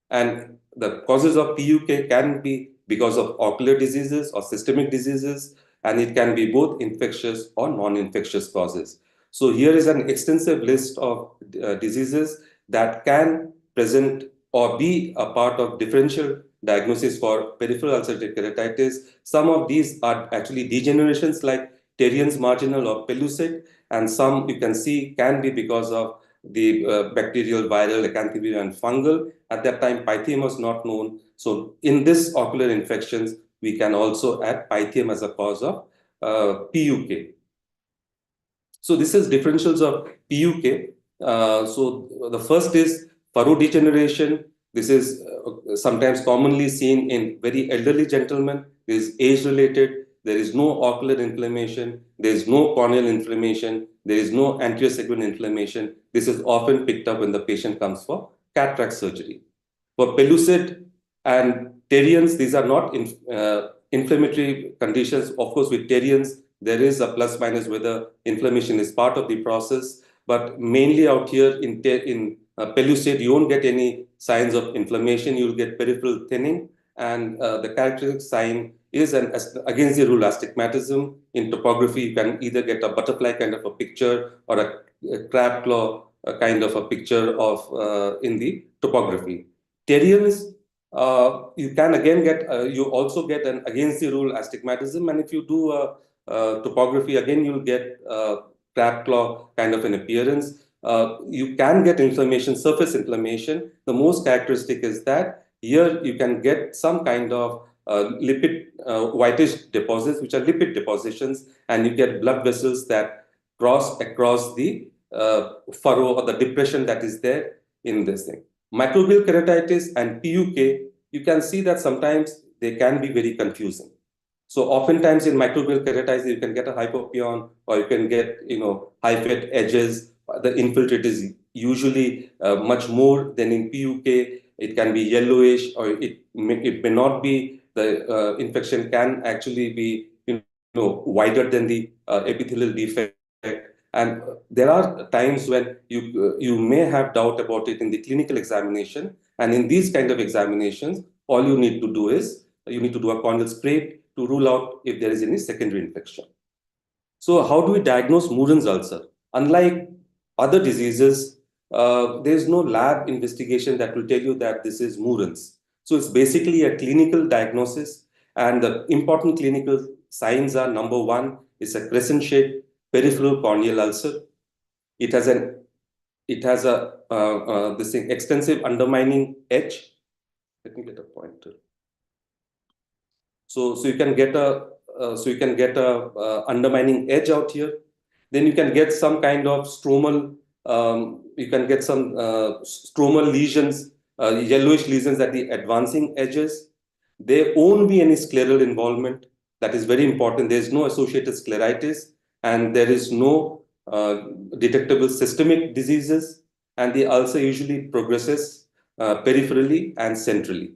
And the causes of PUK can be because of ocular diseases or systemic diseases, and it can be both infectious or non-infectious causes. So here is an extensive list of diseases that can present or be a part of differential diagnosis for peripheral ulcerative keratitis. Some of these are actually degenerations like Terrien's marginal or pellucid, and some you can see can be because of the bacterial, viral, acanthamoeba, and fungal. At that time, pythium was not known. So in this ocular infections, we can also add pythium as a cause of PUK. So this is differentials of PUK. So the first is furrow degeneration. This is sometimes commonly seen in very elderly gentlemen. This is age-related. There is no ocular inflammation. There is no corneal inflammation. There is no anterior segment inflammation. This is often picked up when the patient comes for cataract surgery. For pellucid and terians, these are not inflammatory conditions. Of course, with terians, there is a plus minus whether inflammation is part of the process. But mainly out here in pellucid, you won't get any signs of inflammation. You'll get peripheral thinning. And the characteristic sign is against the rule astigmatism. In topography, you can either get a butterfly kind of a picture or a crab claw kind of a picture of in the topography. Terians, you can again get, you also get an against the rule astigmatism. And if you do topography, again, you'll get crab claw kind of an appearance. You can get inflammation, surface inflammation. The most characteristic is that here you can get some kind of lipid whitish deposits, which are lipid depositions, and you get blood vessels that cross across the furrow or the depression that is there in this thing. Microbial keratitis and PUK, you can see that sometimes they can be very confusing. So oftentimes in microbial keratitis, you can get a hypopion or you can get, hyphae edges. The infiltrate is usually much more than in PUK. It can be yellowish or it may not be. The infection can actually be, wider than the epithelial defect. And there are times when you may have doubt about it in the clinical examination. And in these kind of examinations, all you need to do is you need to do a corneal scrape to rule out if there is any secondary infection. So how do we diagnose Murren's ulcer? Unlike other diseases, there is no lab investigation that will tell you that this is Murren's. So it's basically a clinical diagnosis. And the important clinical signs are, number one, is a crescent-shaped peripheral corneal ulcer. It has this thing, extensive undermining edge. Let me get a pointer. So you can get a undermining edge out here. Then you can get some kind of stromal. You can get some stromal lesions, yellowish lesions at the advancing edges. There won't be any scleral involvement. That is very important. There is no associated scleritis, and there is no detectable systemic diseases. And the ulcer usually progresses peripherally and centrally.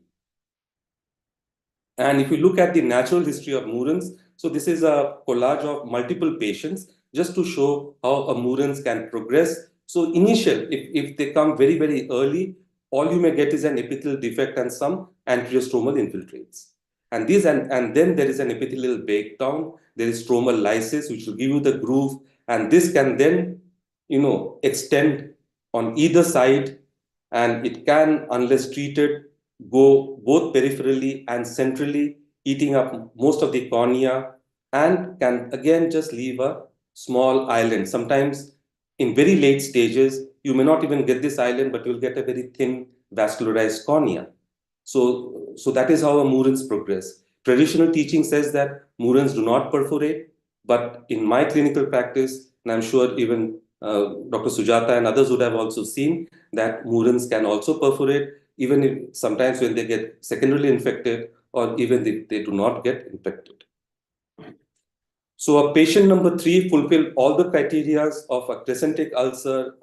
And if you look at the natural history of Murren's, so this is a collage of multiple patients just to show how a Murren's can progress. So initial, if they come very, very early, all you may get is an epithelial defect and some anterior stromal infiltrates. And then there is an epithelial breakdown. There is stromal lysis, which will give you the groove. And this can then, extend on either side. And it can, unless treated, go both peripherally and centrally, eating up most of the cornea, and can again just leave a small island. Sometimes in very late stages, you may not even get this island, but you'll get a very thin vascularized cornea. So that is how a Murren's progress. Traditional teaching says that Murren's do not perforate, but in my clinical practice, and I'm sure even Dr. Sujata and others would have also seen that Murren's can also perforate, even if sometimes when they get secondarily infected or even if they do not get infected. So a patient number 3 fulfilled all the criteria of a crescentic ulcer,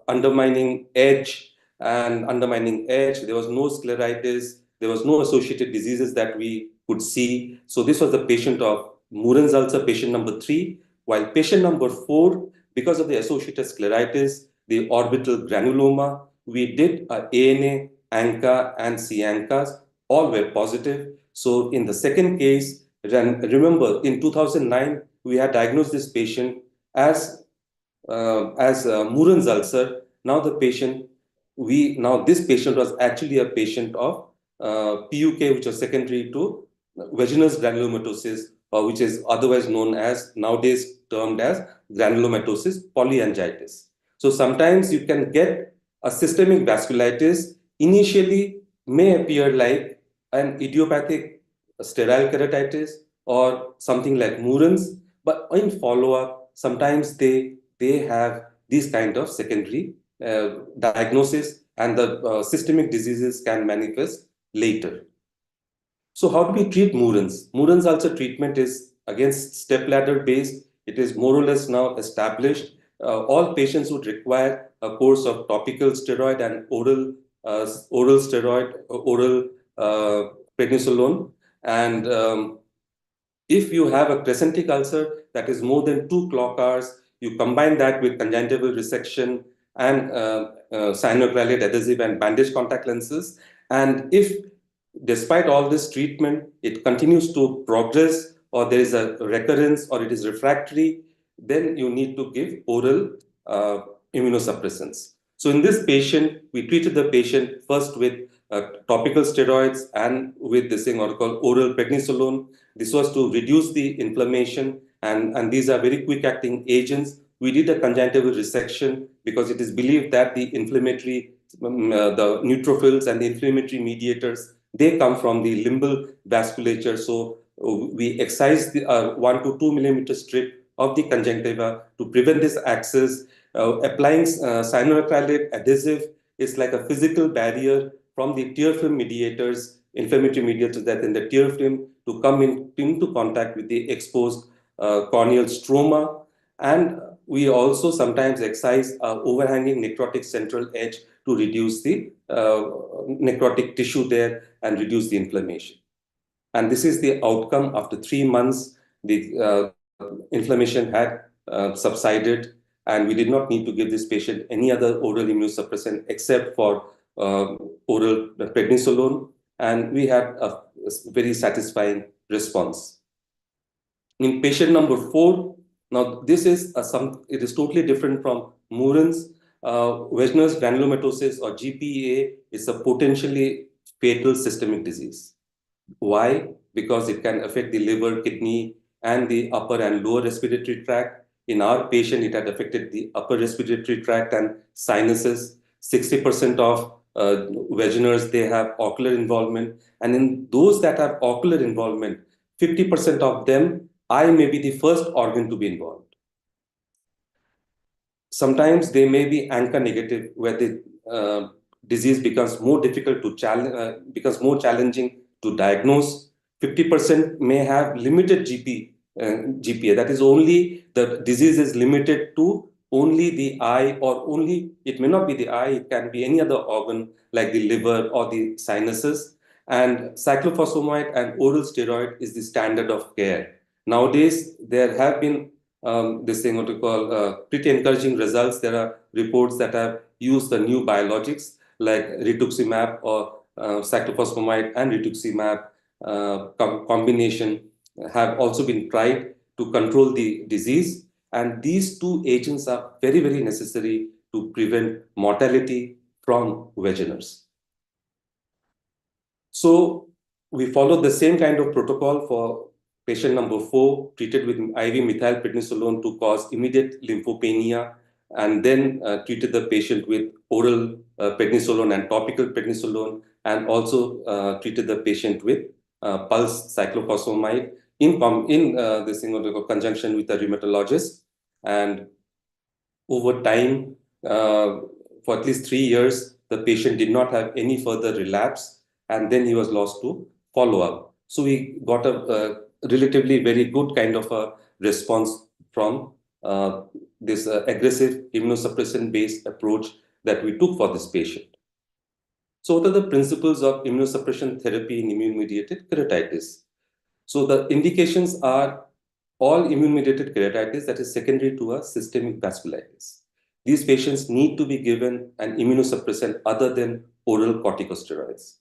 undermining edge. There was no scleritis. There was no associated diseases that we could see. So this was the patient of Murren's ulcer, patient number 3. While patient number 4, because of the associated scleritis, the orbital granuloma, we did a ANA, ANCA, and CANCAs. All were positive. So in the second case, remember, in 2009, we had diagnosed this patient as Murren's ulcer. Now this patient was actually a patient of PUK, which was secondary to vaginous granulomatosis, which is otherwise known as, nowadays termed as granulomatosis polyangiitis. So sometimes you can get a systemic vasculitis, initially may appear like an idiopathic sterile keratitis or something like Murren's, but in follow-up, sometimes they have these kind of secondary diagnosis, and the systemic diseases can manifest later. So how do we treat Murren's? Murren's ulcer treatment is against stepladder based. It is more or less now established. All patients would require a course of topical steroid and oral steroid, oral prednisolone. And if you have a crescentic ulcer that is more than 2 clock hours, you combine that with conjunctival resection and cyanoacrylate adhesive and bandage contact lenses. And if despite all this treatment, it continues to progress, or there is a recurrence, or it is refractory, then you need to give oral immunosuppressants. So in this patient, we treated the patient first with topical steroids and with this thing called oral prednisolone. This was to reduce the inflammation, and these are very quick acting agents. We did a conjunctival resection because it is believed that the inflammatory, the neutrophils and the inflammatory mediators, they come from the limbal vasculature. So we excise the 1 to 2 millimeter strip of the conjunctiva to prevent this access. Applying cyanoacrylate adhesive is like a physical barrier from the tear film mediators, inflammatory mediators that in the tear film to come into contact with the exposed corneal stroma. And we also sometimes excise overhanging necrotic central edge to reduce the necrotic tissue there and reduce the inflammation. And this is the outcome. After 3 months, the inflammation had subsided, and we did not need to give this patient any other oral immunosuppressant except for oral prednisolone, and we had a very satisfying response. In patient number 4, now this is it is totally different from Murren's. Wegener's granulomatosis or GPA is a potentially fatal systemic disease. Why? Because it can affect the liver, kidney, and the upper and lower respiratory tract. In our patient, it had affected the upper respiratory tract and sinuses. 60% of Wegener's, they have ocular involvement. And in those that have ocular involvement, 50% of them, eye may be the first organ to be involved. Sometimes they may be ANCA negative, where the disease becomes more difficult to becomes more challenging to diagnose. 50% may have limited GPA. That is, only the disease is limited to only the eye, or only, it may not be the eye, it can be any other organ like the liver or the sinuses. And cyclophosphamide and oral steroid is the standard of care. Nowadays, there have been this thing what we call pretty encouraging results. There are reports that have used the new biologics like rituximab or cyclophosphamide and rituximab combination have also been tried to control the disease. And these two agents are very, very necessary to prevent mortality from Wegener's. So we followed the same kind of protocol for patient number 4, treated with IV methylprednisolone to cause immediate lymphopenia, and then treated the patient with oral prednisolone and topical prednisolone, and also treated the patient with pulse cyclophosphamide in this thing conjunction with a rheumatologist. And over time, for at least 3 years, the patient did not have any further relapse, and then he was lost to follow-up. So we got a relatively very good kind of a response from this aggressive immunosuppressant-based approach that we took for this patient. So what are the principles of immunosuppression therapy in immune-mediated keratitis? So the indications are all immune-mediated keratitis that is secondary to a systemic vasculitis. These patients need to be given an immunosuppressant other than oral corticosteroids,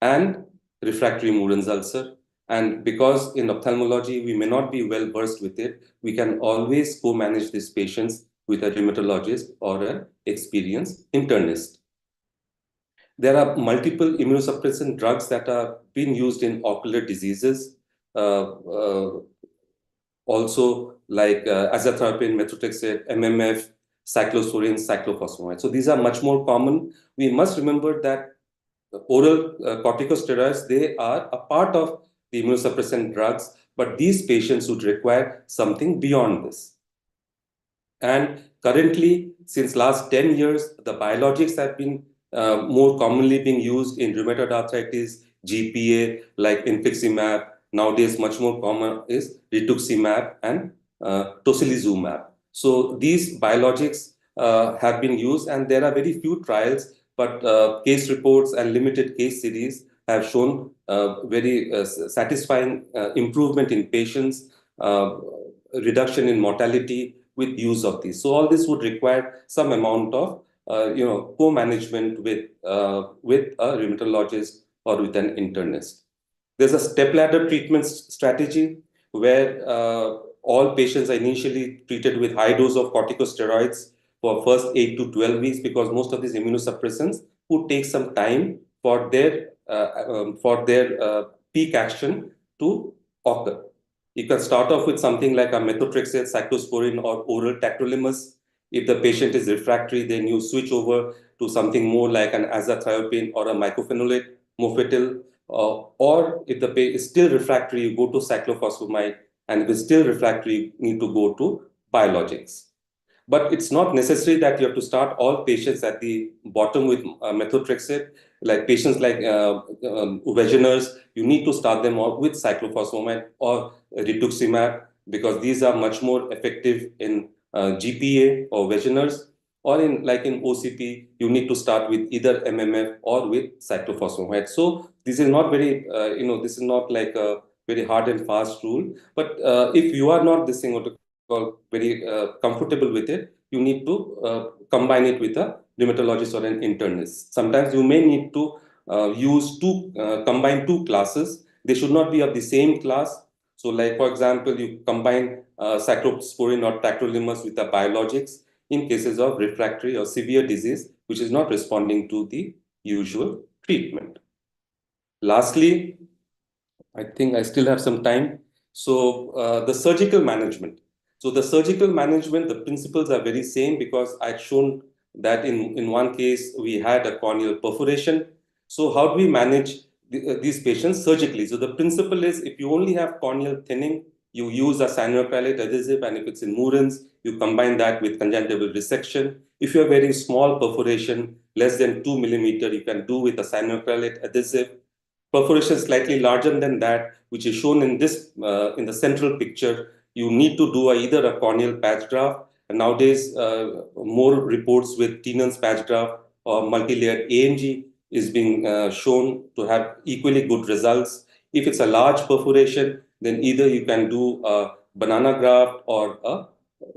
and refractory Murren's ulcer. And because in ophthalmology, we may not be well versed with it, we can always co-manage these patients with a rheumatologist or an experienced internist. There are multiple immunosuppressant drugs that are being used in ocular diseases. Also like azathioprine, methotrexate, MMF, cyclosporine, cyclophosphamide. So these are much more common. We must remember that oral corticosteroids, they are a part of the immunosuppressant drugs, but these patients would require something beyond this. And currently, since last 10 years, the biologics have been more commonly being used in rheumatoid arthritis, GPA, like infliximab. Nowadays, much more common is rituximab and tocilizumab. So these biologics have been used, and there are very few trials, but case reports and limited case series have shown very satisfying improvement in patients, reduction in mortality with use of these. So all this would require some amount of co-management with a rheumatologist or with an internist. There's a stepladder treatment strategy where all patients are initially treated with high dose of corticosteroids for first 8 to 12 weeks, because most of these immunosuppressants would take some time for their peak action to occur. You can start off with something like a methotrexate, cyclosporine, or oral tacrolimus. If the patient is refractory, then you switch over to something more like an azathioprine or a mycophenolate, mofetil. Or if the patient is still refractory, you go to cyclophosphamide, and if it's still refractory, you need to go to biologics. But it's not necessary that you have to start all patients at the bottom with methotrexate. Like patients like Wegener's, you need to start them off with cyclophosphamide or rituximab, because these are much more effective in GPA or Wegener's. Or in OCP, you need to start with either MMF or with cyclophosphamide. So this is not very, this is not like a very hard and fast rule. But if you are not this thing what to call very comfortable with it, you need to combine it with a rheumatologist or an internist. Sometimes you may need to combine two classes. They should not be of the same class. So like, for example, you combine cyclosporine or tacrolimus with the biologics in cases of refractory or severe disease, which is not responding to the usual treatment. Lastly, I think I still have some time. So the surgical management. So the surgical management, the principles are very same, because I'd shown that in one case, we had a corneal perforation. So how do we manage these patients surgically? So the principle is, if you only have corneal thinning, you use a cyanoacrylate adhesive, and if it's in Murins, you combine that with conjunctival resection. If you have very small perforation, less than 2 millimeter, you can do with a cyanoacrylate adhesive. Perforation slightly larger than that, which is shown in this in the central picture, you need to do either a corneal patch graft, and nowadays more reports with Tennant's patch graft or multi-layered AMG is being shown to have equally good results. If it's a large perforation, then either you can do a banana graft or a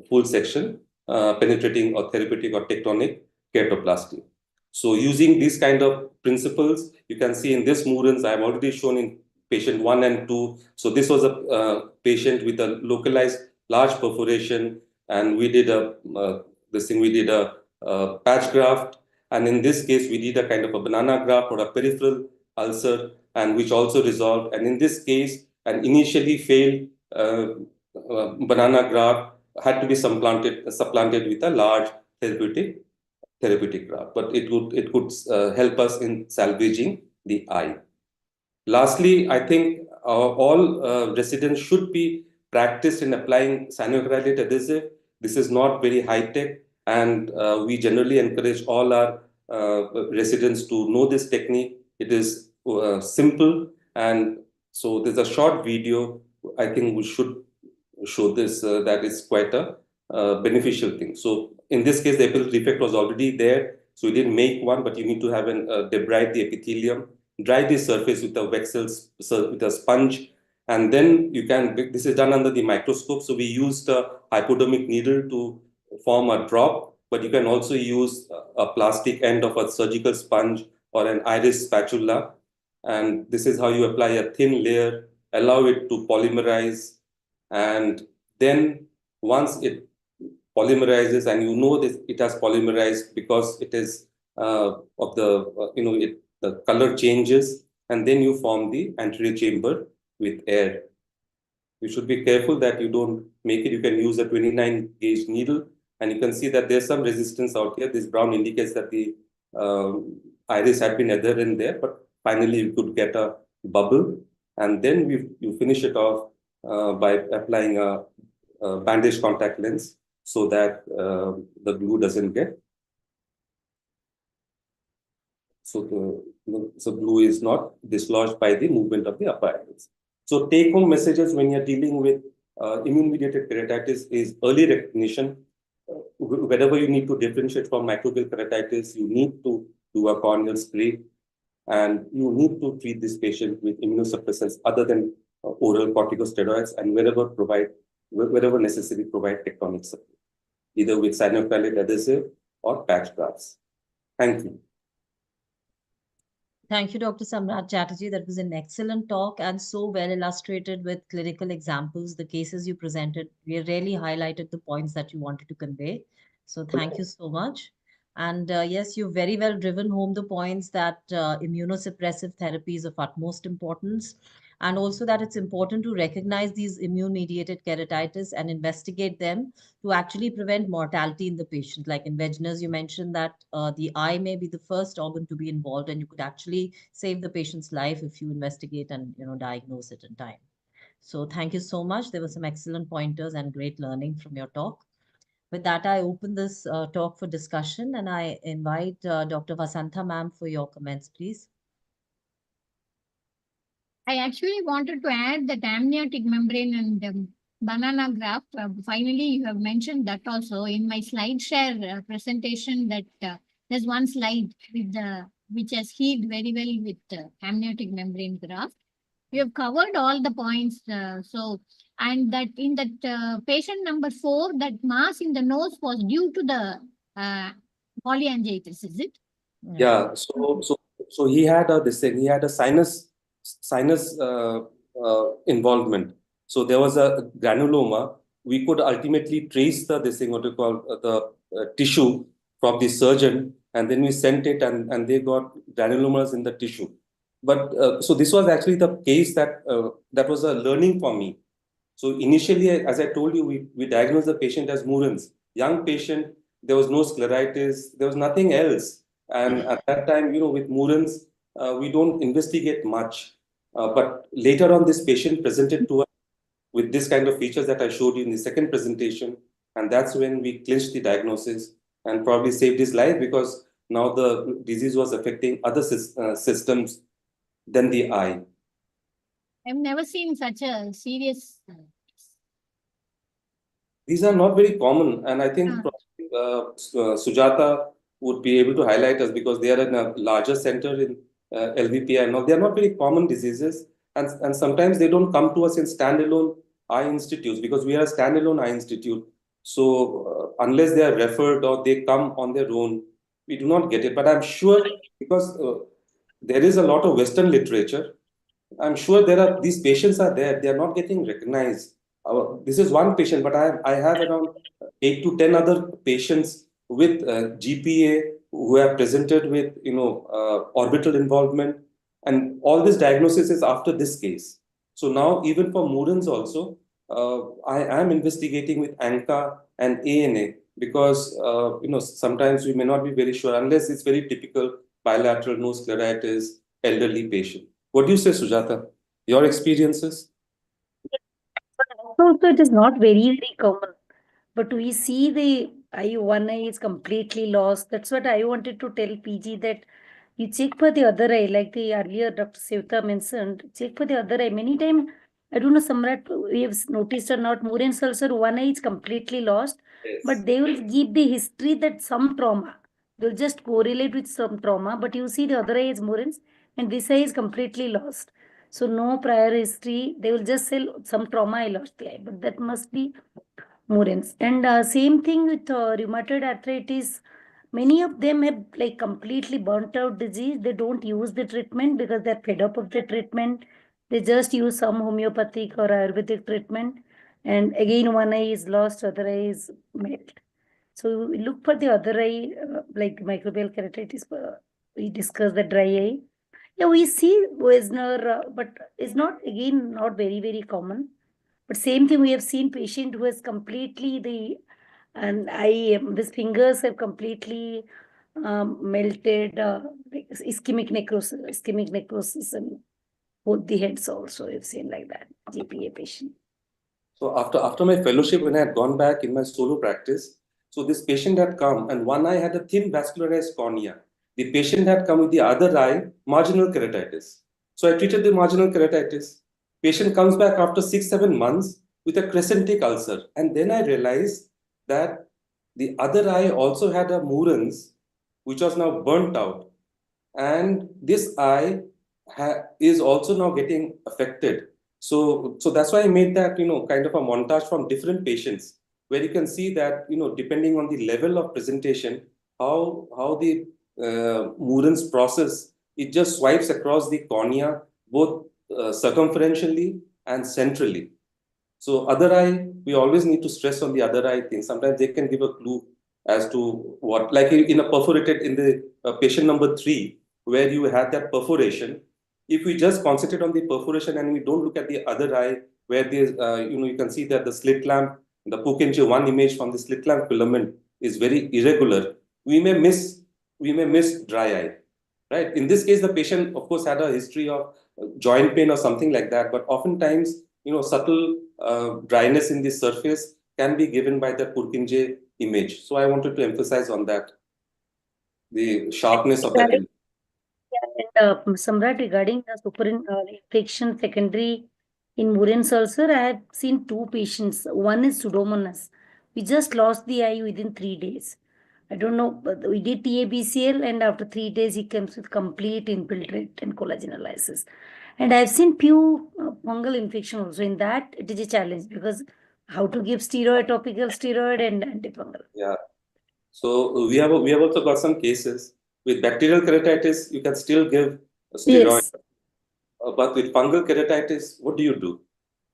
full section penetrating or therapeutic or tectonic keratoplasty. So using these kind of principles, you can see in this Murins, I've already shown in patient 1 and 2. So this was a patient with a localized large perforation, and we did a patch graft. And in this case, we did a kind of a banana graft or a peripheral ulcer, and which also resolved. And in this case, an initially failed banana graft had to be supplanted with a large therapeutic graft, but it could help us in salvaging the eye. Lastly, I think all residents should be practiced in applying cyanoacrylate adhesive. This is not very high tech, and we generally encourage all our residents to know this technique. It is simple, and so there's a short video. I think we should show this. That is quite a beneficial thing. So in this case, the epileptic defect was already there, so we didn't make one, but you need to have debride the epithelium, dry the surface with a sponge, and then you can. This is done under the microscope. So we used a hypodermic needle to form a drop, but you can also use a plastic end of a surgical sponge or an iris spatula, and this is how you apply a thin layer, allow it to polymerize, and then once it polymerizes, and you know this, it has polymerized because it is the color changes, and then you form the anterior chamber with air. You should be careful that you don't make it. You can use a 29 gauge needle And you can see that there's some resistance out here. This brown indicates that the iris had been adhered in there, but finally you could get a bubble. And then you finish it off by applying a bandage contact lens so that the glue doesn't get. So glue is not dislodged by the movement of the upper eyelids. So take-home messages when you're dealing with immune-mediated keratitis is early recognition. Whenever you need to differentiate from microbial keratitis, you need to do a corneal spray, and you need to treat this patient with immunosuppressants other than oral corticosteroids, and wherever necessary, provide tectonic support, either with cyanoacrylate adhesive or patch grafts. Thank you. Thank you, Dr. Samrat Chatterjee. That was an excellent talk and so well illustrated with clinical examples. The cases you presented, we really highlighted the points that you wanted to convey. So thank you so much. And yes, you've very well driven home the points that immunosuppressive therapy is of utmost importance, and also that it's important to recognize these immune-mediated keratitis and investigate them to actually prevent mortality in the patient. Like in vaginas, you mentioned that the eye may be the first organ to be involved, and you could actually save the patient's life if you investigate and diagnose it in time. So thank you so much. There were some excellent pointers and great learning from your talk. With that, I open this talk for discussion, and I invite Dr. Vasantha ma'am for your comments, please. I actually wanted to add the amniotic membrane and banana graft. Finally, you have mentioned that also in my slide share presentation, that there's one slide with which has healed very well with amniotic membrane graft. You have covered all the points. And that in that patient number 4, that mass in the nose was due to the polyangiitis, is it? Yeah. So he had he had a sinus involvement. So there was a granuloma. We could ultimately trace what you call the tissue from the surgeon, and then we sent it, and they got granulomas in the tissue. But so this was actually the case that was a learning for me. So initially, as I told you, we diagnosed the patient as Murren's. Young patient, there was no scleritis, there was nothing else. And at that time, with Murren's, we don't investigate much. But later on, this patient presented to us with this kind of features that I showed you in the second presentation. And that's when we clinched the diagnosis and probably saved his life, because now the disease was affecting other systems than the eye. I've never seen such a serious. These are not very common, and I think probably, Sujata would be able to highlight us, because they are in a larger center in LVPI. Now, they are not very common diseases, and sometimes they don't come to us in standalone eye institutes, because we are a standalone eye institute. So unless they are referred or they come on their own, we do not get it. But I'm sure, because there is a lot of Western literature, I'm sure these patients are there. They are not getting recognized. This is one patient, but I have around 8 to 10 other patients with GPA who have presented with orbital involvement, and all this diagnosis is after this case. So now even for Murren's also, I am investigating with ANCA and ANA, because sometimes we may not be very sure unless it's very typical bilateral no scleritis elderly patient. What do you say, Sujata? Your experiences? So it is not very common, but we see one eye is completely lost. That's what I wanted to tell PG, that you check for the other eye, like the earlier Dr. Sevta mentioned, check for the other eye. Many times, I don't know, Samrat, we have noticed or not, Murren's ulcer, one eye is completely lost, Yes. but they will give the history that some trauma. They'll just correlate with some trauma, but you see the other eye is Murren's, and this eye is completely lost. So no prior history. They will just say some trauma, I lost the eye, but that must be Murren's. And same thing with rheumatoid arthritis. Many of them have like completely burnt out disease. They don't use the treatment because they're fed up of the treatment. They just use some homeopathic or Ayurvedic treatment. And again, one eye is lost, other eye is met. So we look for the other eye, like microbial keratitis. We discuss the dry eye. Yeah, we see Wisner, but it's not very common. But same thing, we have seen patient who has completely the And his fingers have completely melted, like ischemic necrosis, and both the heads also I've seen like that, GPA patient. So after my fellowship, when I had gone back in my solo practice, so this patient had come, and one eye had a thin vascularized cornea. The patient had come with the other eye, marginal keratitis. So I treated the marginal keratitis. Patient comes back after 6-7 months with a crescentic ulcer, and then I realized that the other eye also had a murens, which was now burnt out, and this eye is also now getting affected. So that's why I made that, kind of a montage from different patients, where you can see that, depending on the level of presentation, how the Murren's process, it just swipes across the cornea, both circumferentially and centrally. So other eye, we always need to stress on the other eye thing. Sometimes they can give a clue as to what, like in a perforated, in the patient number 3, where you had that perforation. If we just concentrate on the perforation and we don't look at the other eye, where there's, you can see that the slit lamp, the Purkinje 1 image from the slit lamp filament is very irregular. We may miss dry eye, right? In this case, the patient, of course, had a history of joint pain or something like that, but oftentimes, subtle dryness in the surface can be given by the Purkinje image. So I wanted to emphasize on that, the sharpness of that image. And Samrat, regarding the infection secondary in Murren's ulcer, I have seen 2 patients. One is Pseudomonas. We just lost the eye within 3 days. I don't know, but we did TABCL, and after 3 days, he comes with complete infiltrate and collagenolisis. And I've seen few fungal infection also. In that, it is a challenge because how to give steroid, topical steroid, and antifungal. Yeah. So we have also got some cases with bacterial keratitis. You can still give a steroid, Yes. but with fungal keratitis, what do you do?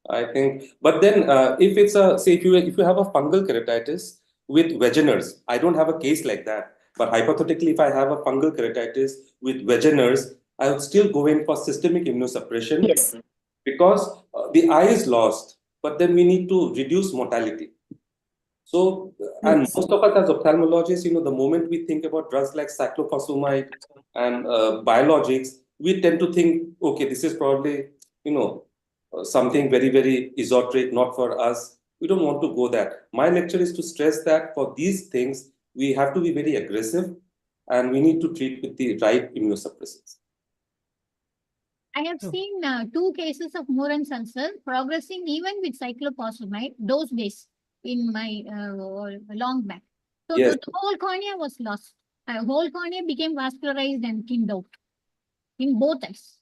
I think, but then if it's say if you have a fungal keratitis with Wegener's, I don't have a case like that. But hypothetically, if I have a fungal keratitis with Wegener's, I would still go in for systemic immunosuppression. Yes. Because the eye is lost, but then we need to reduce mortality. So, and Yes. most of us as ophthalmologists, the moment we think about drugs like cyclophosphamide and biologics, we tend to think, okay, this is probably, something very, very esoteric, not for us. We don't want to go there. My lecture is to stress that for these things, we have to be very aggressive and we need to treat with the right immunosuppressants. I have seen 2 cases of Murren's ulcer progressing even with cyclophosphamide those days in my long back. So Yes. the whole cornea was lost. Whole cornea became vascularized and thinned out in both eyes.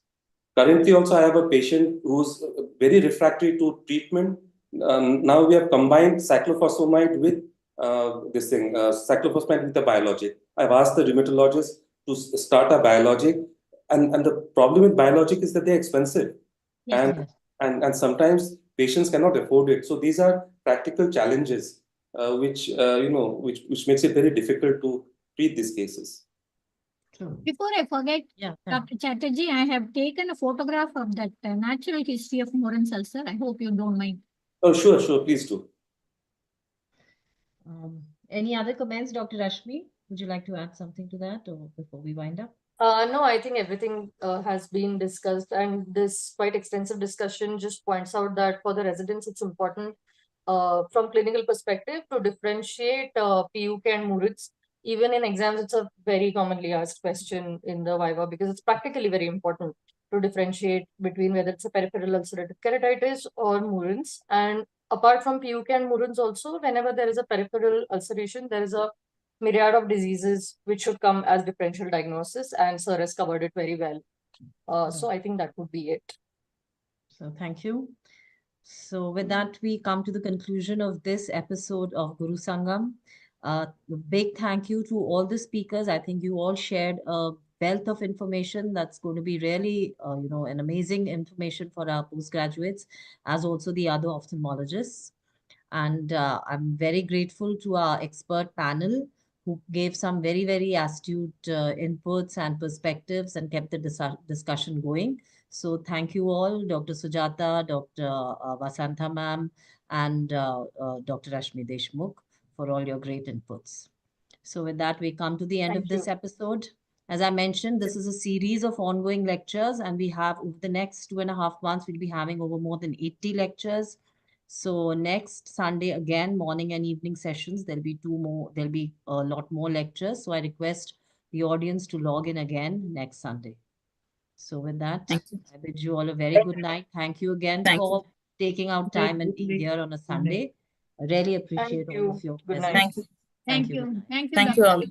Currently, also, I have a patient who's very refractory to treatment. Now we have combined cyclophosphamide with cyclophosphamide with a biologic. I've asked the rheumatologist to start a biologic, and the problem with biologic is that they're expensive, Yes. and sometimes patients cannot afford it. So these are practical challenges, which makes it very difficult to treat these cases. True. Before I forget, Yeah. Dr. Chatterjee, I have taken a photograph of that natural history of Murren's ulcer. I hope you don't mind. Oh, sure, please do. Any other comments, Dr. Rashmi? Would you like to add something to that or before we wind up? No, I think everything has been discussed, and this quite extensive discussion just points out that for the residents, it's important from clinical perspective to differentiate PUK and Murits. Even in exams, it's a very commonly asked question in the Viva because it's practically very important to differentiate between whether it's a peripheral ulcerative keratitis or Murins. And apart from PUK and Murins also, whenever there is a peripheral ulceration, there is a myriad of diseases which should come as differential diagnosis, and Sir has covered it very well. So I think that would be it. So thank you. So with that, we come to the conclusion of this episode of Guru Sangam. Big thank you to all the speakers. I think you all shared a wealth of information that's going to be really, an amazing information for our postgraduates, as also the other ophthalmologists. And I'm very grateful to our expert panel who gave some very, very astute inputs and perspectives and kept the discussion going. So thank you all, Dr. Sujata, Dr. Vasantha ma'am, and Dr. Rashmi Deshmukh for all your great inputs. So with that, we come to the end of Thank this you. episode. As I mentioned, this is a series of ongoing lectures, and we have over the next 2.5 months, we'll be having over more than 80 lectures. So next Sunday, again, morning and evening sessions, there'll be a lot more lectures. So I request the audience to log in again next Sunday. So with that, Thank you. I bid you all a very good night. Thank you again Thank for taking out time and being here on a Sunday. I really appreciate all you. of your Good presence. night. Thank you. Thank you. Thank you. Thank you all.